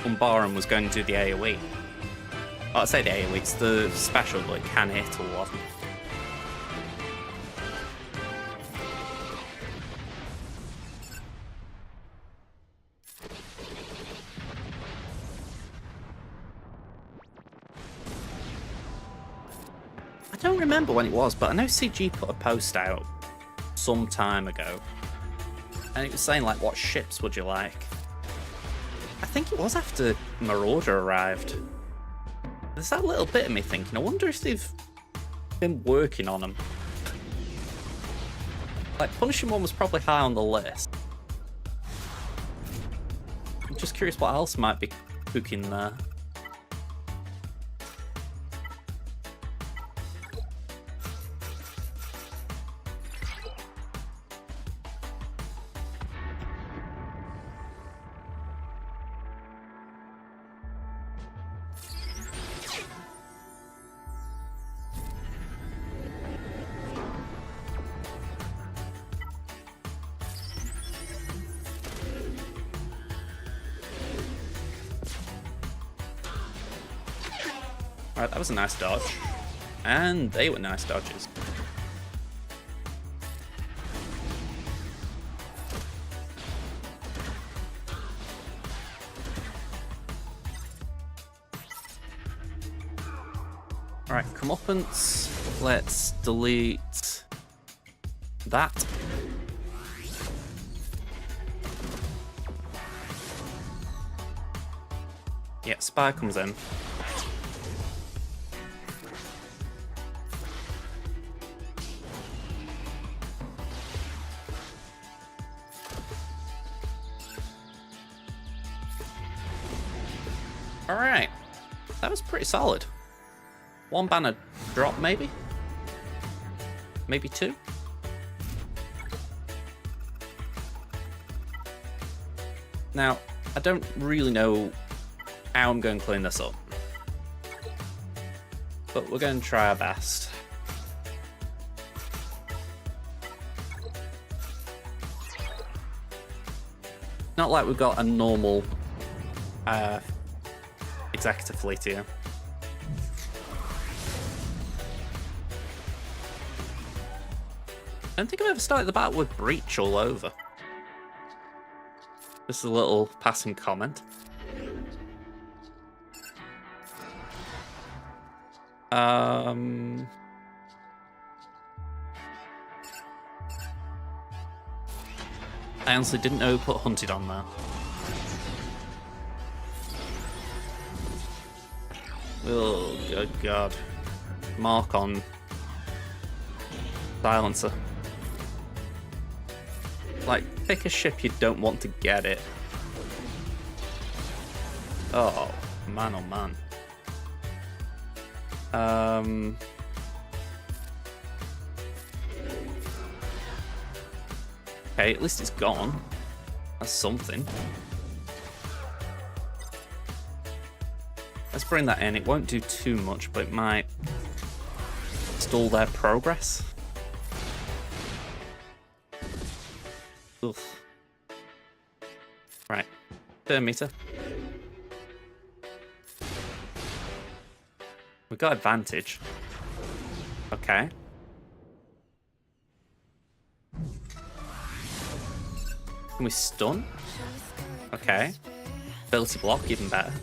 Umbaran was going to do the AoE. Oh, I say the AoE, it's the special, but it can hit a lot. I don't remember when it was, but I know CG put a post out some time ago, and it was saying, like, what ships would you like? I think it was after Marauder arrived. There's that little bit of me thinking, I wonder if they've been working on them. Like, Punishing One was probably high on the list. curious what else might be cooking there. Alright, that was a nice dodge. And they were nice dodges. Alright, comeuppance. Let's delete that. Yeah, Spire comes in. Alright, that was pretty solid. One banner drop, maybe? Maybe two? Now, I don't really know how I'm going to clean this up. But we're going to try our best. Not like we've got a normal executive fleet here. I don't think I've ever started the battle with Breach all over. Just a little passing comment. I honestly didn't know who put Hunted on there. Oh, good God. Mark on Silencer. Like, pick a ship you don't want to get it. Oh, man, oh man. Okay, at least it's gone. That's something. Let's bring that in. It won't do too much, but it might stall their progress. Oof. Right. Turn meter. We got advantage. Okay. Can we stun? Okay. Ability block, even better.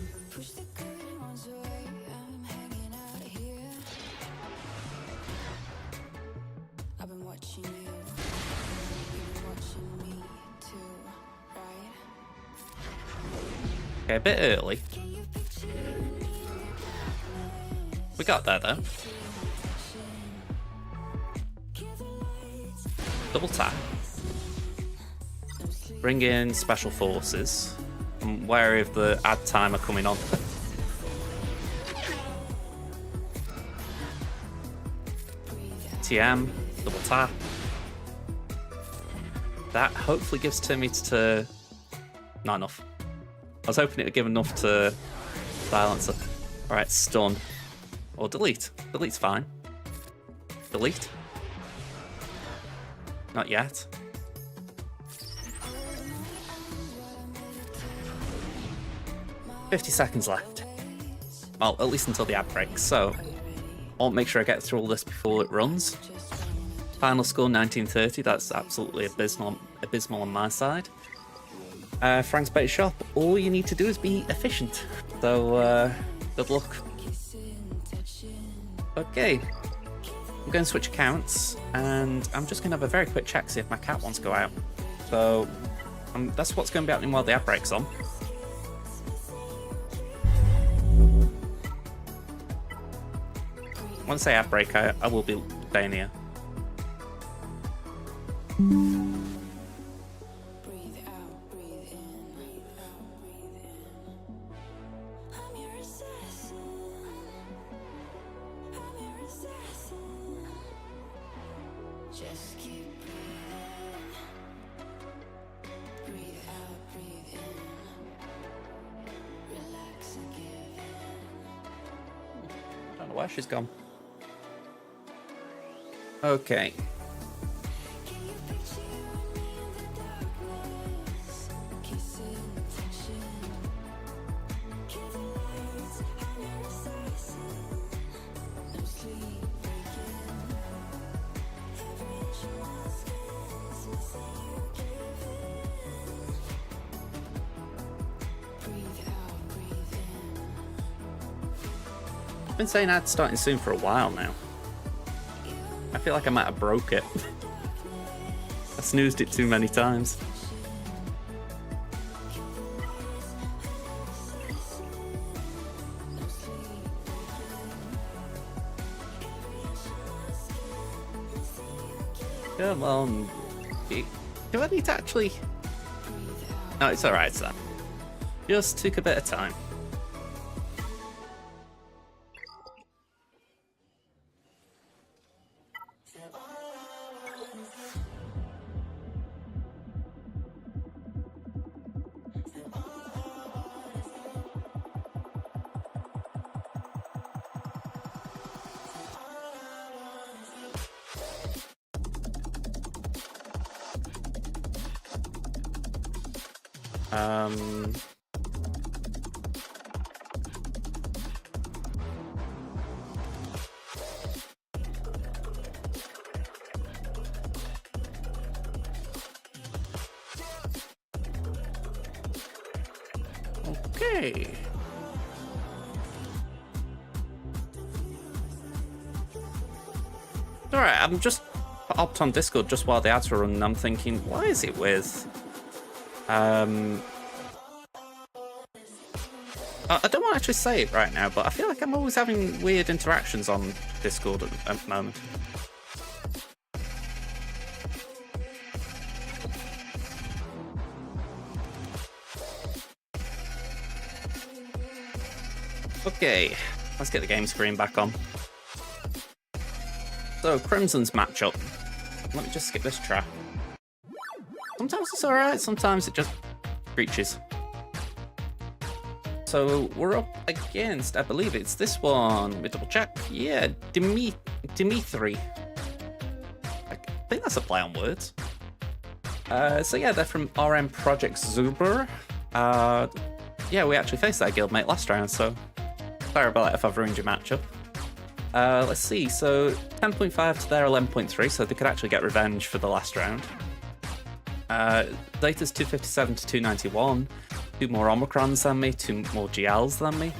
Okay, a bit early. We got there though. Double tap. Bring in special forces. I'm wary of the ad timer coming on. TM, double tap. That hopefully gives Timmy to... Not enough. I was hoping it would give enough to Silencer. Alright, stun. Or delete. Delete's fine. Delete. Not yet. $50 seconds left. Well, at least until the ad breaks, so I'll make sure I get through all this before it runs. Final score 1930, that's absolutely abysmal on my side. Frank's Bait Shop, all you need to do is be efficient. So, good luck. Okay, I'm going to switch accounts, and I'm just going to have a very quick check, see if my cat wants to go out. So, that's what's going to be happening while the ad break's on. Once I ad break, I will be staying here. I don't know where she's gone. Okay. I've been saying ads starting soon for a while now. I feel like I might have broke it. I snoozed it too many times. Come on. Do I need to actually... No, it's alright, Sam. Just took a bit of time. Okay. Alright, I'm just hopped on Discord just while the ads were running. I'm thinking, why is it with... I don't want to actually say it right now, but I feel like I'm always having weird interactions on Discord at the moment. Okay, let's get the game screen back on. So, Crimson's matchup. Let me just skip this track. Sometimes it's alright, sometimes it just breaches. So, we're up against, I believe it's this one. Let me double check. Yeah, Dimitri. I think that's a play on words. So yeah, they're from RM Project Zuber. Yeah, we actually faced that guildmate last round, so sorry about that if I've ruined your matchup. Let's see, so 10.5 to their 11.3, so they could actually get revenge for the last round. Data's 257 to 291, 2 more Omicrons than me, 2 more GLs than me.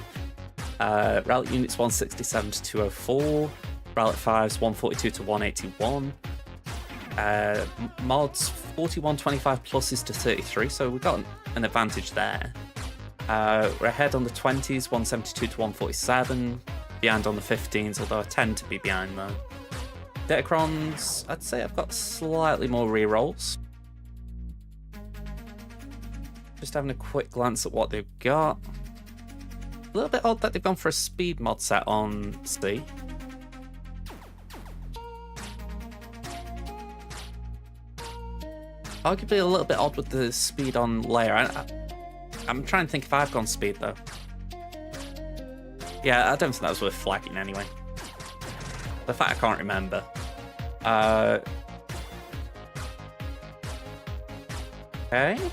Relic units 167 to 204, Relic 5s 142 to 181. Mods 4125 pluses to 33, so we've got an advantage there. We're ahead on the 20s, 172 to 147. Behind on the 15s, although I tend to be behind though. Datacrons, I'd say I've got slightly more rerolls. Just having a quick glance at what they've got. A little bit odd that they've gone for a speed mod set on C. Arguably a little bit odd with the speed on layer. I'm trying to think if I've gone speed though. Yeah, I don't think that was worth flagging anyway. The fact I can't remember. Okay.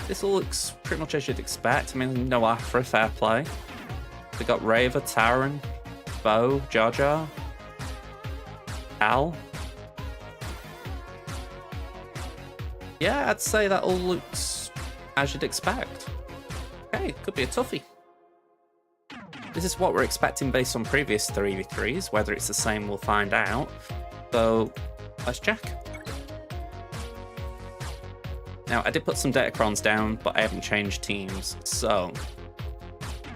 This all looks pretty much as you'd expect. I mean, no Afra, fair play. They got Raver, Taran, Bo, Jar Jar, Al. Yeah, I'd say that all looks as you'd expect. Okay, could be a toughie. This is what we're expecting based on previous 3v3s. Whether it's the same, we'll find out. So, let's check. Now, I did put some Datacrons down, but I haven't changed teams. So,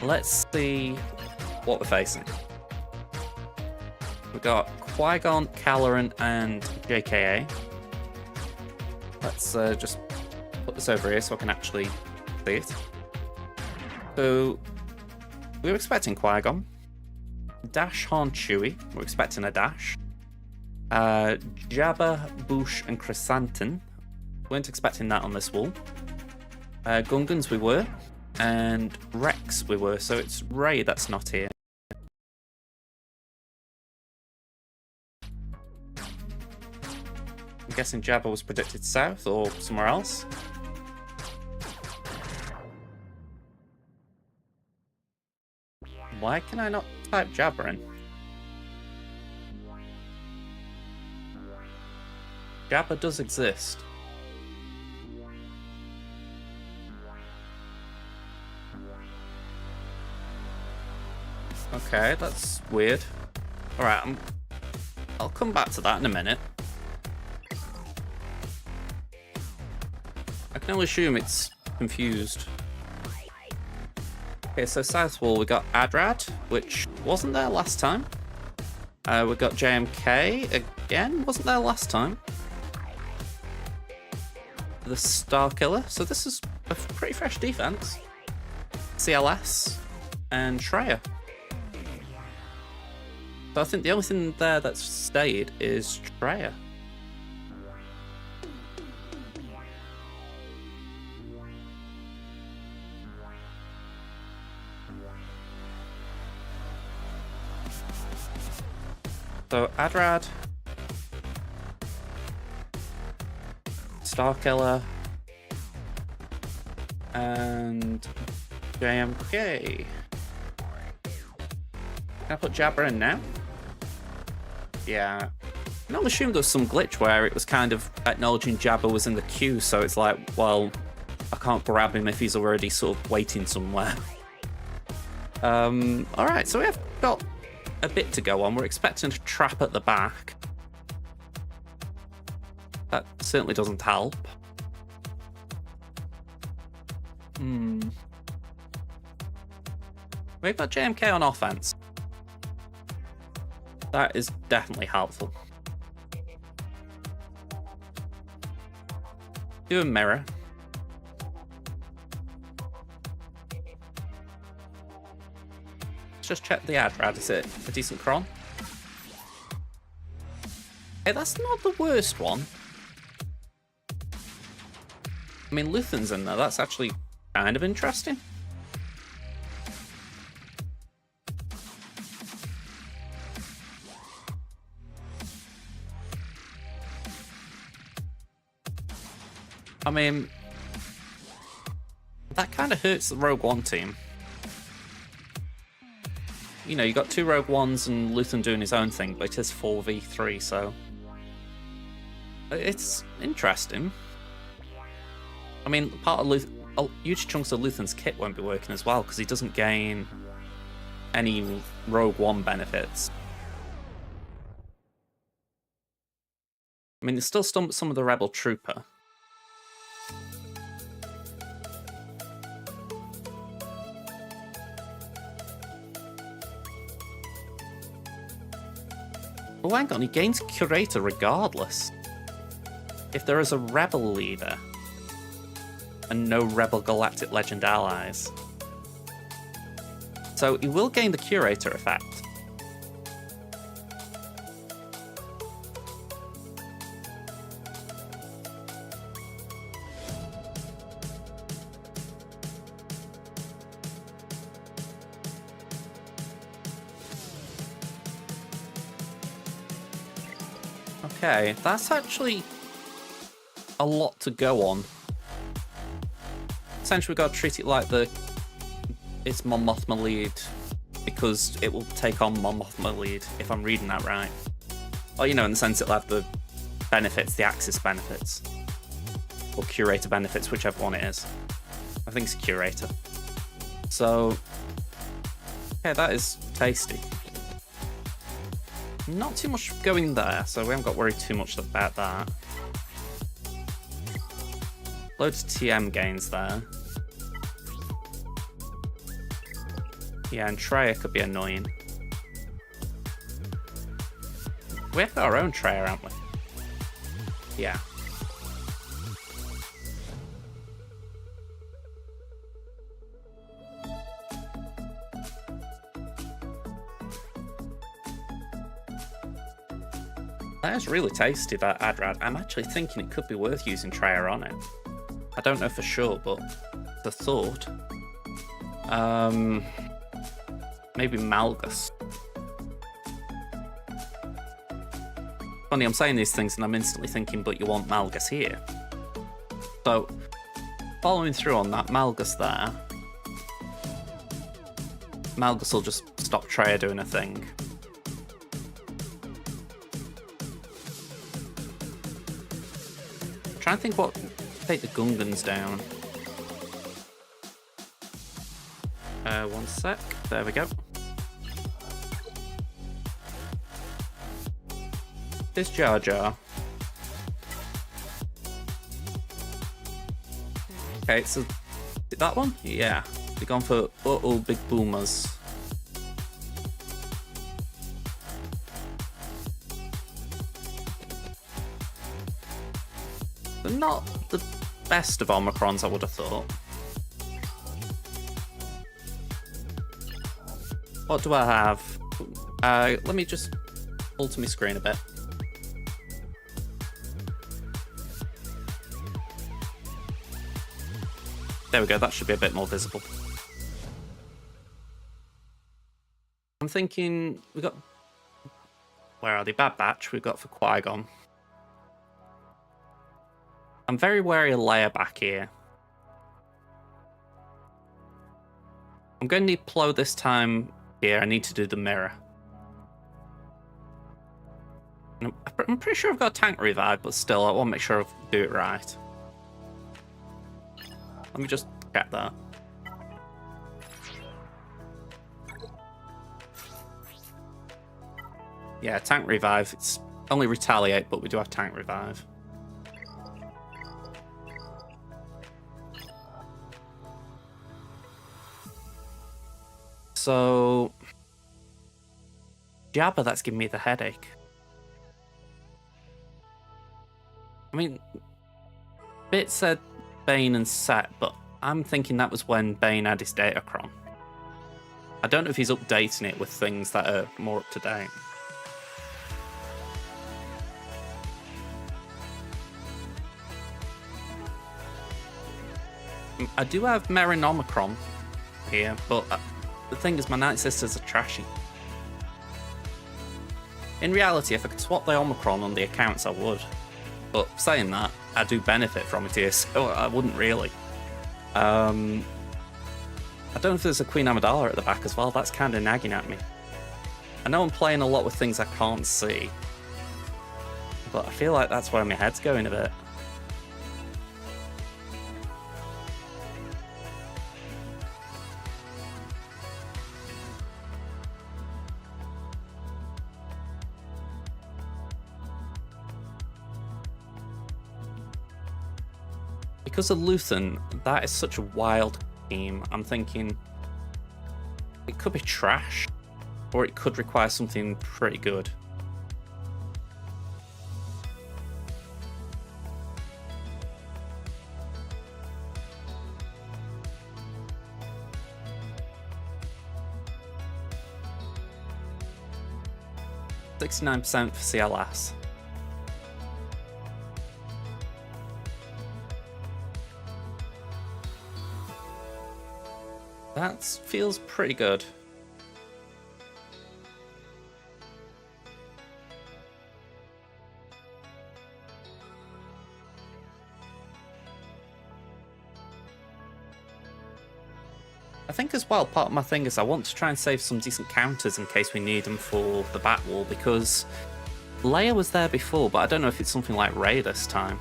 let's see what we're facing. We've got Qui-Gon, Caloran, and JKA. Let's just put this over here so I can actually see it. So, we were expecting Qui-Gon. Dash Horn Chewy. We're expecting a dash. Jabba, Boosh, and Chrysanthemum. Weren't expecting that on this wall. Gungans we were. And Rex we were. So it's Ray that's not here. I'm guessing Jabba was predicted south or somewhere else. Why can I not type Jabba in? Jabba does exist. Okay, that's weird. Alright, I'll come back to that in a minute. I can only assume it's confused. Okay, so south wall we got Adrad, which wasn't there last time. We got JMK again, wasn't there last time. The Star Killer, so this is a pretty fresh defense. CLS and Shreya. So I think the only thing there that's stayed is Shreya. So Adrad, Starkiller, and JMK. Can I put Jabba in now? Yeah. I'm assuming there was some glitch where it was kind of acknowledging Jabba was in the queue, so it's like, well, I can't grab him if he's already sort of waiting somewhere. Alright, so we have got a bit to go on. We're expecting a trap at the back. That certainly doesn't help. We've got JMK on offense. That is definitely helpful. Do a mirror. Let's just check the Adrad. Is it a decent cron? Hey, that's not the worst one. I mean, Luthen's in there. That's actually kind of interesting. I mean, that kind of hurts the Rogue One team. You know, you got 2 Rogue Ones and Luthen doing his own thing, but it is 4v3, so it's interesting. I mean, part of huge chunks of Luthen's kit won't be working as well because he doesn't gain any Rogue One benefits. I mean, there's still some of the Rebel Trooper. Oh, hang on, he gains Curator regardless. If there is a Rebel leader and no Rebel Galactic Legend allies. So he will gain the Curator effect. Okay, that's actually a lot to go on. Essentially, we've got to treat it like it's Mon Mothma lead because it will take on Mon Mothma lead, if I'm reading that right. Or, you know, in the sense it'll have the benefits, the Axis benefits. Or Curator benefits, whichever one it is. I think it's Curator. So, okay, that is tasty. Not too much going there, so we haven't got worried too much about that. Loads of TM gains there. Yeah, and Traya could be annoying. We have got our own Traya, haven't we? Yeah. That is really tasty, that Adrad. I'm actually thinking it could be worth using Treya on it. I don't know for sure, but the thought. Maybe Malgus. Funny, I'm saying these things and I'm instantly thinking, but you want Malgus here. So, following through on that, Malgus there. Malgus will just stop Treya doing a thing. I'm trying to think what take the Gungans down. One sec. There we go. This Jar Jar. Okay, so is it that one? Yeah. We've gone for big boomers. They're not the best of Omicrons, I would have thought. What do I have? Let me just alter my screen a bit. There we go, that should be a bit more visible. I'm thinking we got... Where are they? Bad Batch we've got for Qui-Gon. I'm very wary of Leia back here. I'm going to need Plo this time here. I need to do the mirror. I'm pretty sure I've got a tank revive, but still, I want to make sure I do it right. Let me just check that. Yeah, tank revive. It's only retaliate, but we do have tank revive. So... Jabba, that's giving me the headache. I mean, Bit said Bane and Set, but I'm thinking that was when Bane had his Datacron. I don't know if he's updating it with things that are more up to date. I do have Merrin Omicron here, but the thing is my Night Sisters are trashy. In reality, if I could swap the Omicron on the accounts, I would. But saying that, I do benefit from it here, so I wouldn't really. I don't know if there's a Queen Amidala at the back as well. That's kind of nagging at me. I know I'm playing a lot with things I can't see, but I feel like that's where my head's going a bit. Because of Luthen, that is such a wild team. I'm thinking it could be trash, or it could require something pretty good. %69% for CLS. That feels pretty good. I think as well, part of my thing is I want to try and save some decent counters in case we need them for the Bat Wall, because Leia was there before, but I don't know if it's something like Rey this time.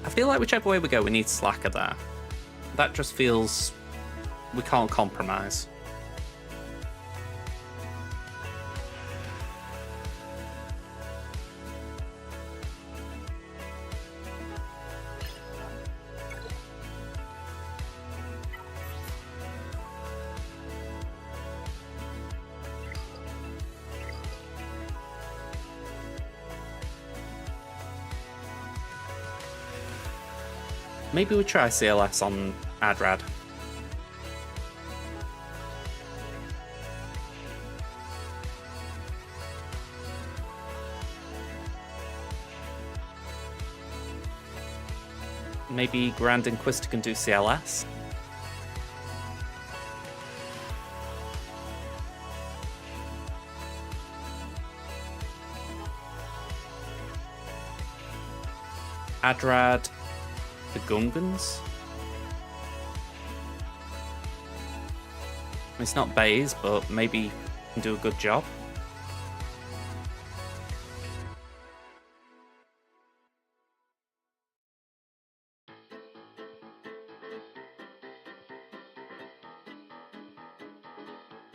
I feel like whichever way we go, we need Slacker there. That just feels... we can't compromise. Maybe we try CLS on Adrad. Maybe Grand Inquisitor can do CLS? Adrad the Gungans? It's not Baze, but maybe he can do a good job.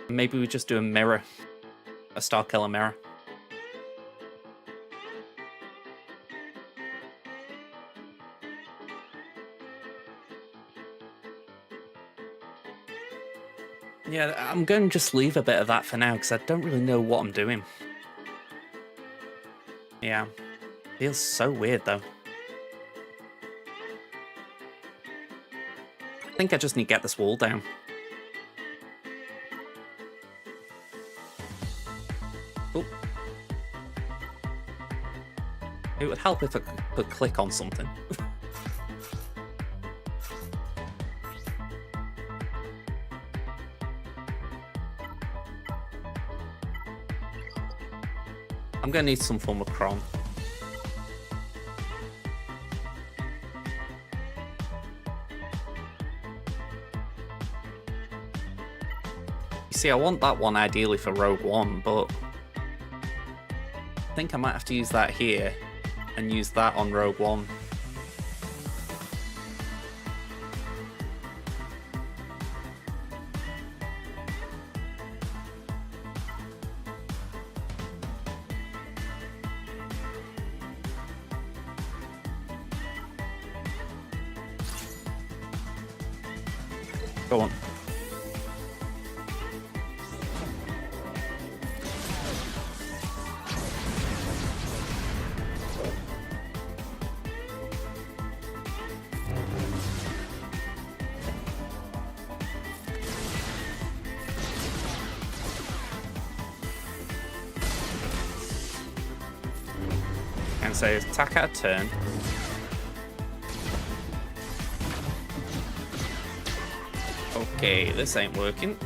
Maybe we just do a mirror. A Starkiller mirror. Yeah, I'm going to just leave a bit of that for now because I don't really know what I'm doing. Yeah, feels so weird though. I think I just need to get this wall down. Oh. It would help if I could click on something. I'm gonna need some form of cron. You see, I want that one ideally for Rogue One, but I think I might have to use that here and use that on Rogue One. Go on. And say attack out of turn. Okay, this ain't working.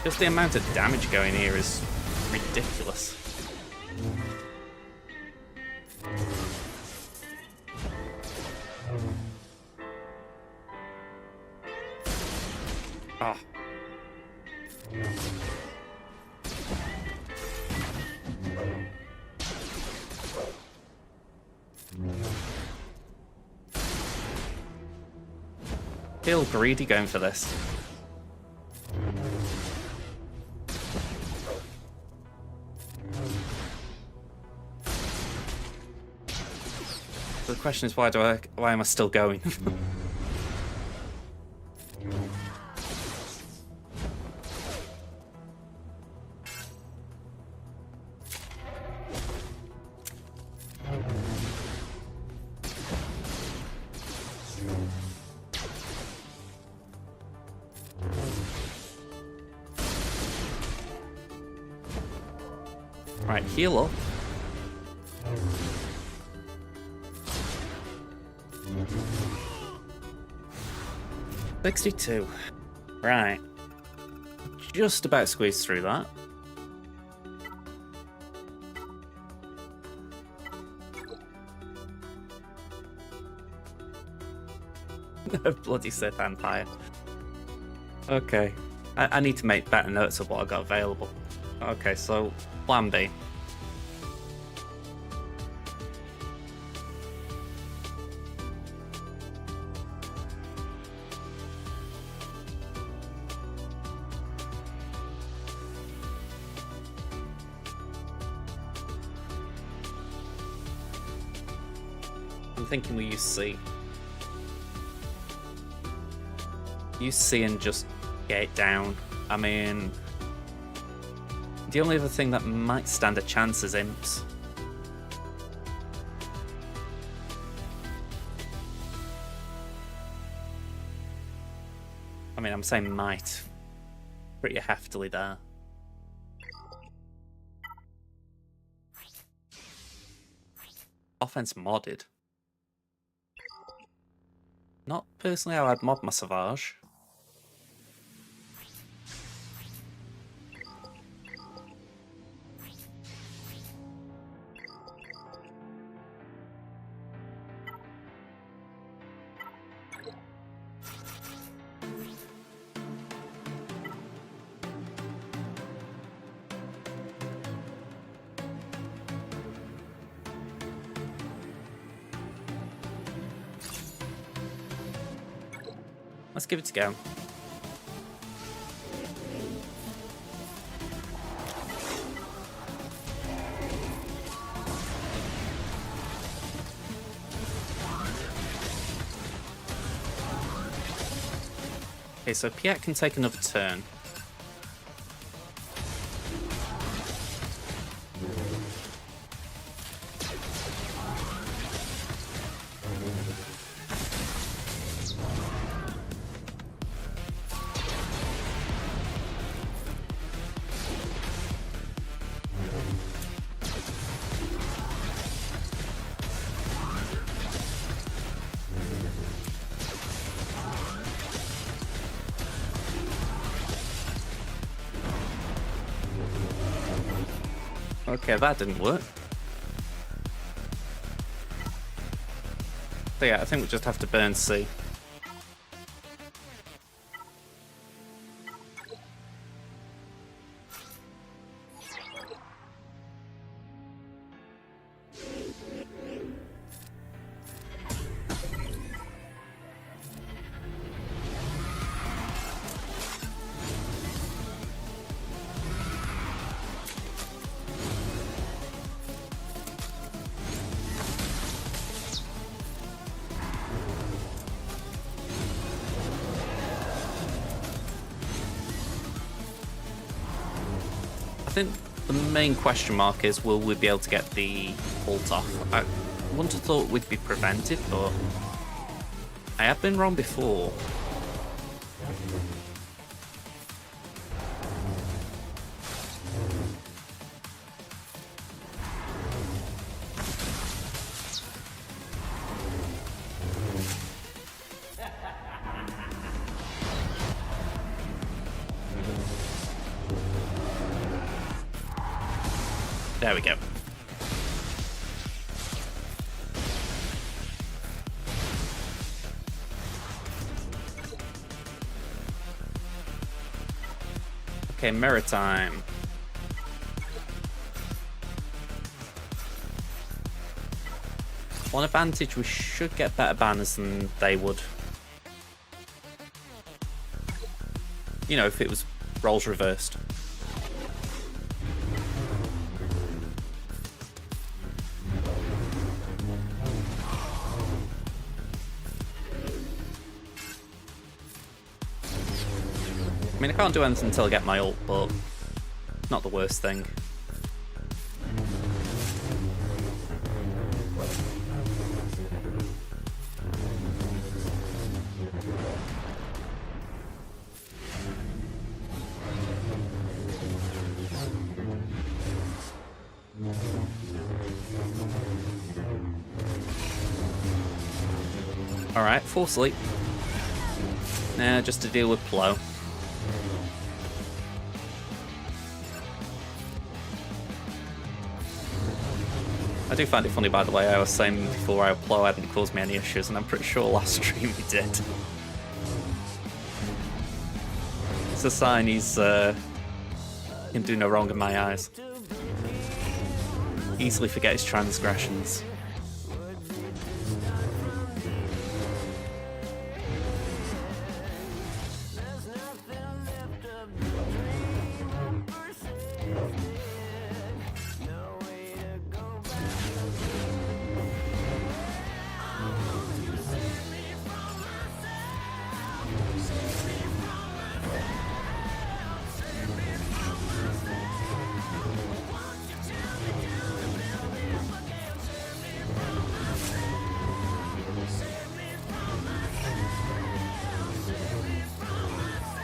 Just the amount of damage going here is ridiculous. Ah. Feel greedy going for this. The question is, why am I still going? Right, heal up. $62. Right. Just about squeezed through that. Bloody Sith Empire. Okay. I need to make better notes of what I got available. Okay, so plan B. I'm thinking we use C. Use C and just get it down. I mean, The only other thing that might stand a chance is imps. I mean, I'm saying might pretty heftily there. Offense modded. Not personally how I'd mod my Savage. Let's give it a go. Okay, so Piet can take another turn. Okay, that didn't work. So yeah, I think we just have to burn C. I think the main question mark is, will we be able to get the ult off? I wouldn't have thought we'd be prevented, but I have been wrong before. There we go. Okay, mirror time. One advantage, we should get better banners than they would. You know, if it was roles reversed. I mean, I can't do anything until I get my ult, but not the worst thing. Alright, full sleep. Nah, just to deal with Plo. I do find it funny, by the way, I was saying before how Plo hadn't caused me any issues, and I'm pretty sure last stream he did. It's a sign he's can do no wrong in my eyes. Easily forget his transgressions.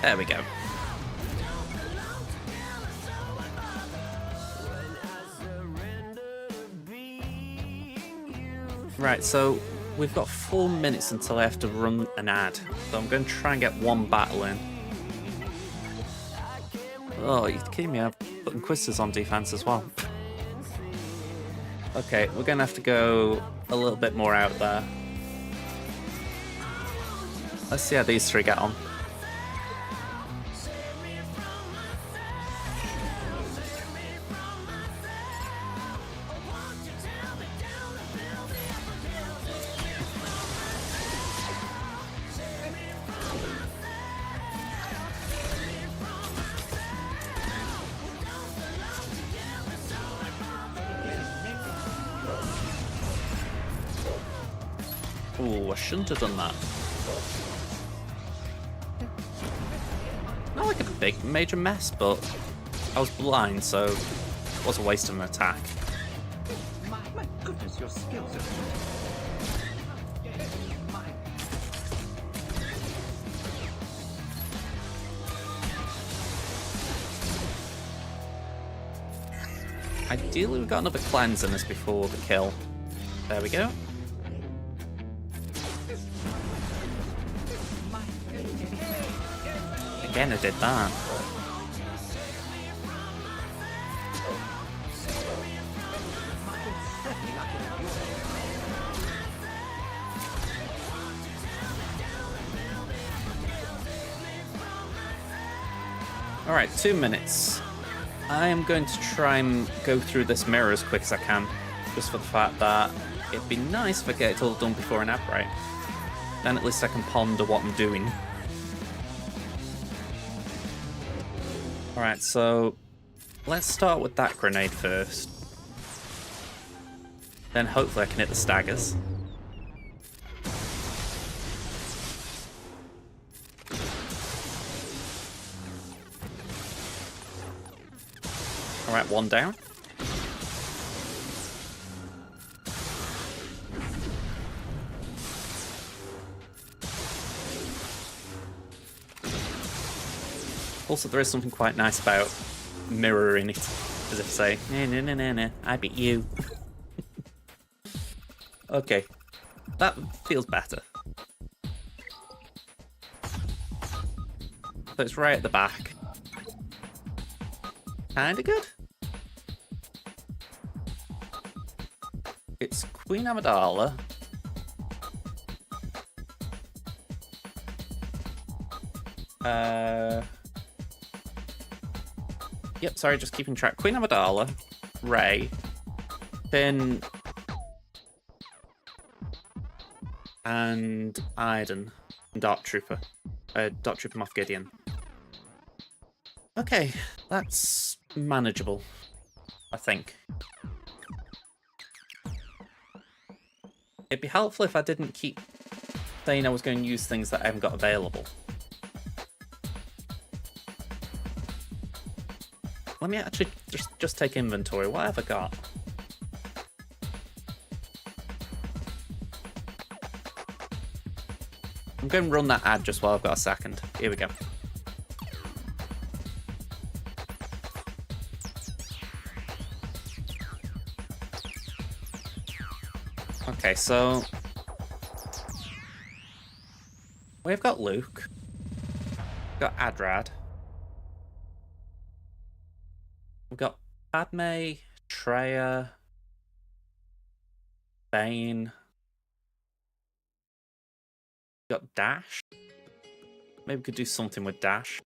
There we go. Right, so we've got 4 minutes until I have to run an ad. So I'm going to try and get one battle in. Oh, you're kidding me, I've put Inquisitors on defense as well. Okay, we're going to have to go a little bit more out there. Let's see how these three get on. Ooh, I shouldn't have done that. Not like a big major mess, but I was blind, so it was a waste of an attack. My goodness, your skills are... Ideally, we've got another cleanse in us before the kill. There we go. Again, I did that. Alright, 2 minutes. I am going to try and go through this mirror as quick as I can, just for the fact that it'd be nice if I get it all done before an upright. Then at least I can ponder what I'm doing. Alright, so let's start with that grenade first. Then hopefully I can hit the staggers. Alright, one down. Also, there is something quite nice about mirroring it, as if to say, no, I beat you. Okay, that feels better. So it's right at the back. Kinda good. It's Queen Amidala. Yep, sorry, just keeping track. Queen Amidala, Rey, Finn, and Iden, and Dark Trooper. Dark Trooper Moff Gideon. Okay, that's manageable, I think. It'd be helpful if I didn't keep saying I was going to use things that I haven't got available. Let me actually just take inventory. What have I got? I'm going to run that ad just while I've got a second. Here we go. Okay, so we've got Luke, we've got Adrad, we've got Padme, Traya, Bane, we've got Dash. Maybe we could do something with Dash.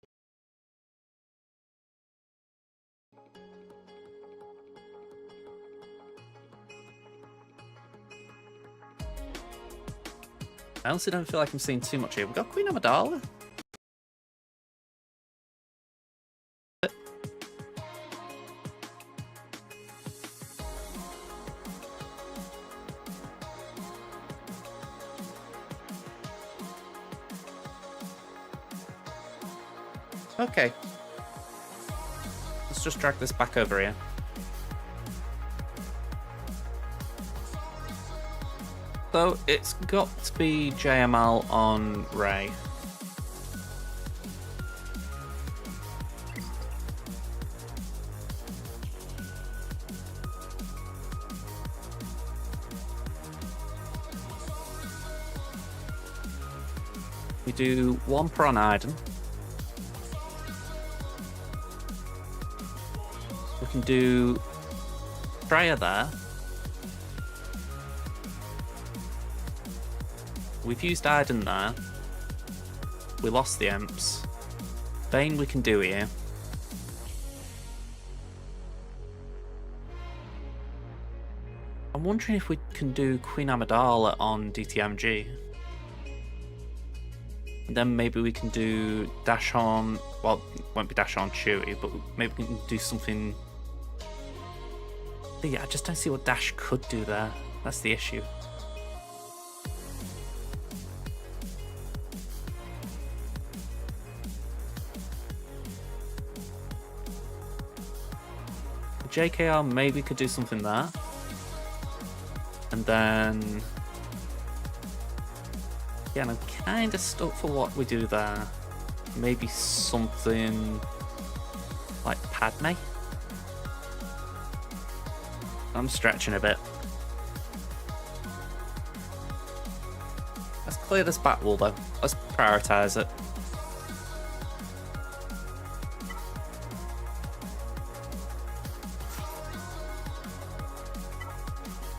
I honestly don't feel like I'm seeing too much here. We've got Queen Amidala. Okay. Let's just drag this back over here. So it's got to be JML on Rey. We do Wampa on Iden. We can do Freya there. We've used Iden there. We lost the Imps. Bane we can do here. I'm wondering if we can do Queen Amidala on DTMG. And then maybe we can do Dash on... Well, it won't be Dash on Chewie, but maybe we can do something... But yeah, I just don't see what Dash could do there. That's the issue. JKR maybe could do something there. And then... Yeah, and I'm kind of stuck for what we do there. Maybe something like Padme? I'm stretching a bit. Let's clear this back wall though. Let's prioritise it.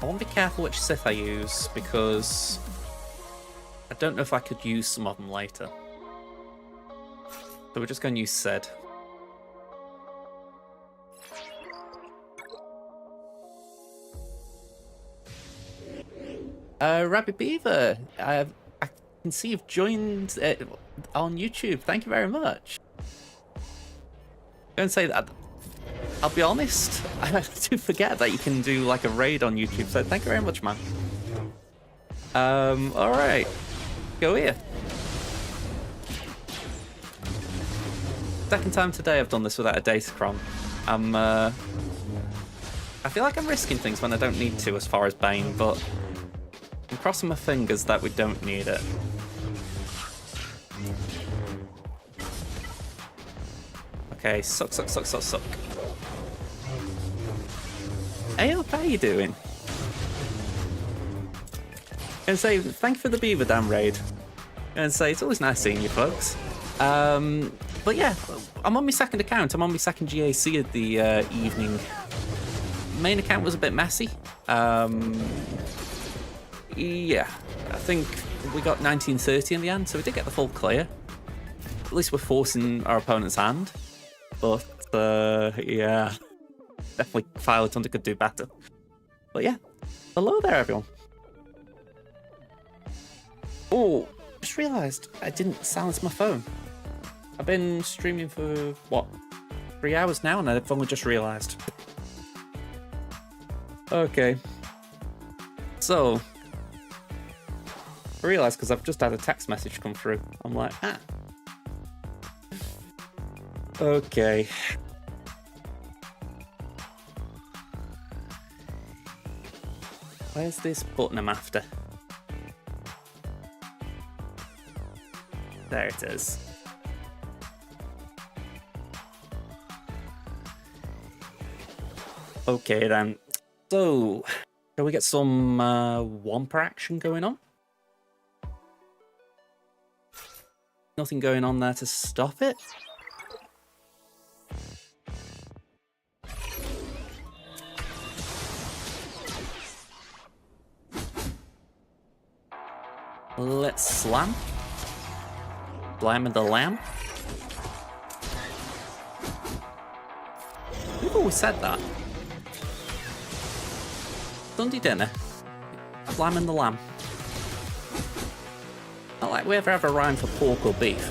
I want to be careful which Sith I use because I don't know if I could use some of them later. So we're just going to use Sid. Rabbit Beaver, I can see you've joined on YouTube. Thank you very much. Don't say that. I'll be honest, I do forget that you can do like a raid on YouTube, so thank you very much, man. Alright. Go here. Second time today I've done this without a Datacron. I feel like I'm risking things when I don't need to as far as Bane, but I'm crossing my fingers that we don't need it. Okay, suck. Hey, how you doing? And say thank you for the Beaver Dam raid. And say it's always nice seeing you folks. But yeah, I'm on my second account. I'm on my second GAC of the evening. Main account was a bit messy. Yeah, I think we got 1930 in the end, so we did get the full clear. At least we're forcing our opponent's hand. But yeah, definitely File Thunder could do better. But yeah, hello there everyone. Oh, just realised I didn't silence my phone. I've been streaming for, what, 3 hours now, and I've only just realised. Okay. So, I realised because I've just had a text message come through. I'm like, ah. Okay. Where's this button I'm after? There it is. Okay then. So, shall we get some Wampa action going on? Nothing going on there to stop it. Let's slam. Blam of the lamb. We've always said that. Sunday dinner. Blam and the lamb. Not like we ever have a rhyme for pork or beef.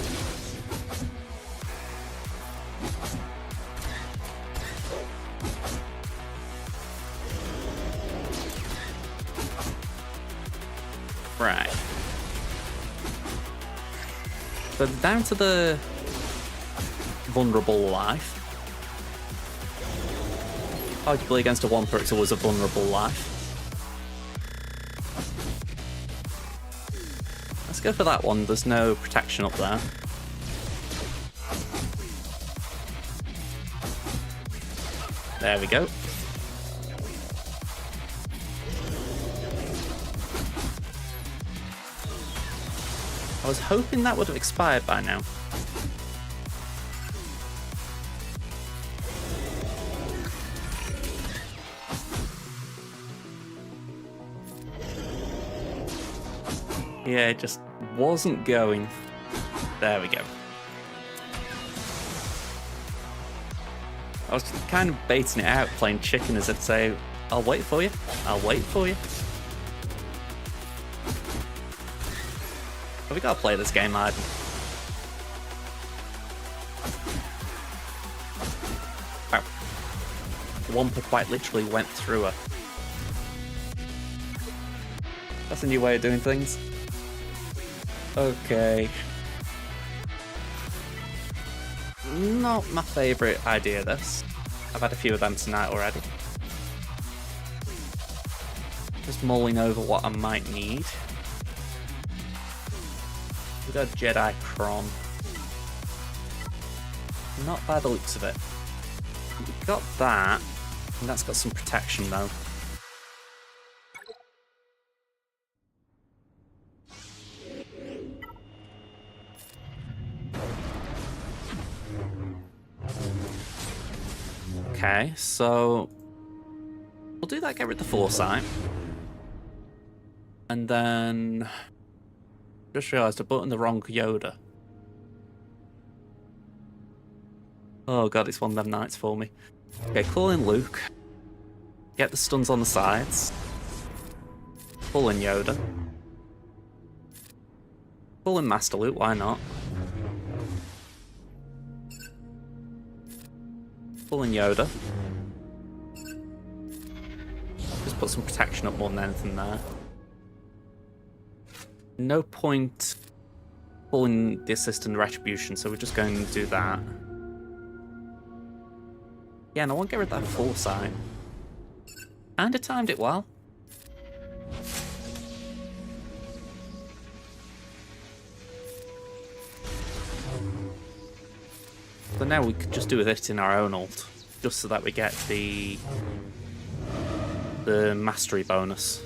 Right. So down to the vulnerable life. Arguably against a Wampa, it's always a vulnerable life. Let's go for that one. There's no protection up there. There we go. I was hoping that would have expired by now. Yeah, it just wasn't going. There we go. I was kind of baiting it out, playing chicken as if to say, I'll wait for you. I'll wait for you. But we gotta play this game hard. Wow. Wumpa quite literally went through her. That's a new way of doing things. Okay. Not my favourite idea, this. I've had a few of them tonight already. Just mulling over what I might need. We got Jedi Kron. Not by the looks of it. We got that, and that's got some protection though. Okay, so we'll do that, get rid of the foresight. And then just realised I buttoned the wrong Yoda. Oh god, it's one of them nights for me. Okay, call in Luke. Get the stuns on the sides. Pull in Yoda. Pull in Master Luke, why not? Pull in Yoda. Just put some protection up more than anything there. No point pulling the assist and retribution, so we're just going to do that. Yeah, and I want to get rid of that foresight. And I timed it well. So now we could just do this in our own ult, just so that we get the mastery bonus.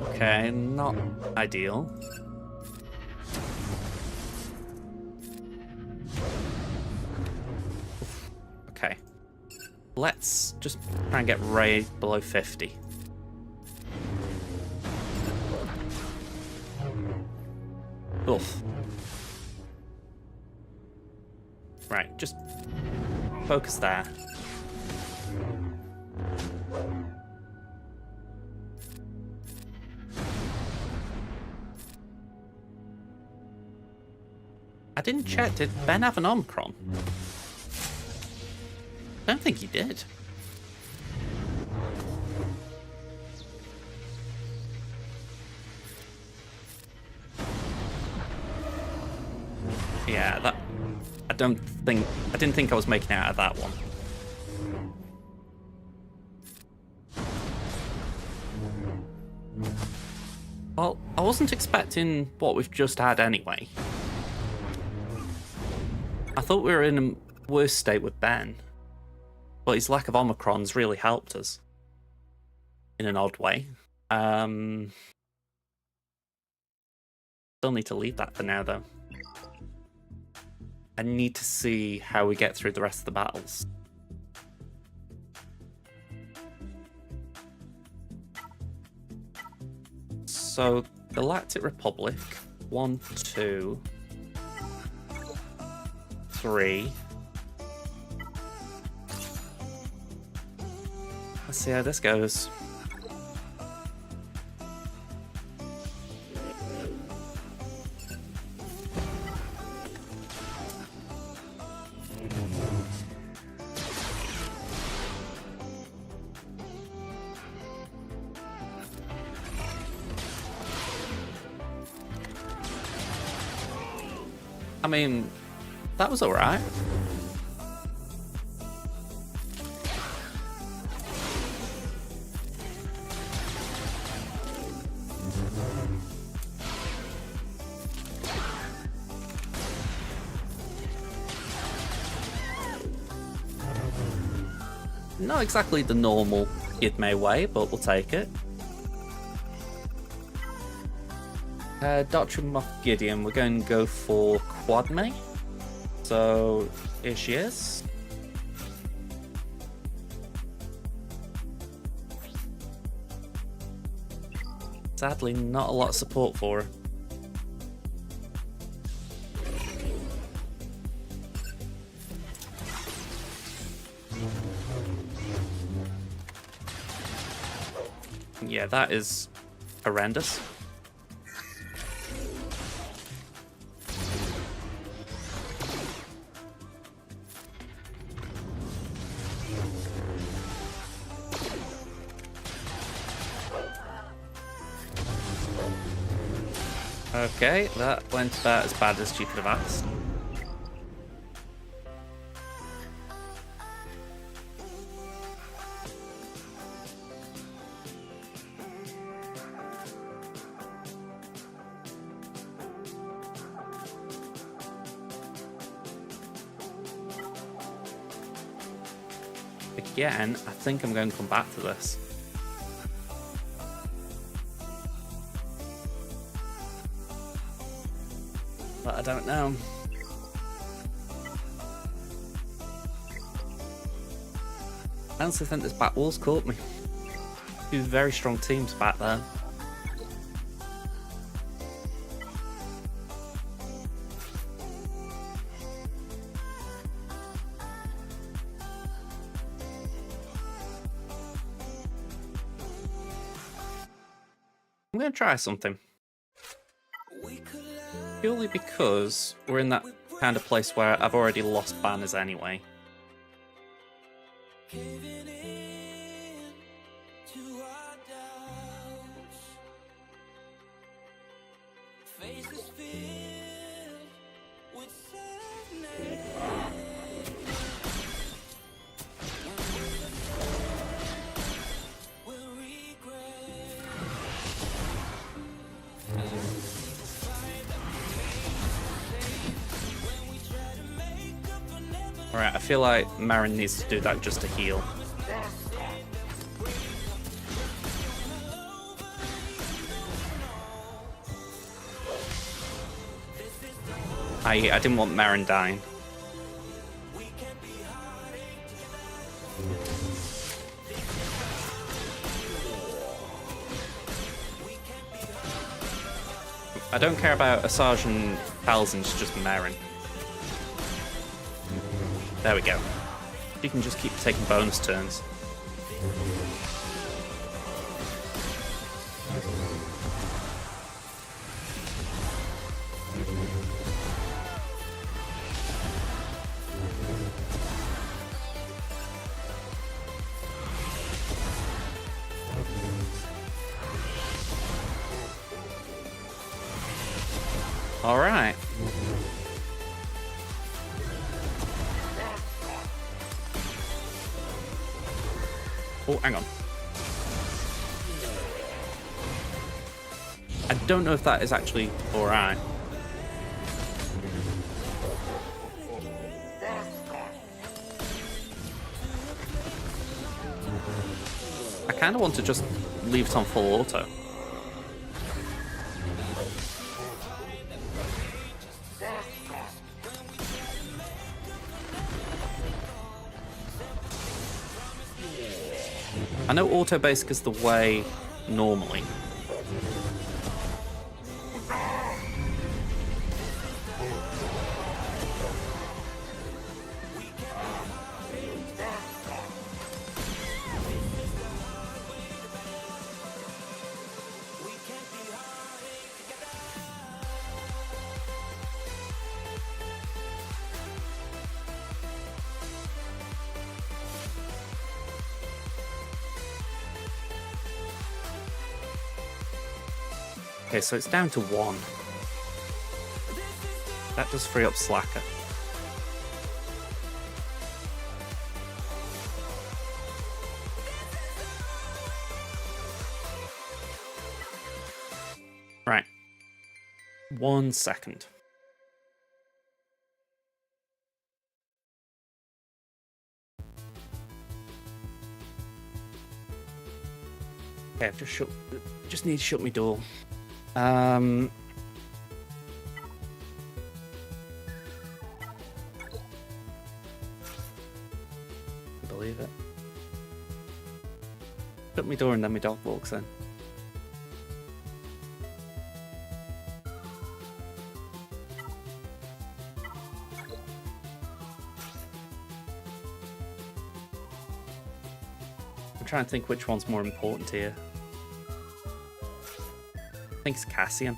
Okay, not ideal. Okay. Let's just try and get Rey below 50. Oof. Right, just focus there. I didn't check, did Ben have an Omicron? I don't think he did. Yeah, that... I didn't think I was making out of that one. Well, I wasn't expecting what we've just had anyway. I thought we were in a worse state with Ben. But his lack of Omicron's really helped us. In an odd way. Still need to leave that for now, though. I need to see how we get through the rest of the battles. So, Galactic Republic. 1, 2, 3. Let's see how this goes. I mean, that was alright. Not exactly the normal Yidmei way, but we'll take it. Doctrine Moff Gideon, we're going to go for Quadmei. So here she is. Sadly, not a lot of support for her. Yeah, that is horrendous. Okay, that went about as bad as you could have asked. Again, I think I'm going to come back to this. But I don't know. I honestly think this back wall's caught me. Two very strong teams back there. I'm going to try something. Purely because we're in that kind of place where I've already lost banners anyway. Alright, I feel like Marin needs to do that just to heal. I didn't want Marin dying. I don't care about Asajj and Talzin's, just Marin. There we go. You can just keep taking bonus turns. All right. Oh, hang on. I don't know if that is actually alright. I kind of want to just leave it on full auto. I know auto basic is the way normally. Okay, so it's down to 1. That does free up Slacker. Right. 1 second. Okay, I've just need to shut my door. Believe it. Shut my door and then my dog walks in. I'm trying to think which one's more important here. I think it's Cassian.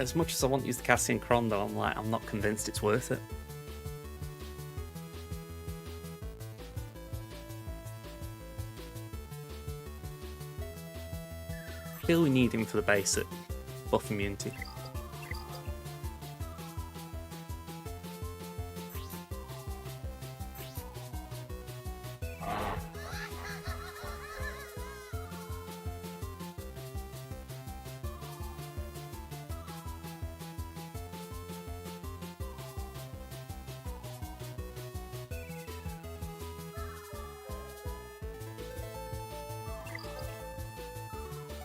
As much as I want to use the Cassian Cron, though, I'm not convinced it's worth it. I feel we need him for the basic buff immunity.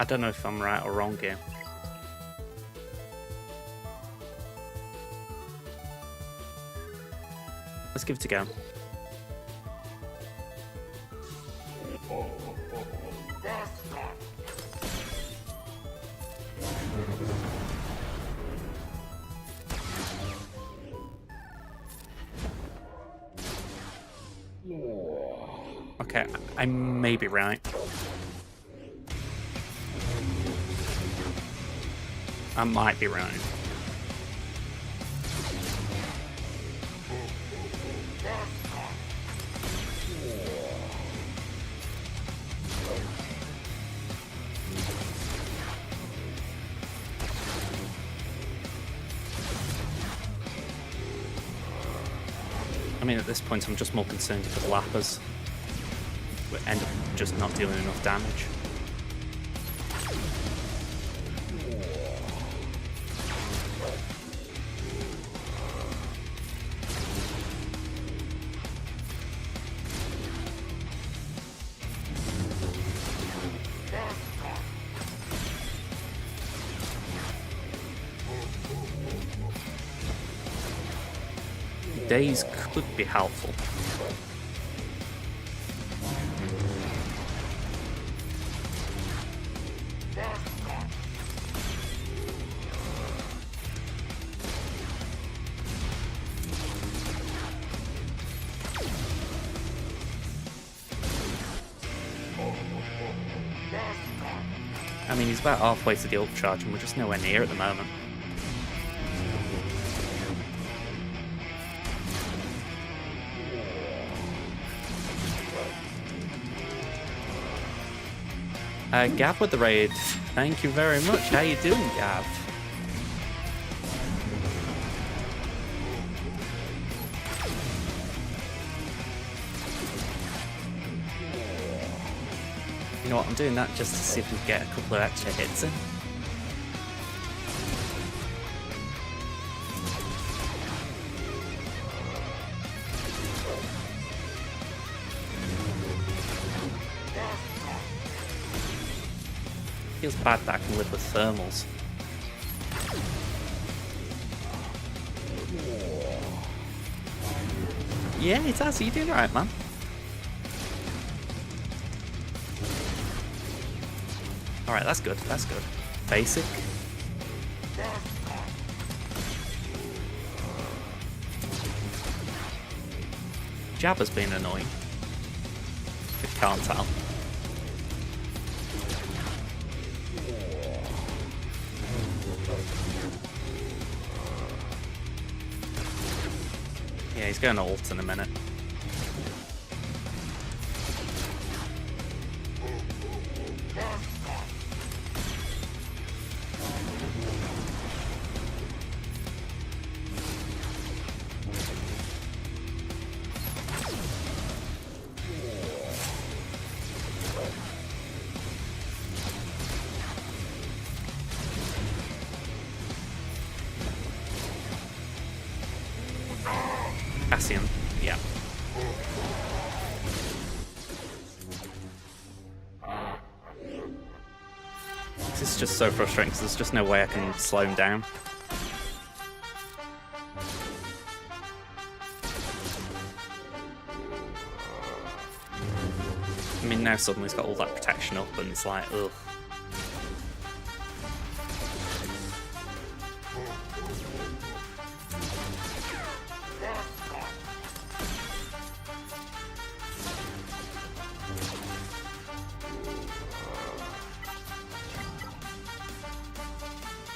I don't know if I'm right or wrong here. Let's give it a go. Okay, I may be right. I might be right. I mean, at this point, I'm just more concerned for the lappers. We end up just not dealing enough damage. Daze could be helpful. I mean, he's about halfway to the ult charge and we're just nowhere near at the moment. Gav with the raid. Thank you very much. How you doing, Gav? You know what, I'm doing that just to see if we can get a couple of extra hits in. Feels bad that I can live with thermals. Yeah, it has. You doing right, man? Alright, that's good. That's good. Basic. Jabba's been annoying. If you can't tell. Yeah, he's going to ult in a minute. This is just so frustrating because there's just no way I can slow him down. I mean, now suddenly he's got all that protection up and it's like, ugh.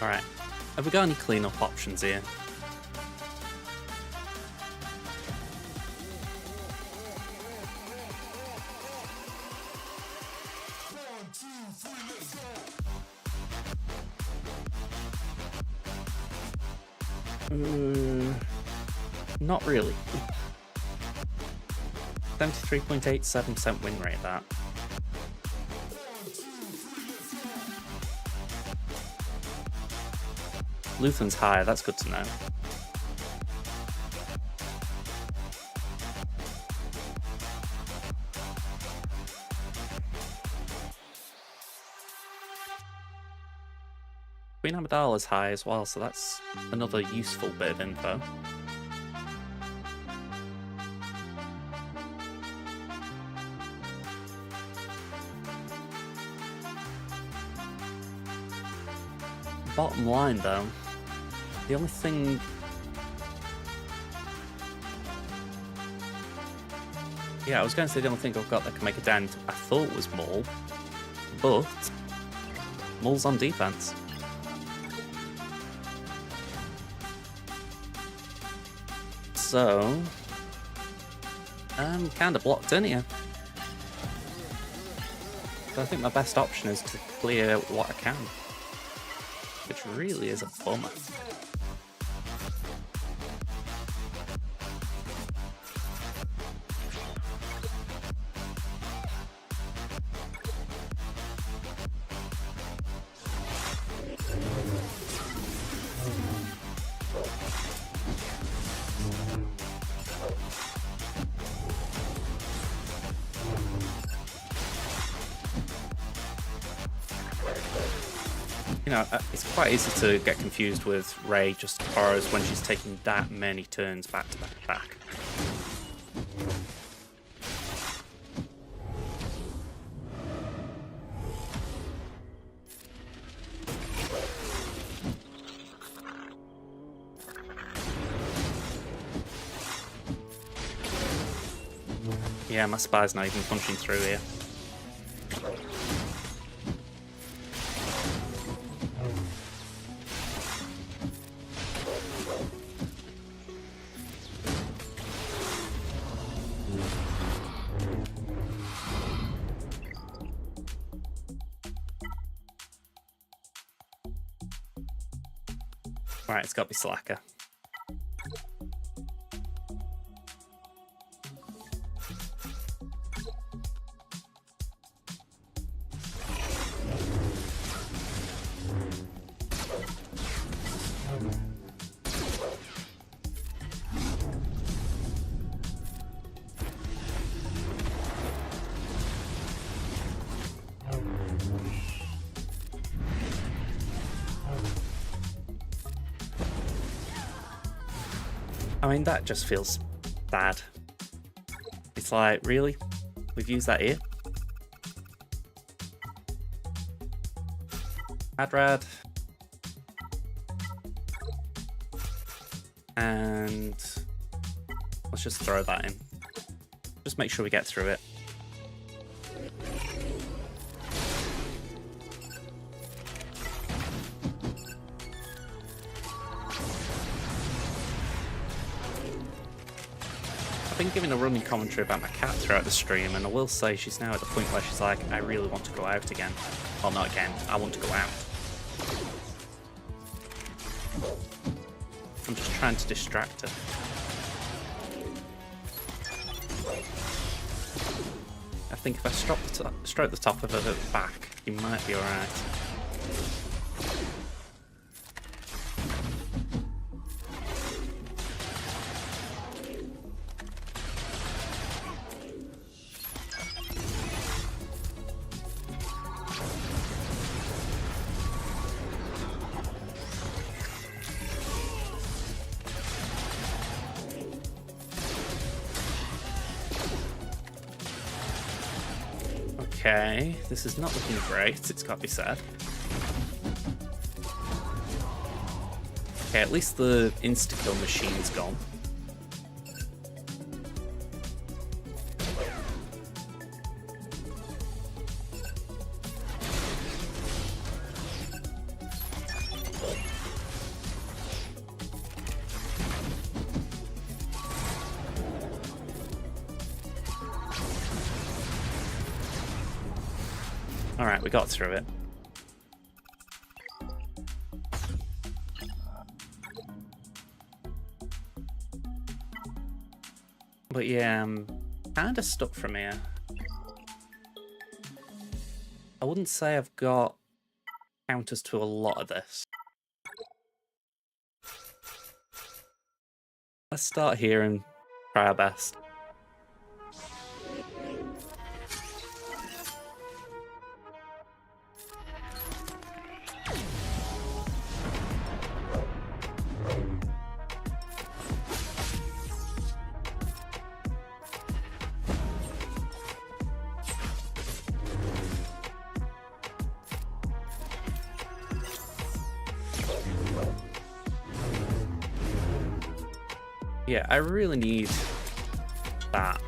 Alright, have we got any clean-up options here? Not really. 73.87% win rate, that. Luthen's higher, that's good to know. Queen Amidala's high as well, so that's another useful bit of info. Bottom line though, the only thing I was going to say the only thing I've got that can make a dent I thought was Maul, but Maul's on defense. So I'm kind of blocked in here. So I think my best option is to clear what I can, which really is a bummer. You know, it's quite easy to get confused with Rey just as far as when she's taking that many turns back to back to back. Yeah, my spy's not even punching through here. Right, it's got to be Slacker. I mean, that just feels bad. It's like, really? We've used that here? Adrad. And let's just throw that in. Just make sure we get through it. I've been giving a running commentary about my cat throughout the stream, and I will say she's now at the point where she's like, I really want to go out again. Well, not again, I want to go out. I'm just trying to distract her. I think if I stroke the top of her back, you might be alright. Okay, this is not looking great, it's got to be said. Okay, at least the insta-kill machine's gone. Alright, we got through it. But yeah, I'm kind of stuck from here. I wouldn't say I've got counters to a lot of this. Let's start here and try our best. Yeah, I really need that.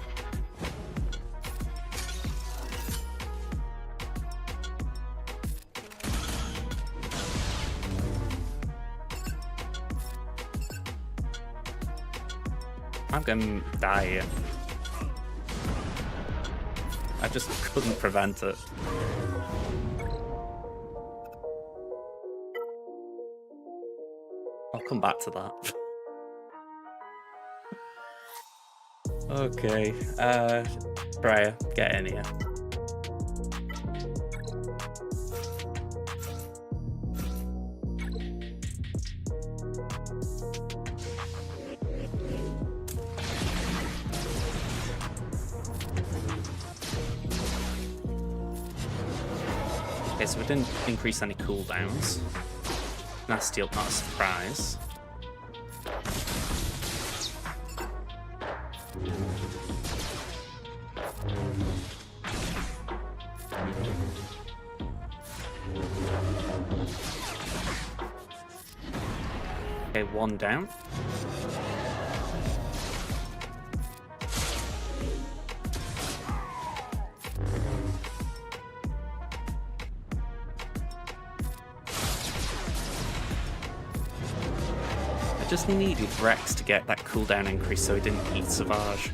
I'm gonna die here. I just couldn't prevent it. I'll come back to that. Okay, Freya, get in here. Okay, so we didn't increase any cooldowns. That's still not a surprise. Okay, one down. I just needed Rex to get that cooldown increase so he didn't eat Savage.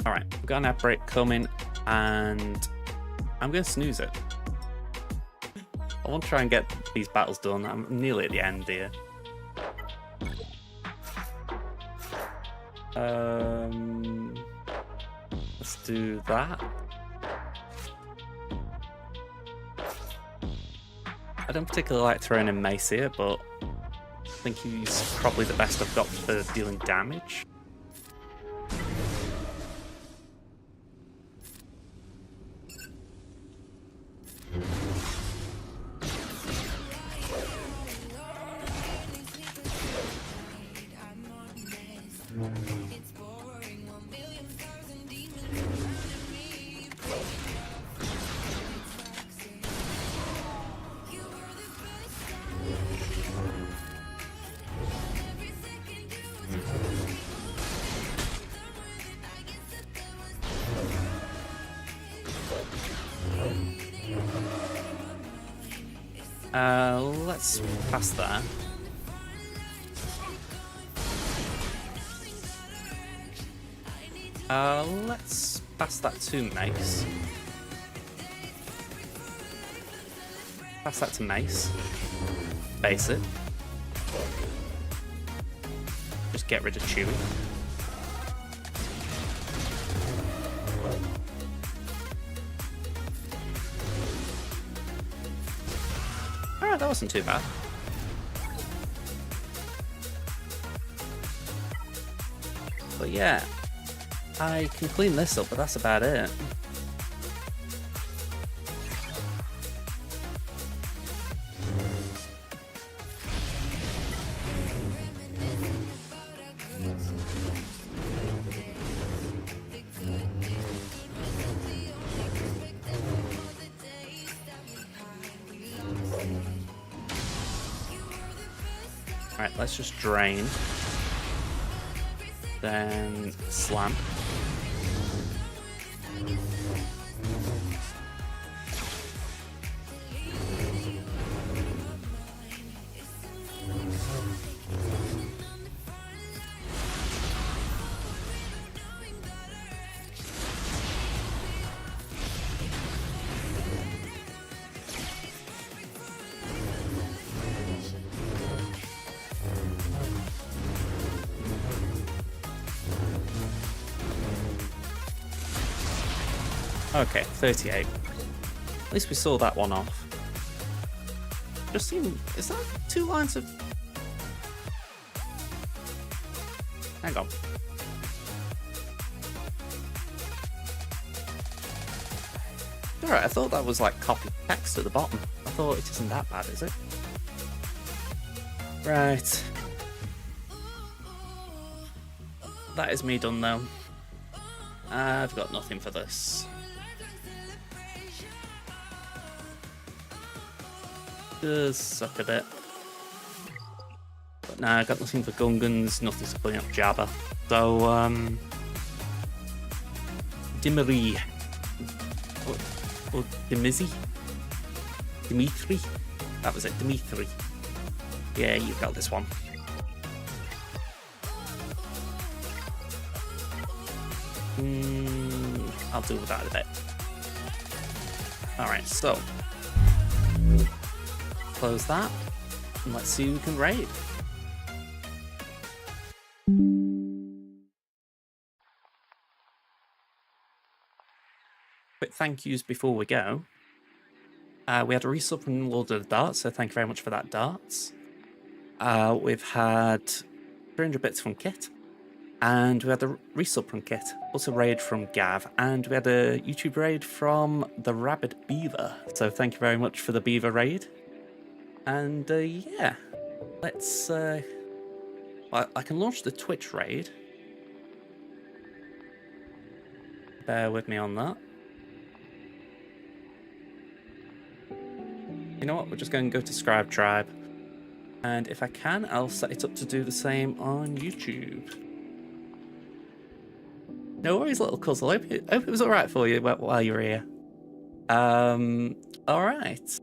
Alright, we've got an outbreak coming, and I'm going to snooze it. I want to try and get these battles done. I'm nearly at the end here. Let's do that. I don't particularly like throwing in Mace here, but I think he's probably the best I've got for dealing damage. Let's pass that. Let's pass that to Mace. Pass that to Mace. Base it. Just get rid of Chewie. Alright, that wasn't too bad. But yeah, I can clean this up, but that's about it. Alright, let's just drain. Then slam. Okay, 38. At least we saw that one off. Just seem... Is that 2 lines of... Hang on. Alright, I thought that was like copy text at the bottom. I thought it isn't that bad, is it? Right. That is me done though. I've got nothing for this. Does suck a bit. But nah, I got nothing for Gungans, nothing to clean up Jabba. So, Dimmery. Or Dimizi? Dimitri? That was it, Dimitri. Yeah, you got this one. I'll deal with that in a bit. Alright, so close that, and let's see who we can raid. Quick thank yous before we go. We had a resub from Lord of the Darts, so thank you very much for that, Darts. We've had 300 bits from Kit, and we had a resub from Kit, also raid from Gav, and we had a YouTube raid from the Rabid Beaver. So thank you very much for the Beaver raid. And yeah, let's... I can launch the Twitch raid. Bear with me on that. You know what, we're just going to go to Scribe Tribe. And if I can, I'll set it up to do the same on YouTube. No worries, little cuzzle. Hope it was alright for you while you were here. Alright.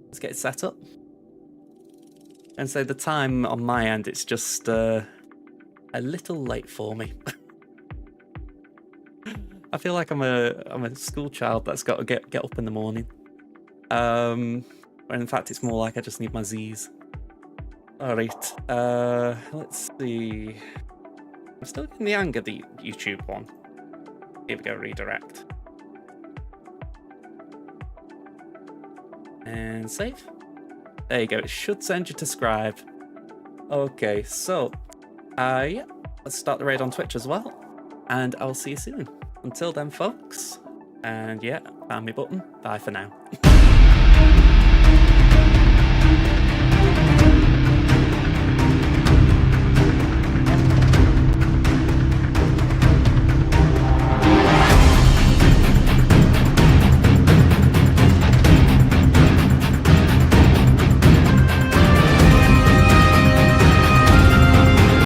Let's get it set up. And so the time on my end, it's just a little late for me. I feel like I'm a school child that's got to get up in the morning. When in fact it's more like I just need my Z's. Alright, let's see. I'm still getting the hang of the YouTube one. Here we go, redirect. And save. There you go, it should send you to Scribe. Okay, so, yeah, let's start the raid on Twitch as well. And I'll see you soon. Until then, folks. And yeah, found me button. Bye for now.